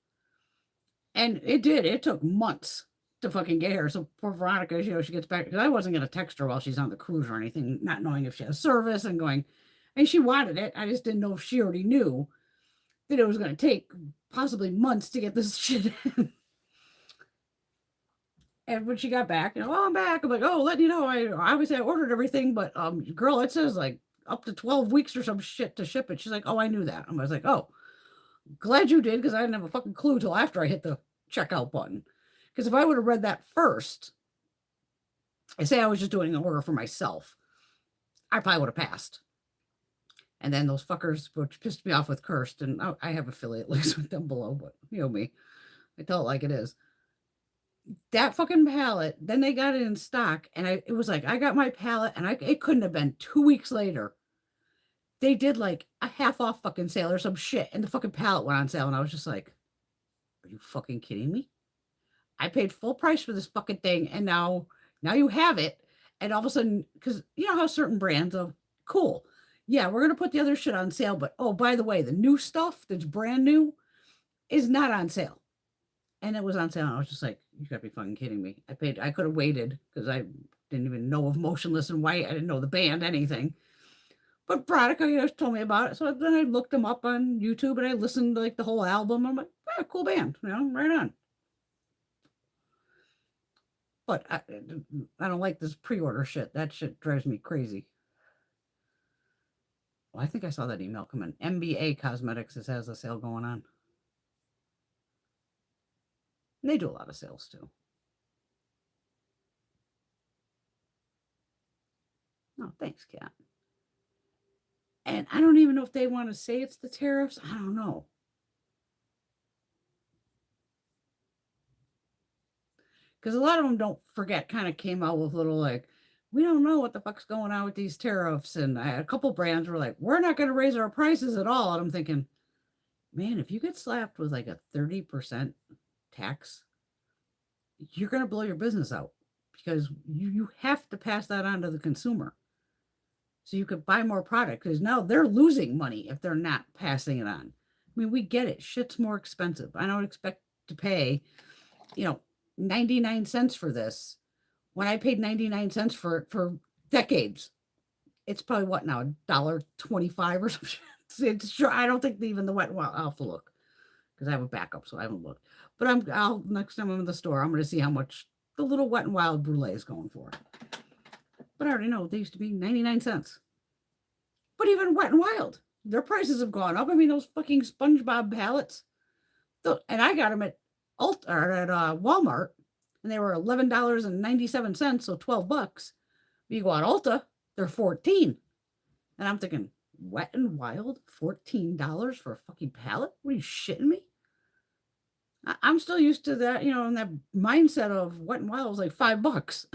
And it did. It took months to fucking get here. So poor Veronica, she gets back, because I wasn't going to text her while she's on the cruise or anything, not knowing if she has service and going, and she wanted it. I just didn't know if she already knew that it was going to take possibly months to get this shit in. And when she got back, oh, I'm back. I'm like, oh, let you know, I obviously I ordered everything, but girl, it says like up to 12 weeks or some shit to ship it. She's like, oh, I knew that. I was like, oh, glad you did, because I didn't have a fucking clue till after I hit the checkout button. Because if I would have read that first, I say I was just doing an order for myself, I probably would have passed. And then those fuckers, which pissed me off with Cursed, and I have affiliate links with them below, but me, I tell it like it is. That fucking palette, then they got it in stock, and it was like, I got my palette, and it couldn't have been 2 weeks later. They did like a half off fucking sale or some shit, and the fucking palette went on sale, and I was just like, are you fucking kidding me? I paid full price for this fucking thing, and now you have it, and all of a sudden, because you know how certain brands are cool. Yeah, we're going to put the other shit on sale, but oh, by the way, the new stuff that's brand new is not on sale. And it was on sale. And I was just like, you gotta be fucking kidding me. I could have waited because I didn't even know of Motionless in White. I didn't know the band, anything. But Veronica, told me about it. So then I looked them up on YouTube and I listened to like the whole album. I'm like, cool band, right on. But I don't like this pre-order shit. That shit drives me crazy. Well, I think I saw that email come in. MBA Cosmetics has a sale going on. And they do a lot of sales too. Oh, thanks, Kat. And I don't even know if they want to say it's the tariffs. I don't know. Because a lot of them, don't forget, kind of came out with little like, we don't know what the fuck's going on with these tariffs. And a couple brands were like, we're not going to raise our prices at all. And I'm thinking, man, if you get slapped with like a 30% tax, you're going to blow your business out, because you have to pass that on to the consumer so you could buy more product, because now they're losing money if they're not passing it on. I mean, we get it. Shit's more expensive. I don't expect to pay, 99 cents for this when I paid 99 cents for decades. It's probably what now, $1.25 or something. It's sure. I don't think even the wet, well, I'll have to look, because I have a backup, so I haven't looked. But I'll next time I'm in the store, I'm going to see how much the little Wet n Wild Brulee is going for. But I already know they used to be 99 cents. But even Wet n Wild, their prices have gone up. I mean, those fucking SpongeBob palettes. And I got them at Walmart, and they were $11.97, so $12. You go on Ulta, they're $14. And I'm thinking, Wet n Wild, $14 for a fucking palette? What are you shitting me? I'm still used to that, you know, and that mindset of Wet n Wild was like $5,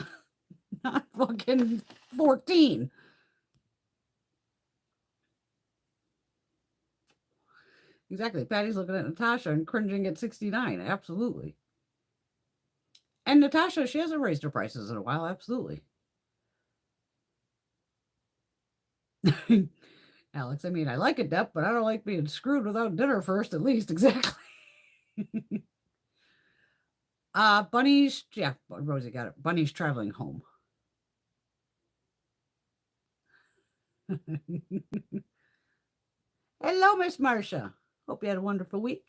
not fucking 14. Exactly. Patty's looking at Natasha and cringing at 69. Absolutely. And Natasha, she hasn't raised her prices in a while. Absolutely. Alex, I mean, I like it, Depp, but I don't like being screwed without dinner first, at least. Exactly. Bunny's, yeah, Rosie got it. Bunny's traveling home. Hello, Miss Marcia. Hope you had a wonderful week.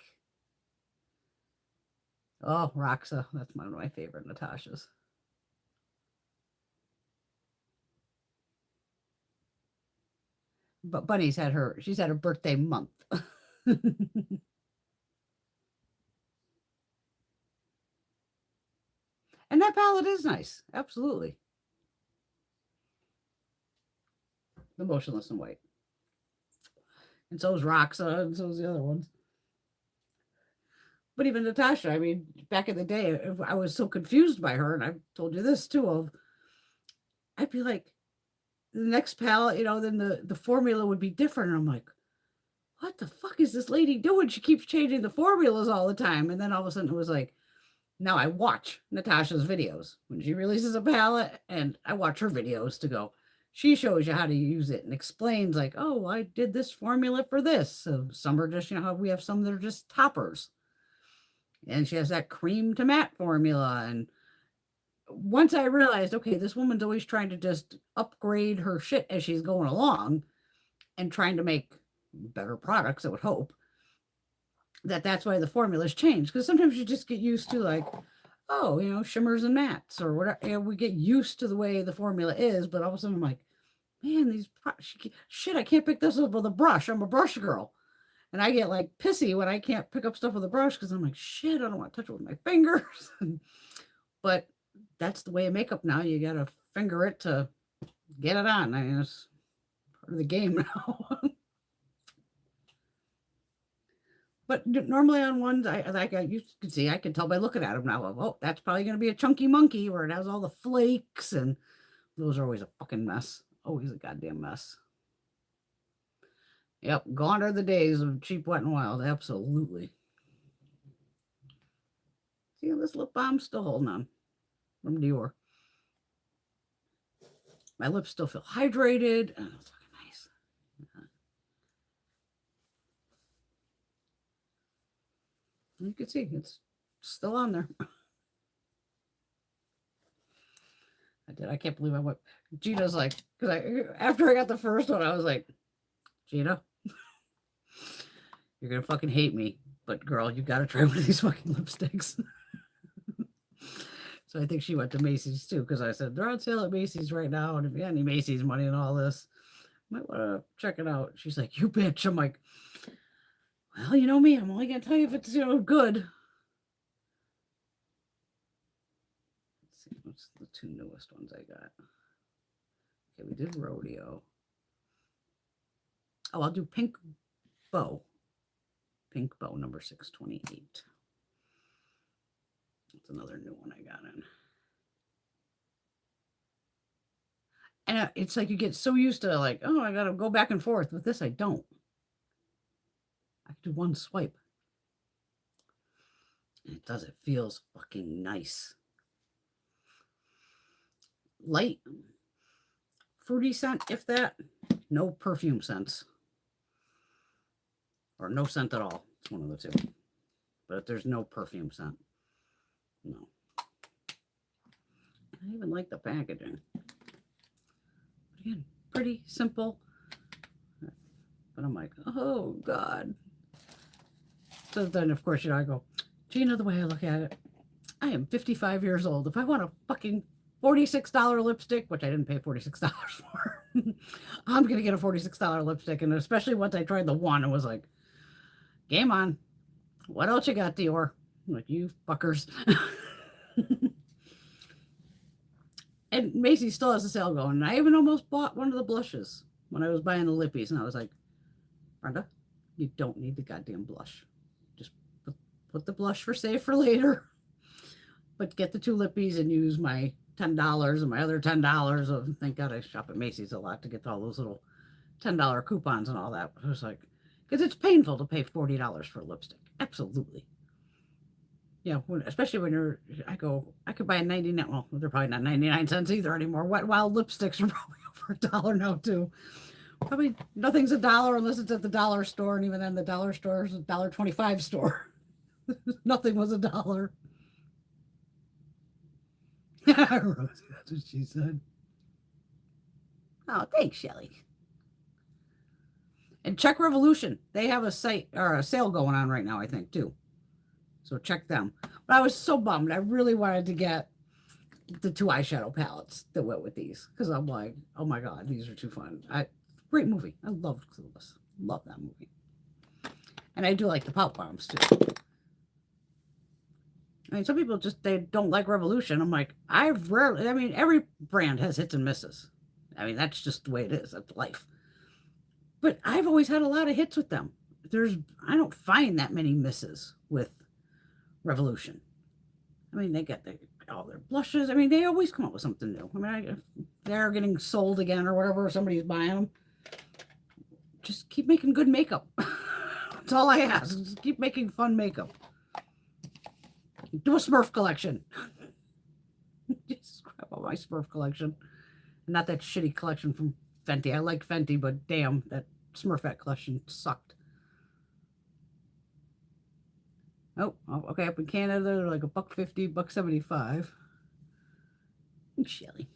Oh, Roxa. That's one of my favorite Natashas. But Bunny's she's had her birthday month. And that palette is nice. Absolutely. The Motionless in White. And so is Roxa, and so is the other ones. But even Natasha, I mean, back in the day, I was so confused by her, and I've told you this too, I'd be like, the next palette, you know, then the formula would be different. And I'm like, what the fuck is this lady doing? She keeps changing the formulas all the time. And then all of a sudden it was like, now I watch Natasha's videos when she releases a palette, and I watch her videos to go, she shows you how to use it and explains like, oh, I did this formula for this. So some are just, you know, how we have some that are just toppers. And she has that cream to matte formula. And once I realized, okay, this woman's always trying to just upgrade her shit as she's going along and trying to make better products, I would hope, that's why the formulas change. Because sometimes you just get used to like, oh, you know, shimmers and mattes or whatever. You know, we get used to the way the formula is, but all of a sudden I'm like, man, shit, I can't pick this up with a brush. I'm a brush girl. And I get like pissy when I can't pick up stuff with a brush because I'm like, shit, I don't want to touch it with my fingers. But that's the way of makeup now. You got to finger it to get it on. I mean, it's part of the game now. But normally on ones, you can see, I can tell by looking at them now. Oh, that's probably going to be a chunky monkey where it has all the flakes, and those are always a fucking mess. Always a goddamn mess. Yep, gone are the days of cheap Wet n Wild. Absolutely. See, this lip balm's still holding on from Dior. My lips still feel hydrated. Oh, it's fucking nice. You can see it's still on there. I can't believe I went. Gina's like, because after I got the first one, I was like, Gina, you're gonna fucking hate me, but girl, you gotta try one of these fucking lipsticks. So I think she went to Macy's too, because I said they're on sale at Macy's right now, and if you got any Macy's money and all this, might want to check it out. She's like, you bitch. I'm like, well, you know me, I'm only gonna tell you if it's, you know, good. Let's see, what's the two newest ones I got? Okay, we did Rodeo. Oh, I'll do Pink Bow. Pink Bow number 628. That's another new one I got in. And it's like you get so used to like, oh, I gotta go back and forth. With this, I don't. I can do one swipe. And it does. It feels fucking nice. Light. Fruity scent, if that. No perfume scents. Or no scent at all. It's one of the two. But there's no perfume scent. No. I even like the packaging. Again, pretty simple. But I'm like, oh, God. So then, of course, I go, Gina, the way I look at it, I am 55 years old. If I want a fucking $46 lipstick, which I didn't pay $46 for, I'm going to get a $46 lipstick. And especially once I tried the one, it was like, game on. What else you got, Dior? I'm like, you fuckers. And Macy's still has a sale going. And I even almost bought one of the blushes when I was buying the lippies. And I was like, Brenda, you don't need the goddamn blush. Just put the blush for save for later. But get the 2 lippies and use my $10 and my other $10 of, thank God I shop at Macy's a lot to get all those little $10 coupons and all that. I was like, because it's painful to pay $40 for a lipstick. Absolutely. Yeah, especially when I could buy a 99, well, they're probably not 99 cents either anymore. Wet Wild lipsticks are probably over $1 now too. Probably nothing's $1 unless it's at the dollar store, and even then the dollar store is a $1.25 store. Nothing was $1. Rosie, that's what she said. Oh, thanks, Shelly. And check Revolution. They have a site or a sale going on right now, I think, too. So check them. But I was so bummed. I really wanted to get the 2 eyeshadow palettes that went with these. Because I'm like, oh my God, these are too fun. Great movie. I loved Clueless. Love that movie. And I do like the Pout bombs, too. I mean, some people they don't like Revolution. I'm like, every brand has hits and misses. I mean, that's just the way it is. That's life. But I've always had a lot of hits with them. I don't find that many misses with Revolution. I mean, they get all their blushes. I mean, they always come up with something new. I mean, if they're getting sold again or whatever, somebody's buying them. Just keep making good makeup. That's all I ask. Just keep making fun makeup. Do a Smurf collection. Just crap on my Smurf collection. Not that shitty collection from Fenty. I like Fenty, but damn, that Smurfette collection sucked. Oh, okay. Up in Canada, they're like $1.50, $1.75. Shelly.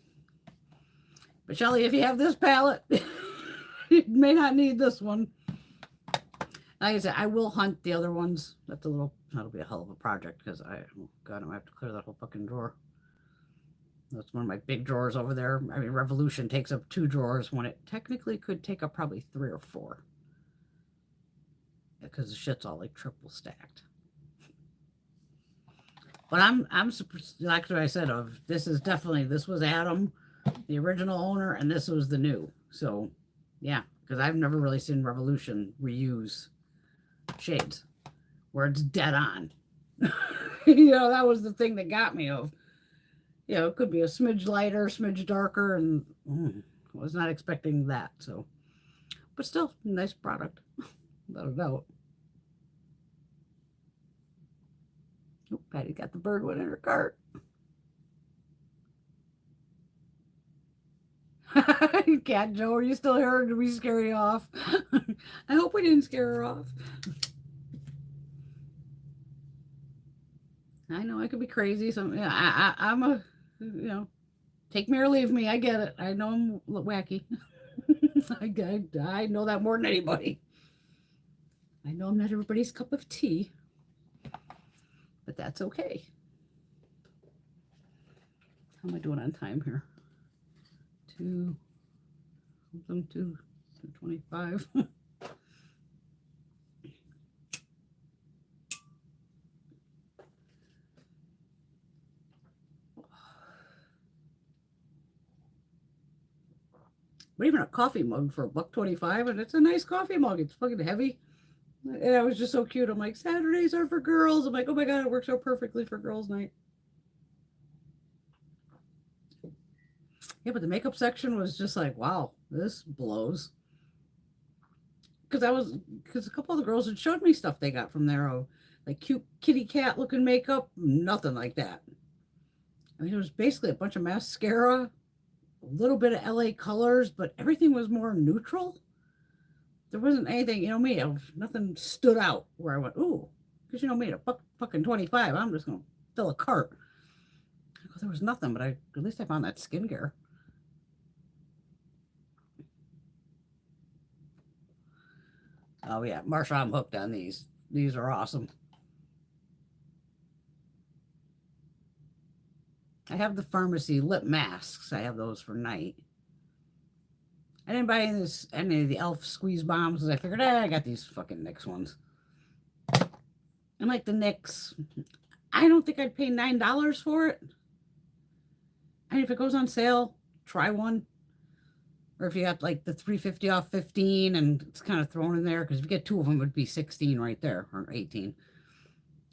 But Shelly, if you have this palette, you may not need this one. Like I said, I will hunt the other ones. That'll be a hell of a project because oh God, I'm gonna have to clear that whole fucking drawer. That's one of my big drawers over there. I mean, Revolution takes up 2 drawers when it technically could take up probably 3 or 4. Because the shit's all like triple stacked. But I'm like what I said this was Adam, the original owner, and this was the new. So yeah, because I've never really seen Revolution reuse shades where it's dead on. That was the thing that got me of. It could be a smidge lighter, smidge darker, and I was not expecting that. So, but still, nice product, without a doubt. Oh, Patty got the bird one in her cart. Cat Joe, are you still here? Or did we scare you off? I hope we didn't scare her off. I know I could be crazy. So I'm a, take me or leave me. I get it. I know I'm wacky. I know that more than anybody. I know I'm not everybody's cup of tea, but that's okay. How am I doing on time here? 2:25. But even a coffee mug for $1.25, and it's a nice coffee mug. It's fucking heavy. And it was just so cute. I'm like, Saturdays are for girls. I'm like, oh my God, it works so perfectly for girls' night. Yeah, but the makeup section was just like, wow, this blows. Because a couple of the girls had showed me stuff they got from there, like cute kitty cat looking makeup, nothing like that. I mean, it was basically a bunch of mascara, a little bit of LA colors, but everything was more neutral. There wasn't anything, me, nothing stood out where I went, ooh, because me, at $1.25, I'm just going to fill a cart. There was nothing, but at least I found that skincare. Oh yeah, Marsha, I'm hooked on these. These are awesome. I have the pharmacy lip masks. I have those for night. I didn't buy any of the e.l.f. squeeze bombs because I figured, I got these fucking NYX ones. And like the NYX, I don't think I'd pay $9 for it. And if it goes on sale, try one. Or if you got like the $3.50 off 15 and it's kind of thrown in there, because if you get two of them, it would be 16 right there, or 18.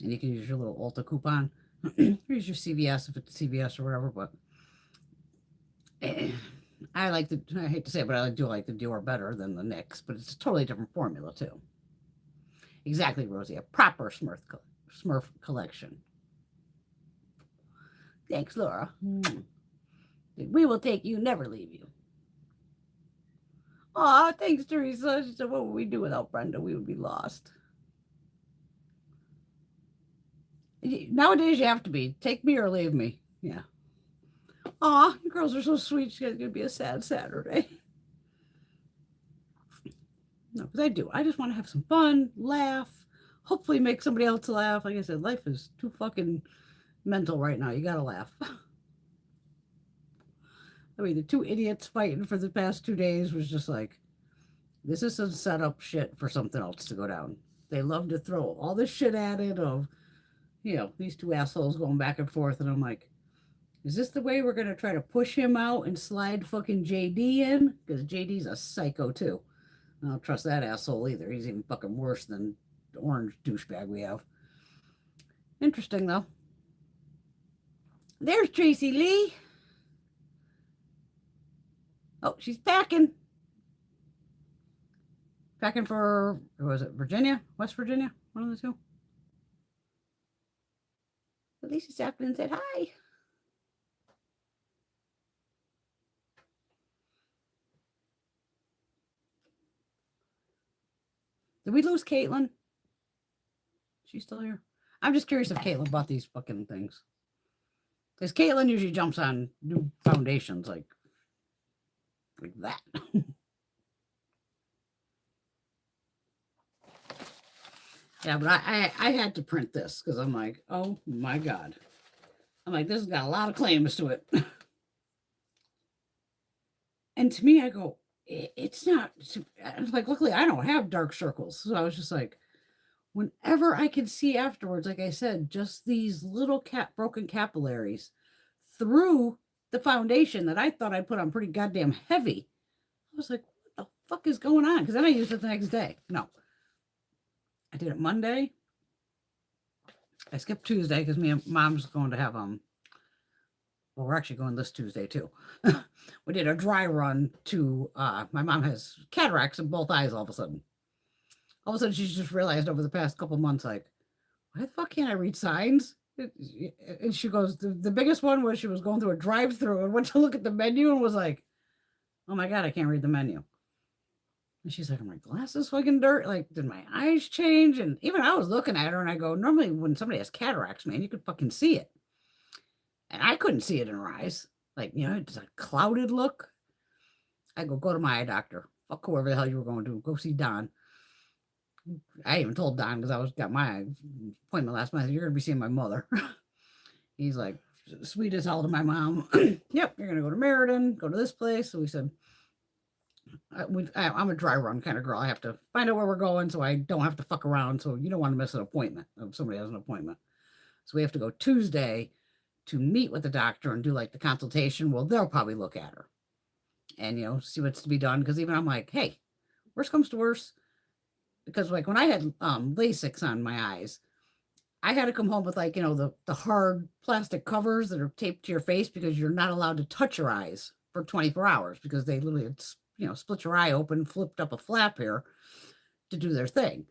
And you can use your little Ulta coupon. Here's your CVS if it's CVS or whatever, but I hate to say it, but I do like the Dior better than the NYX, but it's a totally different formula too. Exactly, Rosie, a proper Smurf collection. Thanks, Laura. We will take you, never leave you. Aw, thanks, Teresa. She said, what would we do without Brenda? We would be lost. Nowadays, you have to be. Take me or leave me. Yeah. Aw, you girls are so sweet. She's going to be a sad Saturday. No, because I do. I just want to have some fun, laugh, hopefully make somebody else laugh. Like I said, life is too fucking mental right now. You got to laugh. I mean, the two idiots fighting for the past 2 days was just like, this is some setup shit for something else to go down. They love to throw all this shit at it of, these two assholes going back and forth. And I'm like, is this the way we're going to try to push him out and slide fucking JD in? Because JD's a psycho too. I don't trust that asshole either. He's even fucking worse than the orange douchebag we have. Interesting though. There's Tracy Lee. Oh, she's packing. Packing for, was it Virginia? West Virginia? One of the two. At least she stopped and said hi. Did we lose Caitlin? She's still here. I'm just curious if Caitlin bought these fucking things. Because Caitlin usually jumps on new foundations like that. Yeah, but I had to print this because I'm like, oh my God. I'm like, this has got a lot of claims to it. And to me, I go, it's not, like, luckily I don't have dark circles. So I was just like, whenever I could see afterwards, like I said, just these little broken capillaries through the foundation that I thought I put on pretty goddamn heavy. I was like, what the fuck is going on? Because then I used it the next day. No. I did it Monday. I skipped Tuesday because me and Mom's going to have, well, we're actually going this Tuesday too. We did a dry run to, my mom has cataracts in both eyes all of a sudden. All of a sudden she's just realized over the past couple months, like, why the fuck can't I read signs? And she goes, the biggest one was she was going through a drive-through and went to look at the menu and was like, oh my God, I can't read the menu. And she's like, are my glasses fucking dirt? Like, did my eyes change? And even I was looking at her and I go, normally when somebody has cataracts, man, you could fucking see it. And I couldn't see it in her eyes. Like, it's a clouded look. I go to my eye doctor. Fuck whoever the hell you were going to. Go see Don. I even told Don because I got my appointment last month. You're going to be seeing my mother. He's like, sweet as hell to my mom. Yep, you're going to go to Meriden, go to this place. So we said, I'm a dry run kind of girl. I have to find out where we're going so I don't have to fuck around. So you don't want to miss an appointment if somebody has an appointment. So we have to go Tuesday to meet with the doctor and do like the consultation. Well, they'll probably look at her and, see what's to be done. Because even I'm like, hey, worst comes to worst. Because like when I had LASIK on my eyes, I had to come home with like, the hard plastic covers that are taped to your face because you're not allowed to touch your eyes for 24 hours because they literally, split your eye open, flipped up a flap here to do their thing.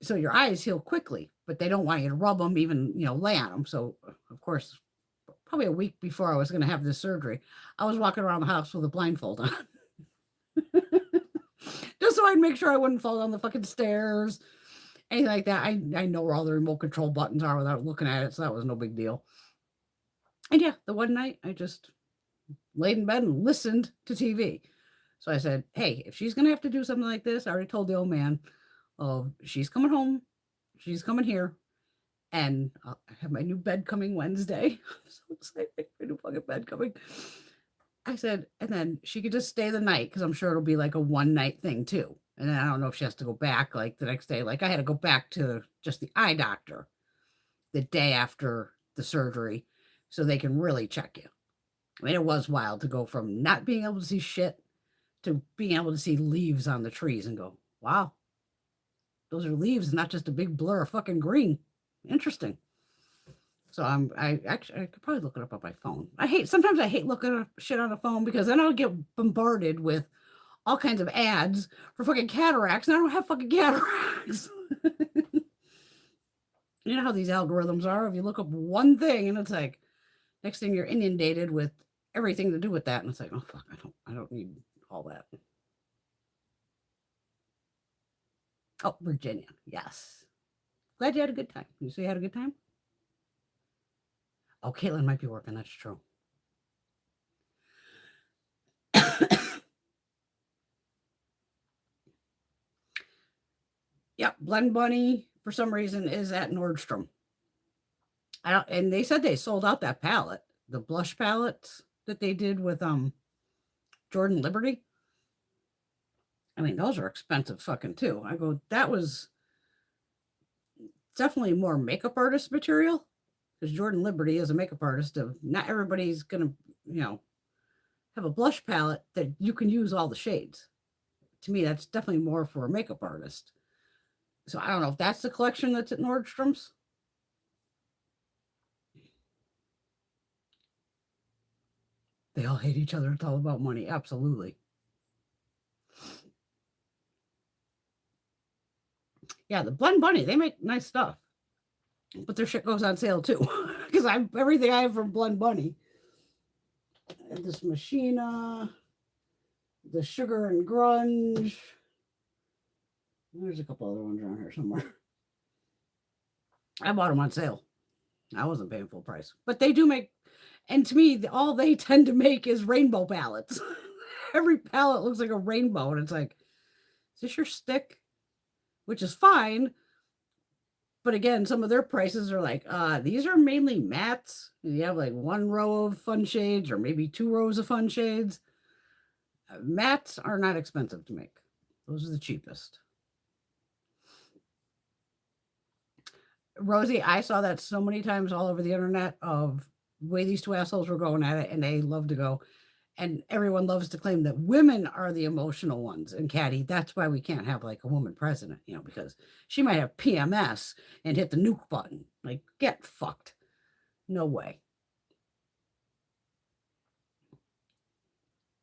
So your eyes heal quickly, but they don't want you to rub them, even, lay on them. So of course, probably a week before I was going to have this surgery, I was walking around the house with a blindfold on. Just so I'd make sure I wouldn't fall down the fucking stairs, anything like that. I know where all the remote control buttons are without looking at it, so that was no big deal. And yeah, the one night I just laid in bed and listened to TV. So I said, hey, if she's going to have to do something like this, I already told the old man, of she's coming home, she's coming here, and I have my new bed coming Wednesday. I'm so excited. My new fucking bed coming. I said, and then she could just stay the night because I'm sure it'll be like a one night thing too. And then I don't know if she has to go back like the next day. Like I had to go back to just the eye doctor the day after the surgery so they can really check you. I mean, it was wild to go from not being able to see shit to being able to see leaves on the trees and go, wow, those are leaves, not just a big blur of fucking green. Interesting. So I actually I could probably look it up on my phone. Sometimes I hate looking up shit on the phone because then I'll get bombarded with all kinds of ads for fucking cataracts, and I don't have fucking cataracts. You know how these algorithms are. If you look up one thing and it's like next thing you're inundated with everything to do with that, and it's like, oh fuck, I don't need all that. Oh, Virginia, yes. Glad you had a good time. You say you had a good time? Oh, Caitlin might be working. That's true. Yep, Blend Bunny for some reason is at Nordstrom. And they said they sold out that palette, the blush palettes that they did with Jordan Liberty. I mean, those are expensive fucking too. I go, that was definitely more makeup artist material because Jordan Liberty is a makeup artist. Not everybody's gonna, have a blush palette that you can use all the shades. To me, that's definitely more for a makeup artist. So I don't know if that's the collection that's at Nordstrom's. They all hate each other. It's all about money. Absolutely. Yeah, the Blend Bunny, they make nice stuff. But their shit goes on sale too. Because everything I have from Blend Bunny. This Machina, the Sugar and Grunge. There's a couple other ones around here somewhere. I bought them on sale. I wasn't paying full price. But they do make, and to me, all they tend to make is rainbow palettes. Every palette looks like a rainbow. And it's like, is this your stick? Which is fine. But again, some of their prices are like, these are mainly mattes. And you have like one row of fun shades or maybe 2 rows of fun shades. Mattes are not expensive to make. Those are the cheapest. Rosie, I saw that so many times all over the internet of the way these two assholes were going at it, and they love to go. And everyone loves to claim that women are the emotional ones. And Caddy, that's why we can't have like a woman president, because she might have PMS and hit the nuke button. Like, get fucked. No way.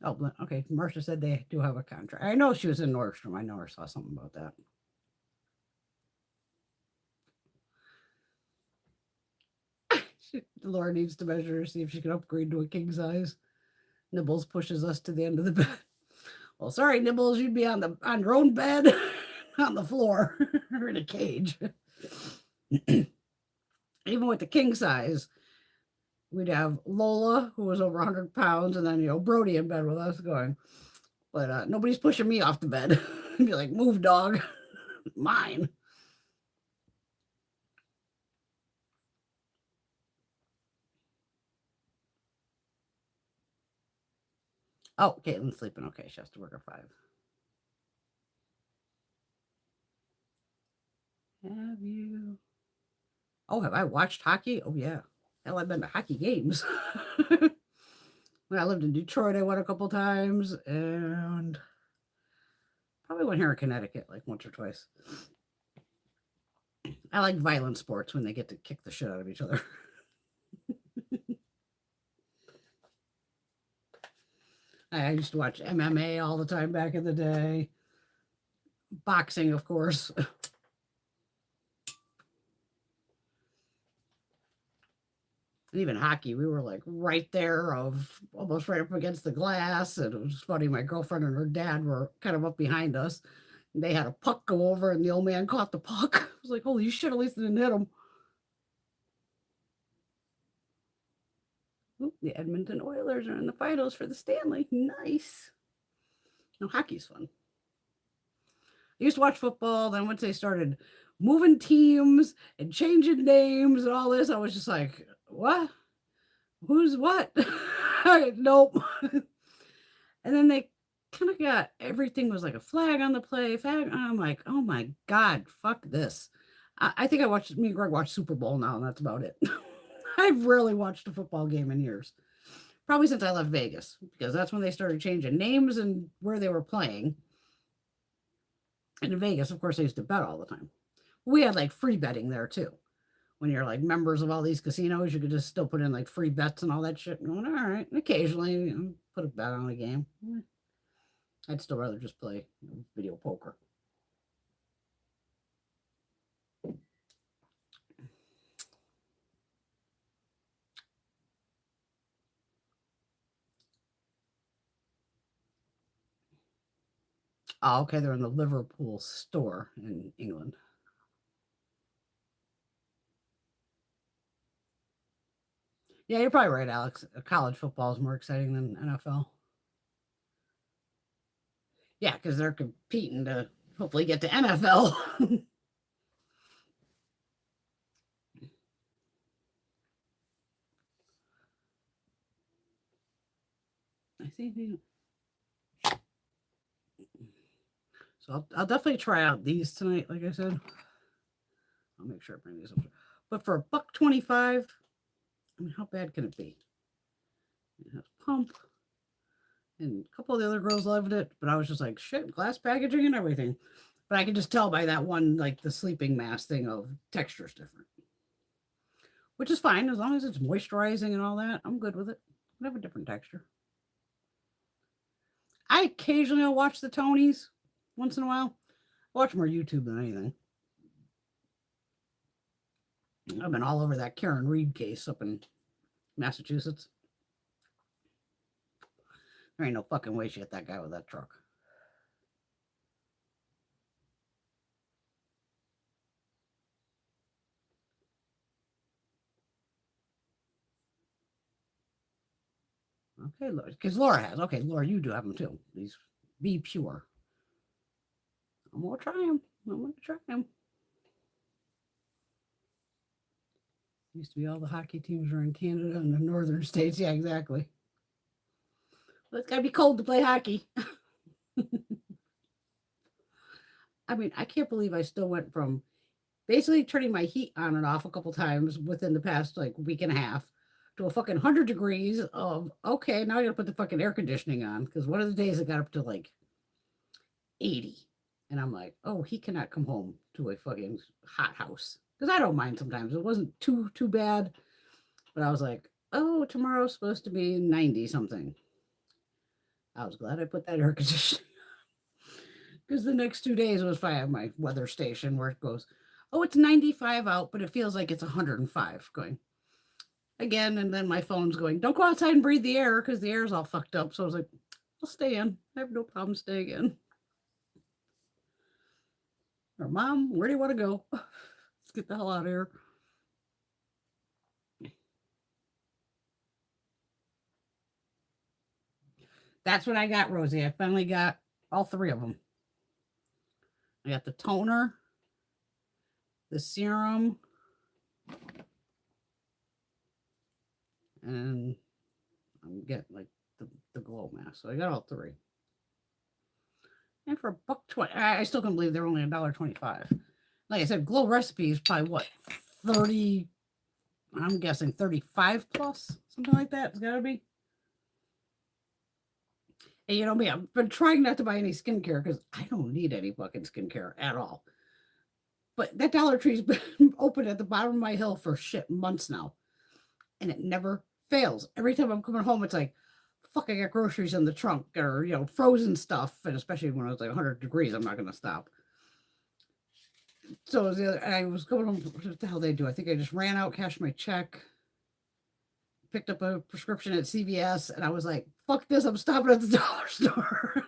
Oh, okay. Marcia said they do have a contract. I know she was in Nordstrom. I know I saw something about that. Laura needs to measure her, see if she can upgrade to a king size. Nibbles pushes us to the end of the bed. Well, sorry, Nibbles, you'd be on your own bed, on the floor, or in a cage. Even with the king size, we'd have Lola, who was over 100 pounds, and then Brody in bed with us going. But nobody's pushing me off the bed. Be like, move, dog, mine. Oh, Caitlin's sleeping. Okay, she has to work at 5. Have you? Oh, have I watched hockey? Oh, yeah. Hell, I've been to hockey games. When I lived in Detroit, I went a couple times, and probably went here in Connecticut like once or twice. I like violent sports when they get to kick the shit out of each other. I used to watch MMA all the time back in the day. Boxing, of course. And even hockey, we were like right there, almost right up against the glass. And it was funny. My girlfriend and her dad were kind of up behind us. And they had a puck go over, and the old man caught the puck. I was like, holy shit, at least it didn't hit him. Ooh, the Edmonton Oilers are in the finals for the Stanley. Nice. No, hockey's fun. used to watch football. Then once they started moving teams and changing names and all this, I was just like, what? Who's what? Nope. And then they kind of got everything was like a flag on the play. And I'm like, oh my God, fuck this. I think me and Greg watch Super Bowl now, and that's about it. I've rarely watched a football game in years. Probably since I left Vegas, because that's when they started changing names and where they were playing. And in Vegas, of course, I used to bet all the time. We had like free betting there too. When you're like members of all these casinos, you could just still put in like free bets and all that shit. Going, all right. And occasionally, put a bet on a game. I'd still rather just play video poker. Oh, okay. They're in the Liverpool store in England. Yeah, you're probably right, Alex. College football is more exciting than NFL. Yeah, because they're competing to hopefully get to NFL. I see. So I'll definitely try out these tonight, like I said. I'll make sure I bring these up. But for $1.25, I mean, how bad can it be? It has Pump. And a couple of the other girls loved it, but I was just like, shit, glass packaging and everything. But I could just tell by that one, like the sleeping mask thing of texture's different. Which is fine, as long as it's moisturizing and all that. I'm good with it. I have a different texture. I occasionally will watch the Tonys once in a while. I watch more YouTube than anything. I've been all over that Karen Reed case up in Massachusetts. There ain't no fucking way she hit that guy with that truck. Okay, because Laura has. Okay, Laura, you do have them too. These Be Pure. I'm going to try them. Used to be all the hockey teams are in Canada and the northern states. Yeah, exactly. But it's got to be cold to play hockey. I mean, I can't believe I still went from basically turning my heat on and off a couple times within the past like week and a half to a fucking 100 degrees of, okay, now I gotta put the fucking air conditioning on. Because one of the days it got up to like 80. And I'm like, oh, he cannot come home to a fucking hot house. Because I don't mind sometimes. It wasn't too bad. But I was like, oh, tomorrow's supposed to be 90 something. I was glad I put that air conditioning because the next 2 days was fine. I have my weather station where it goes, oh, it's 95 out, but it feels like it's 105 going again. And then my phone's going, don't go outside and breathe the air because the air's all fucked up. So I was like, I'll stay in. I have no problem staying in. Or, Mom, where do you want to go? Let's get the hell out of here. That's what I got, Rosie. I finally got all three of them. I got the toner, the serum, and I'm getting like the glow mask. So I got all three. And for $1.20, I still can't believe they're only $1.25. Like I said, Glow Recipe is probably what, 30, I'm guessing 35 plus, something like that. It's gotta be. And you know me, I've been trying not to buy any skincare because I don't need any fucking skincare at all. But that Dollar Tree's been open at the bottom of my hill for shit months now. And it never fails. Every time I'm coming home, it's like, fuck, I got groceries in the trunk or, you know, frozen stuff. And especially when it was like 100 degrees, I'm not going to stop. So I was going home, what the hell did I do? I think I just ran out, cashed my check, picked up a prescription at CVS, and I was like, fuck this, I'm stopping at the dollar store.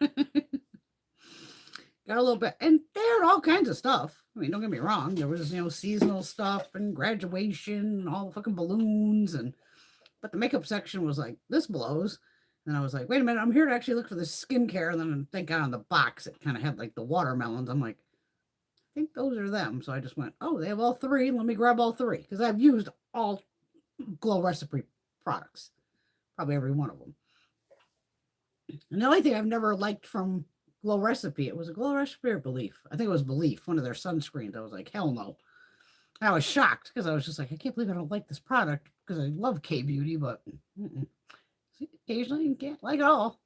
Got a little bit, and they had all kinds of stuff. I mean, don't get me wrong, there was, you know, seasonal stuff and graduation and all the fucking balloons, but the makeup section was like, this blows. And I was like, wait a minute, I'm here to actually look for the skincare. And then I think on the box, it kind of had like the watermelons. I'm like, I think those are them. So I just went, oh, they have all three. Let me grab all three. Because I've used all Glow Recipe products, probably every one of them. And the only thing I've never liked from Glow Recipe, it was a Glow Recipe or Belief. I think it was Belief, one of their sunscreens. I was like, hell no. And I was shocked because I was just like, I can't believe I don't like this product because I love K-Beauty, but see, occasionally you can't like it all.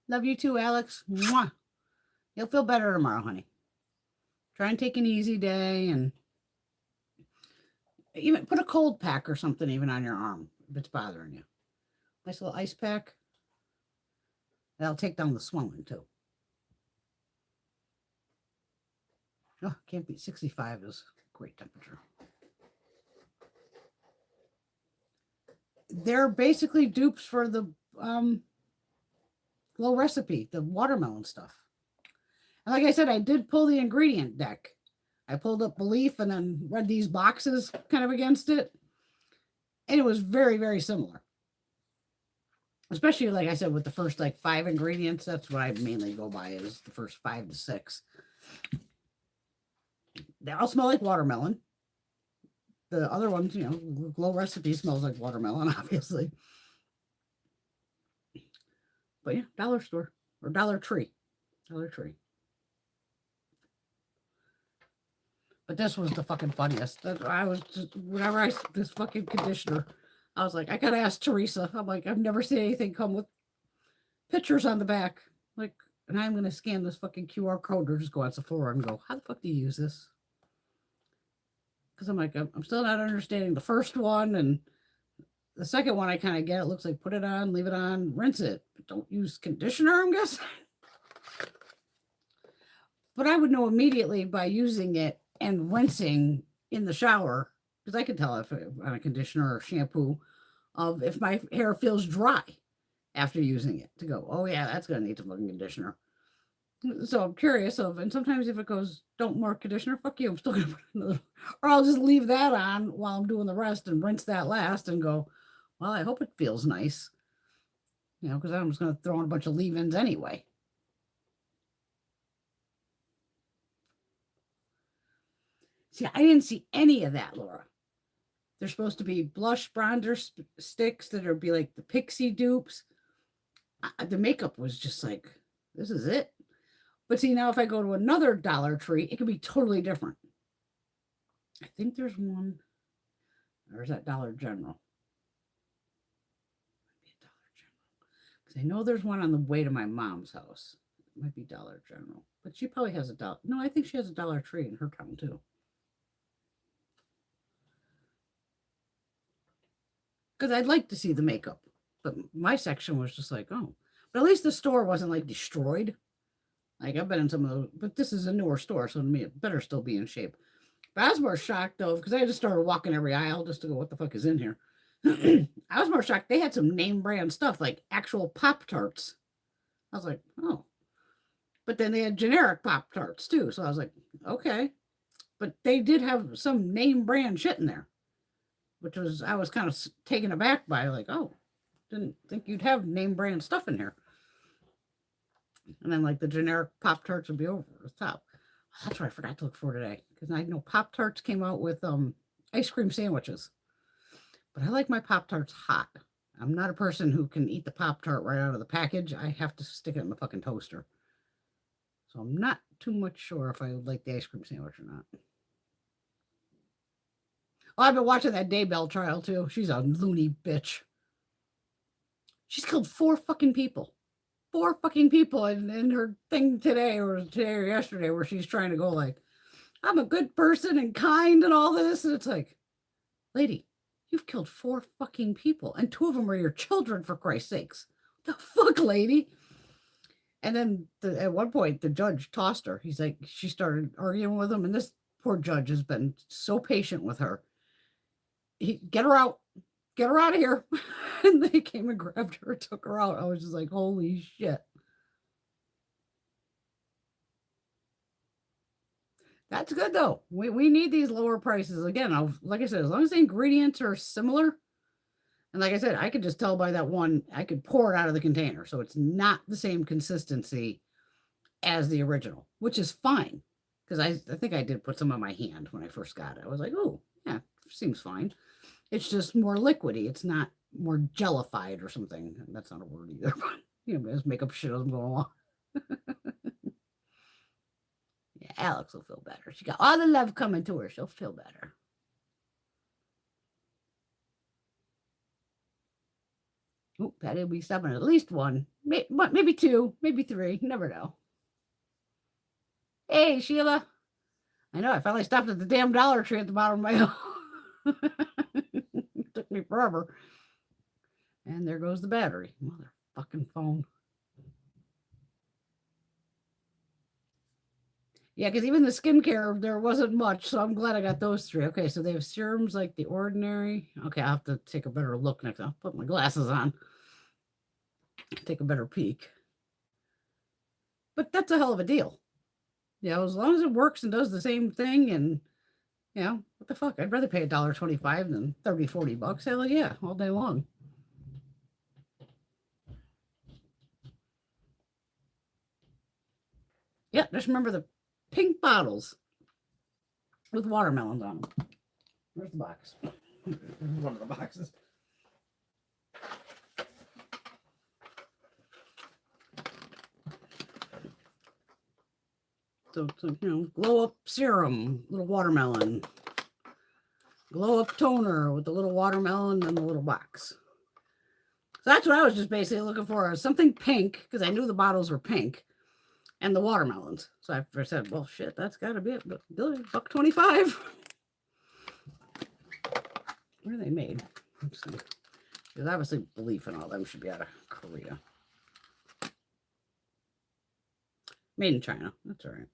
Love you too, Alex. Mwah. You'll feel better tomorrow, honey. Try and take an easy day and even put a cold pack or something even on your arm if it's bothering you. Nice little ice pack. That'll take down the swelling too. Oh, can't beat 65 is great temperature. They're basically dupes for the Glow Recipe, the watermelon stuff. And like I said, I did pull the ingredient deck. I pulled up Belief and then read these boxes kind of against it. And it was very, very similar. Especially, like I said, with the first like 5 ingredients. That's what I mainly go by is the first 5 to 6. They all smell like watermelon. The other ones, you know, Glow Recipe smells like watermelon, obviously. But yeah, dollar store or Dollar Tree. Dollar Tree. But this was the fucking funniest. I was just, whenever I this fucking conditioner, I was like, I gotta ask Teresa. I'm like, I've never seen anything come with pictures on the back. Like, and I'm gonna scan this fucking QR code or just go on Sephora and go, how the fuck do you use this? Because I'm like, I'm still not understanding the first one, and the second one I kind of get. It looks like put it on, leave it on, rinse it. But don't use conditioner, I'm guessing. But I would know immediately by using it and rinsing in the shower, because I can tell if on a conditioner or shampoo of if my hair feels dry after using it to go, oh yeah, that's gonna need some fucking conditioner. So I'm curious of, and sometimes if it goes, don't more conditioner, fuck you, I'm still gonna put another, or I'll just leave that on while I'm doing the rest and rinse that last and go, well, I hope it feels nice, you know, because I'm just gonna throw in a bunch of leave-ins anyway. See, I didn't see any of that, Laura. They're supposed to be blush bronzer sticks that are be like the pixie dupes. The makeup was just like, this is it. But see, now if I go to another Dollar Tree, it could be totally different. I think there's one, or is that Dollar General? Might be a Dollar General. Because I know there's one on the way to my mom's house. It might be Dollar General. But she probably has a Dollar. No, I think she has a Dollar Tree in her town too. Because I'd like to see the makeup. But my section was just like, oh. But at least the store wasn't like destroyed. Like I've been in some of those, but this is a newer store, so to me it better still be in shape. But I was more shocked though, because I just started walking every aisle just to go, what the fuck is in here? I was more shocked. They had some name brand stuff like actual Pop-Tarts. I was like, oh. But then they had generic Pop-Tarts too. So I was like, okay. But they did have some name brand shit in there, which was, I was kind of taken aback by, like, oh, didn't think you'd have name brand stuff in here. And then like the generic Pop-Tarts would be over the top. That's what I forgot to look for today. Because I know Pop-Tarts came out with ice cream sandwiches. But I like my Pop-Tarts hot. I'm not a person who can eat the Pop-Tart right out of the package. I have to stick it in the fucking toaster. So I'm not too much sure if I would like the ice cream sandwich or not. Oh, I've been watching that Daybell trial too. She's a loony bitch. She's killed 4 fucking people. 4 fucking people in her thing today or yesterday where she's trying to go like, I'm a good person and kind and all this. And it's like, lady, you've killed 4 fucking people. And 2 of them are your children, for Christ's sakes. The fuck, lady? And then at one point, the judge tossed her. He's like, she started arguing with him. And this poor judge has been so patient with her. Get her out. Get her out of here. And they came and grabbed her, took her out. I was just like, holy shit. That's good though. We need these lower prices. Again, like I said, as long as the ingredients are similar, and like I said, I could just tell by that one, I could pour it out of the container. So it's not the same consistency as the original, which is fine. Because I think I did put some on my hand when I first got it. I was like, oh, yeah, seems fine. It's just more liquidy. It's not more jellified or something. That's not a word either. But, you know, just make up shit as I'm going along. Yeah, Alex will feel better. She got all the love coming to her. She'll feel better. Oh, Patty will be stopping at least one, maybe two, maybe three. You never know. Hey, Sheila. I know. I finally stopped at the damn Dollar Tree at the bottom of my hill. It took me forever. And there goes the battery. Motherfucking phone. Yeah, because even the skincare, there wasn't much. So I'm glad I got those three. Okay, so they have serums like The Ordinary. Okay, I'll have to take a better look next time. I'll put my glasses on. Take a better peek. But that's a hell of a deal. You know, as long as it works and does the same thing and, you know, what the fuck? I'd rather pay $1.25 than $30-40. Hell yeah, all day long. Yeah, just remember the pink bottles with watermelons on them. Where's the box? One of the boxes. So, you know, glow up serum, little watermelon. Glow up toner with the little watermelon and the little box. So that's what I was just basically looking for, something pink, because I knew the bottles were pink, and the watermelons. So I said, well, shit, that's got to be it. But $1.25. Where are they made? Let's see. Because obviously Belief and all them should be out of Korea. Made in China. That's all right.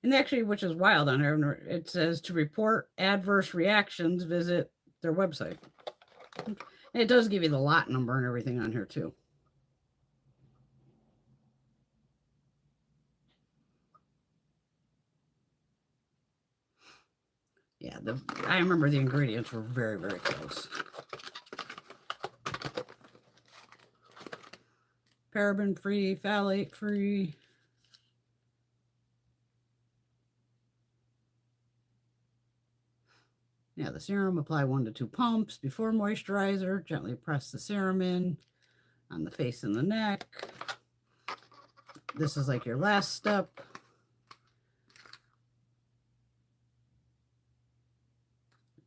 And actually, which is wild on here, it says to report adverse reactions, visit their website. And it does give you the lot number and everything on here too. Yeah, I remember the ingredients were very, very close. Paraben-free, phthalate-free. Yeah, the serum, apply 1 to 2 pumps before moisturizer. Gently press the serum in on the face and the neck. This is like your last step.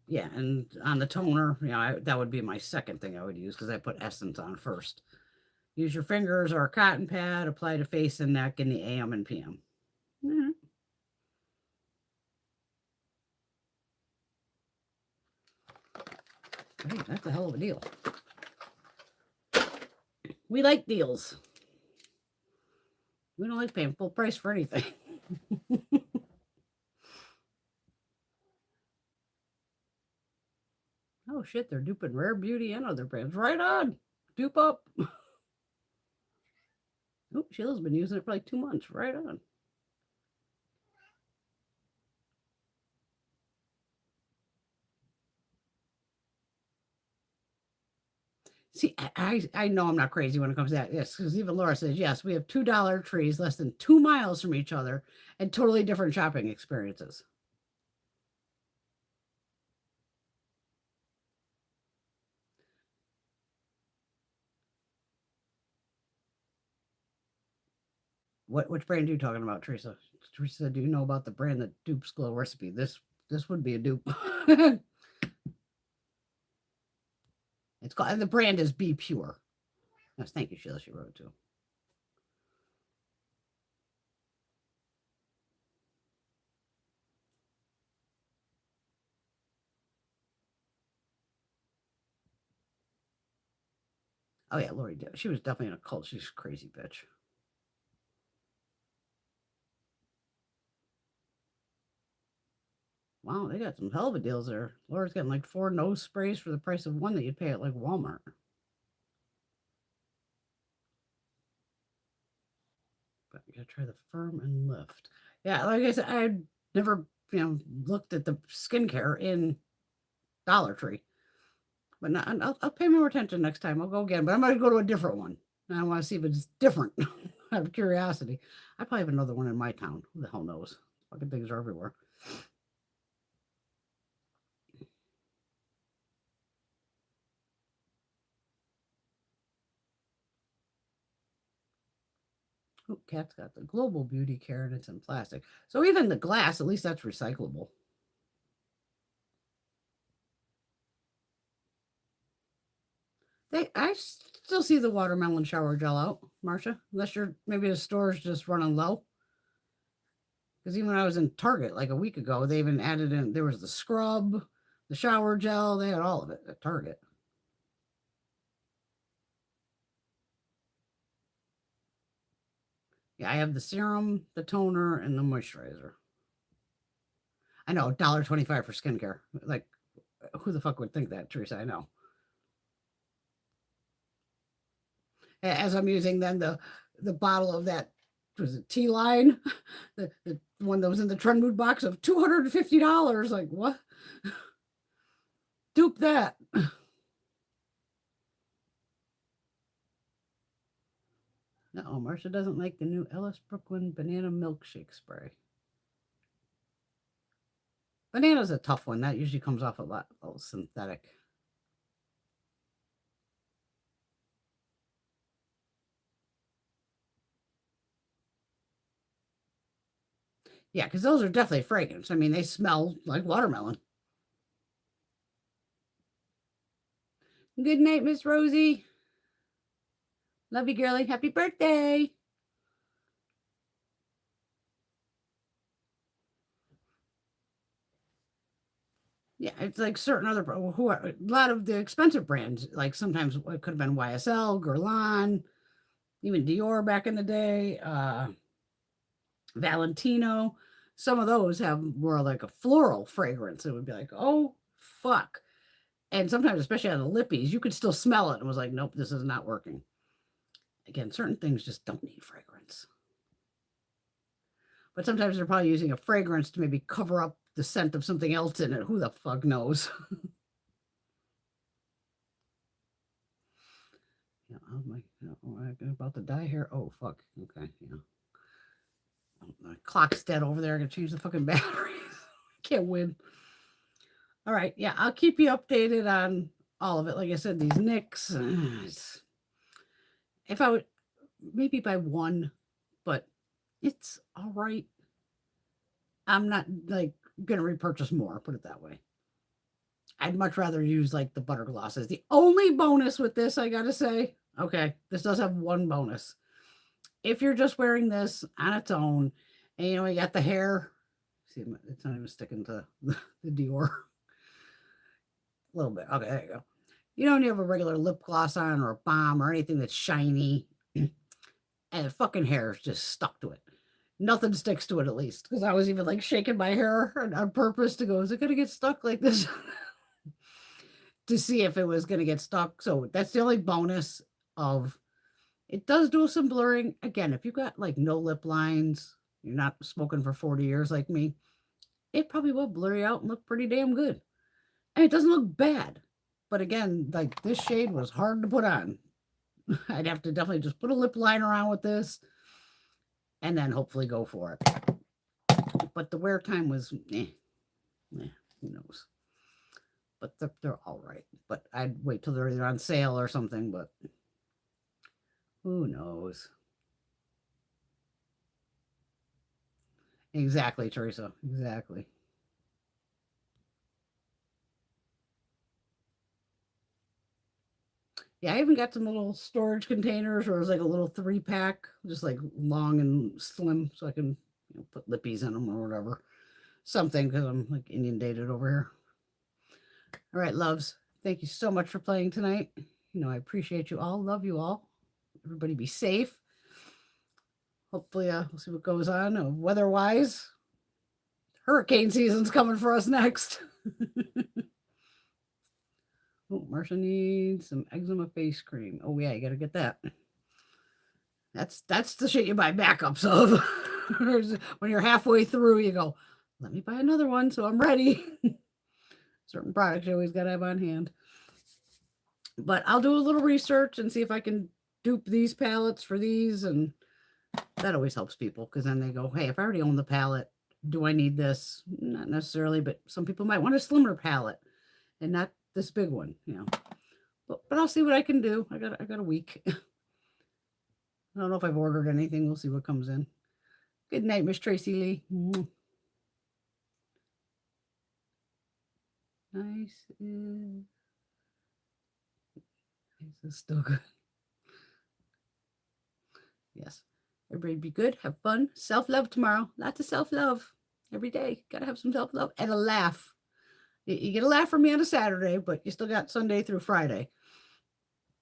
Yeah, and on the toner, you know, that would be my second thing I would use because I put essence on first. Use your fingers or a cotton pad, apply to face and neck in the AM and PM. Mm-hmm. Hey, that's a hell of a deal. We like deals. We don't like paying full price for anything. Oh shit, they're duping Rare Beauty and other brands. Right on. Dupe up. Oh, Sheila's been using it for like 2 months. Right on. See, I know I'm not crazy when it comes to that. Yes, because even Laura says, yes, we have $2 trees less than 2 miles from each other and totally different shopping experiences. Which brand are you talking about, Teresa? Teresa, do you know about the brand that dupes Glow Recipe? This would be a dupe. It's called, and the brand is Be Pure. Yes, thank you, Sheila. She wrote it too. Oh yeah, Lori did. She was definitely in a cult. She's a crazy bitch. Wow, they got some hell of a deals there. Laura's getting like 4 nose sprays for the price of 1 that you'd pay at like Walmart. But You gotta try the Firm and Lift. Yeah, like I said, I never, looked at the skincare in Dollar Tree. But I'll pay more attention next time. I'll go again, but I'm going to go to a different one. I want to see if it's different. Out of curiosity. I probably have another one in my town. Who the hell knows? Fucking things are everywhere. Oh, Cat's got the Global Beauty Care and it's in plastic. So even the glass, at least that's recyclable. I still see the watermelon shower gel out, Marcia, unless maybe the store's just running low. Because even when I was in Target like a week ago, they even added in, there was the scrub, the shower gel, they had all of it at Target. Yeah, I have the serum, the toner, and the moisturizer. I know, $1.25 for skincare. Like, who the fuck would think that, Teresa? I know. As I'm using then the bottle of that, was it T-Line? The one that was in the Trend Mood box of $250. Like, what? Dupe that. No, Marcia doesn't like the new Ellis Brooklyn Banana Milkshake Spray. Banana's a tough one. That usually comes off a lot synthetic. Yeah, because those are definitely fragrance. I mean, they smell like watermelon. Good night, Miss Rosie. Love you, girlie. Happy birthday. Yeah, it's like certain other a lot of the expensive brands, like sometimes it could have been YSL, Guerlain, even Dior back in the day, Valentino. Some of those have more like a floral fragrance. It would be like, oh fuck. And sometimes, especially on the lippies, you could still smell it and was like, nope, this is not working. Again, certain things just don't need fragrance. But sometimes they're probably using a fragrance to maybe cover up the scent of something else in it. Who the fuck knows? Yeah, about to die here. Oh fuck. Okay, yeah. The clock's dead over there. I gotta change the fucking batteries. Can't win. All right, yeah, I'll keep you updated on all of it. Like I said, these NYX. If I would maybe buy one, but it's all right. I'm not like gonna repurchase more. Put it that way. I'd much rather use like the butter glosses. The only bonus with this, I gotta say, okay, this does have one bonus. If you're just wearing this on its own, and you got the hair, see, it's not even sticking to the Dior. A little bit. Okay, there you go. You don't have a regular lip gloss on or a balm or anything that's shiny, and the fucking hair is just stuck to it. Nothing sticks to it, at least, because I was even like shaking my hair on purpose to go, is it gonna get stuck like this? To see if it was gonna get stuck. So that's the only bonus of it. Does do some blurring. Again, if you got like no lip lines, you're not smoking for 40 years like me, it probably will blur you out and look pretty damn good. And it doesn't look bad. But again, like this shade was hard to put on. I'd have to definitely just put a lip liner on with this and then hopefully go for it. But the wear time was, who knows. But they're all right. But I'd wait till they're either on sale or something, but who knows? Exactly, Teresa. Exactly. Yeah, I even got some little storage containers where it was like a little 3-pack, just like long and slim, so I can put lippies in them or whatever. Something, because I'm like inundated over here. All right, loves. Thank you so much for playing tonight. I appreciate you all. Love you all. Everybody be safe. Hopefully, we'll see what goes on weather-wise. Hurricane season's coming for us next. Oh, Marcia needs some eczema face cream. Oh, yeah, you got to get that. That's the shit you buy backups of. When you're halfway through, you go, let me buy another one so I'm ready. Certain products you always got to have on hand. But I'll do a little research and see if I can dupe these palettes for these. And that always helps people because then they go, hey, if I already own the palette, do I need this? Not necessarily, but some people might want a slimmer palette and not this big one, you know. But I'll see what I can do. I got a week. I don't know if I've ordered anything. We'll see what comes in. Good night, Miss Tracy Lee. Nice. This is still good. Yes. Everybody be good. Have fun. Self-love tomorrow. Lots of self-love every day. Got to have some self-love and a laugh. You get a laugh from me on a Saturday, but you still got Sunday through Friday.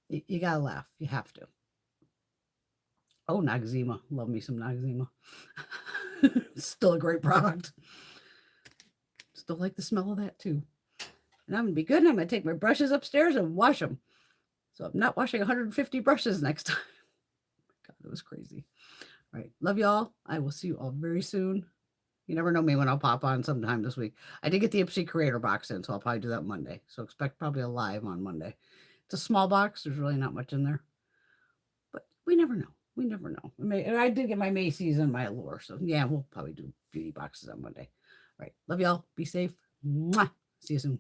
You got to laugh. You have to. Oh, Noxzema. Love me some Noxzema. Still a great product. Still like the smell of that too. And I'm going to be good. And I'm going to take my brushes upstairs and wash them. So I'm not washing 150 brushes next time. God, that was crazy. All right. Love y'all. I will see you all very soon. You never know me when I'll pop on sometime this week. I did get the Ipsy Creator box in, so I'll probably do that Monday. So expect probably a live on Monday. It's a small box. There's really not much in there. But we never know. We never know. I did get my Macy's and my Allure. So yeah, we'll probably do beauty boxes on Monday. All right. Love y'all. Be safe. Mwah. See you soon.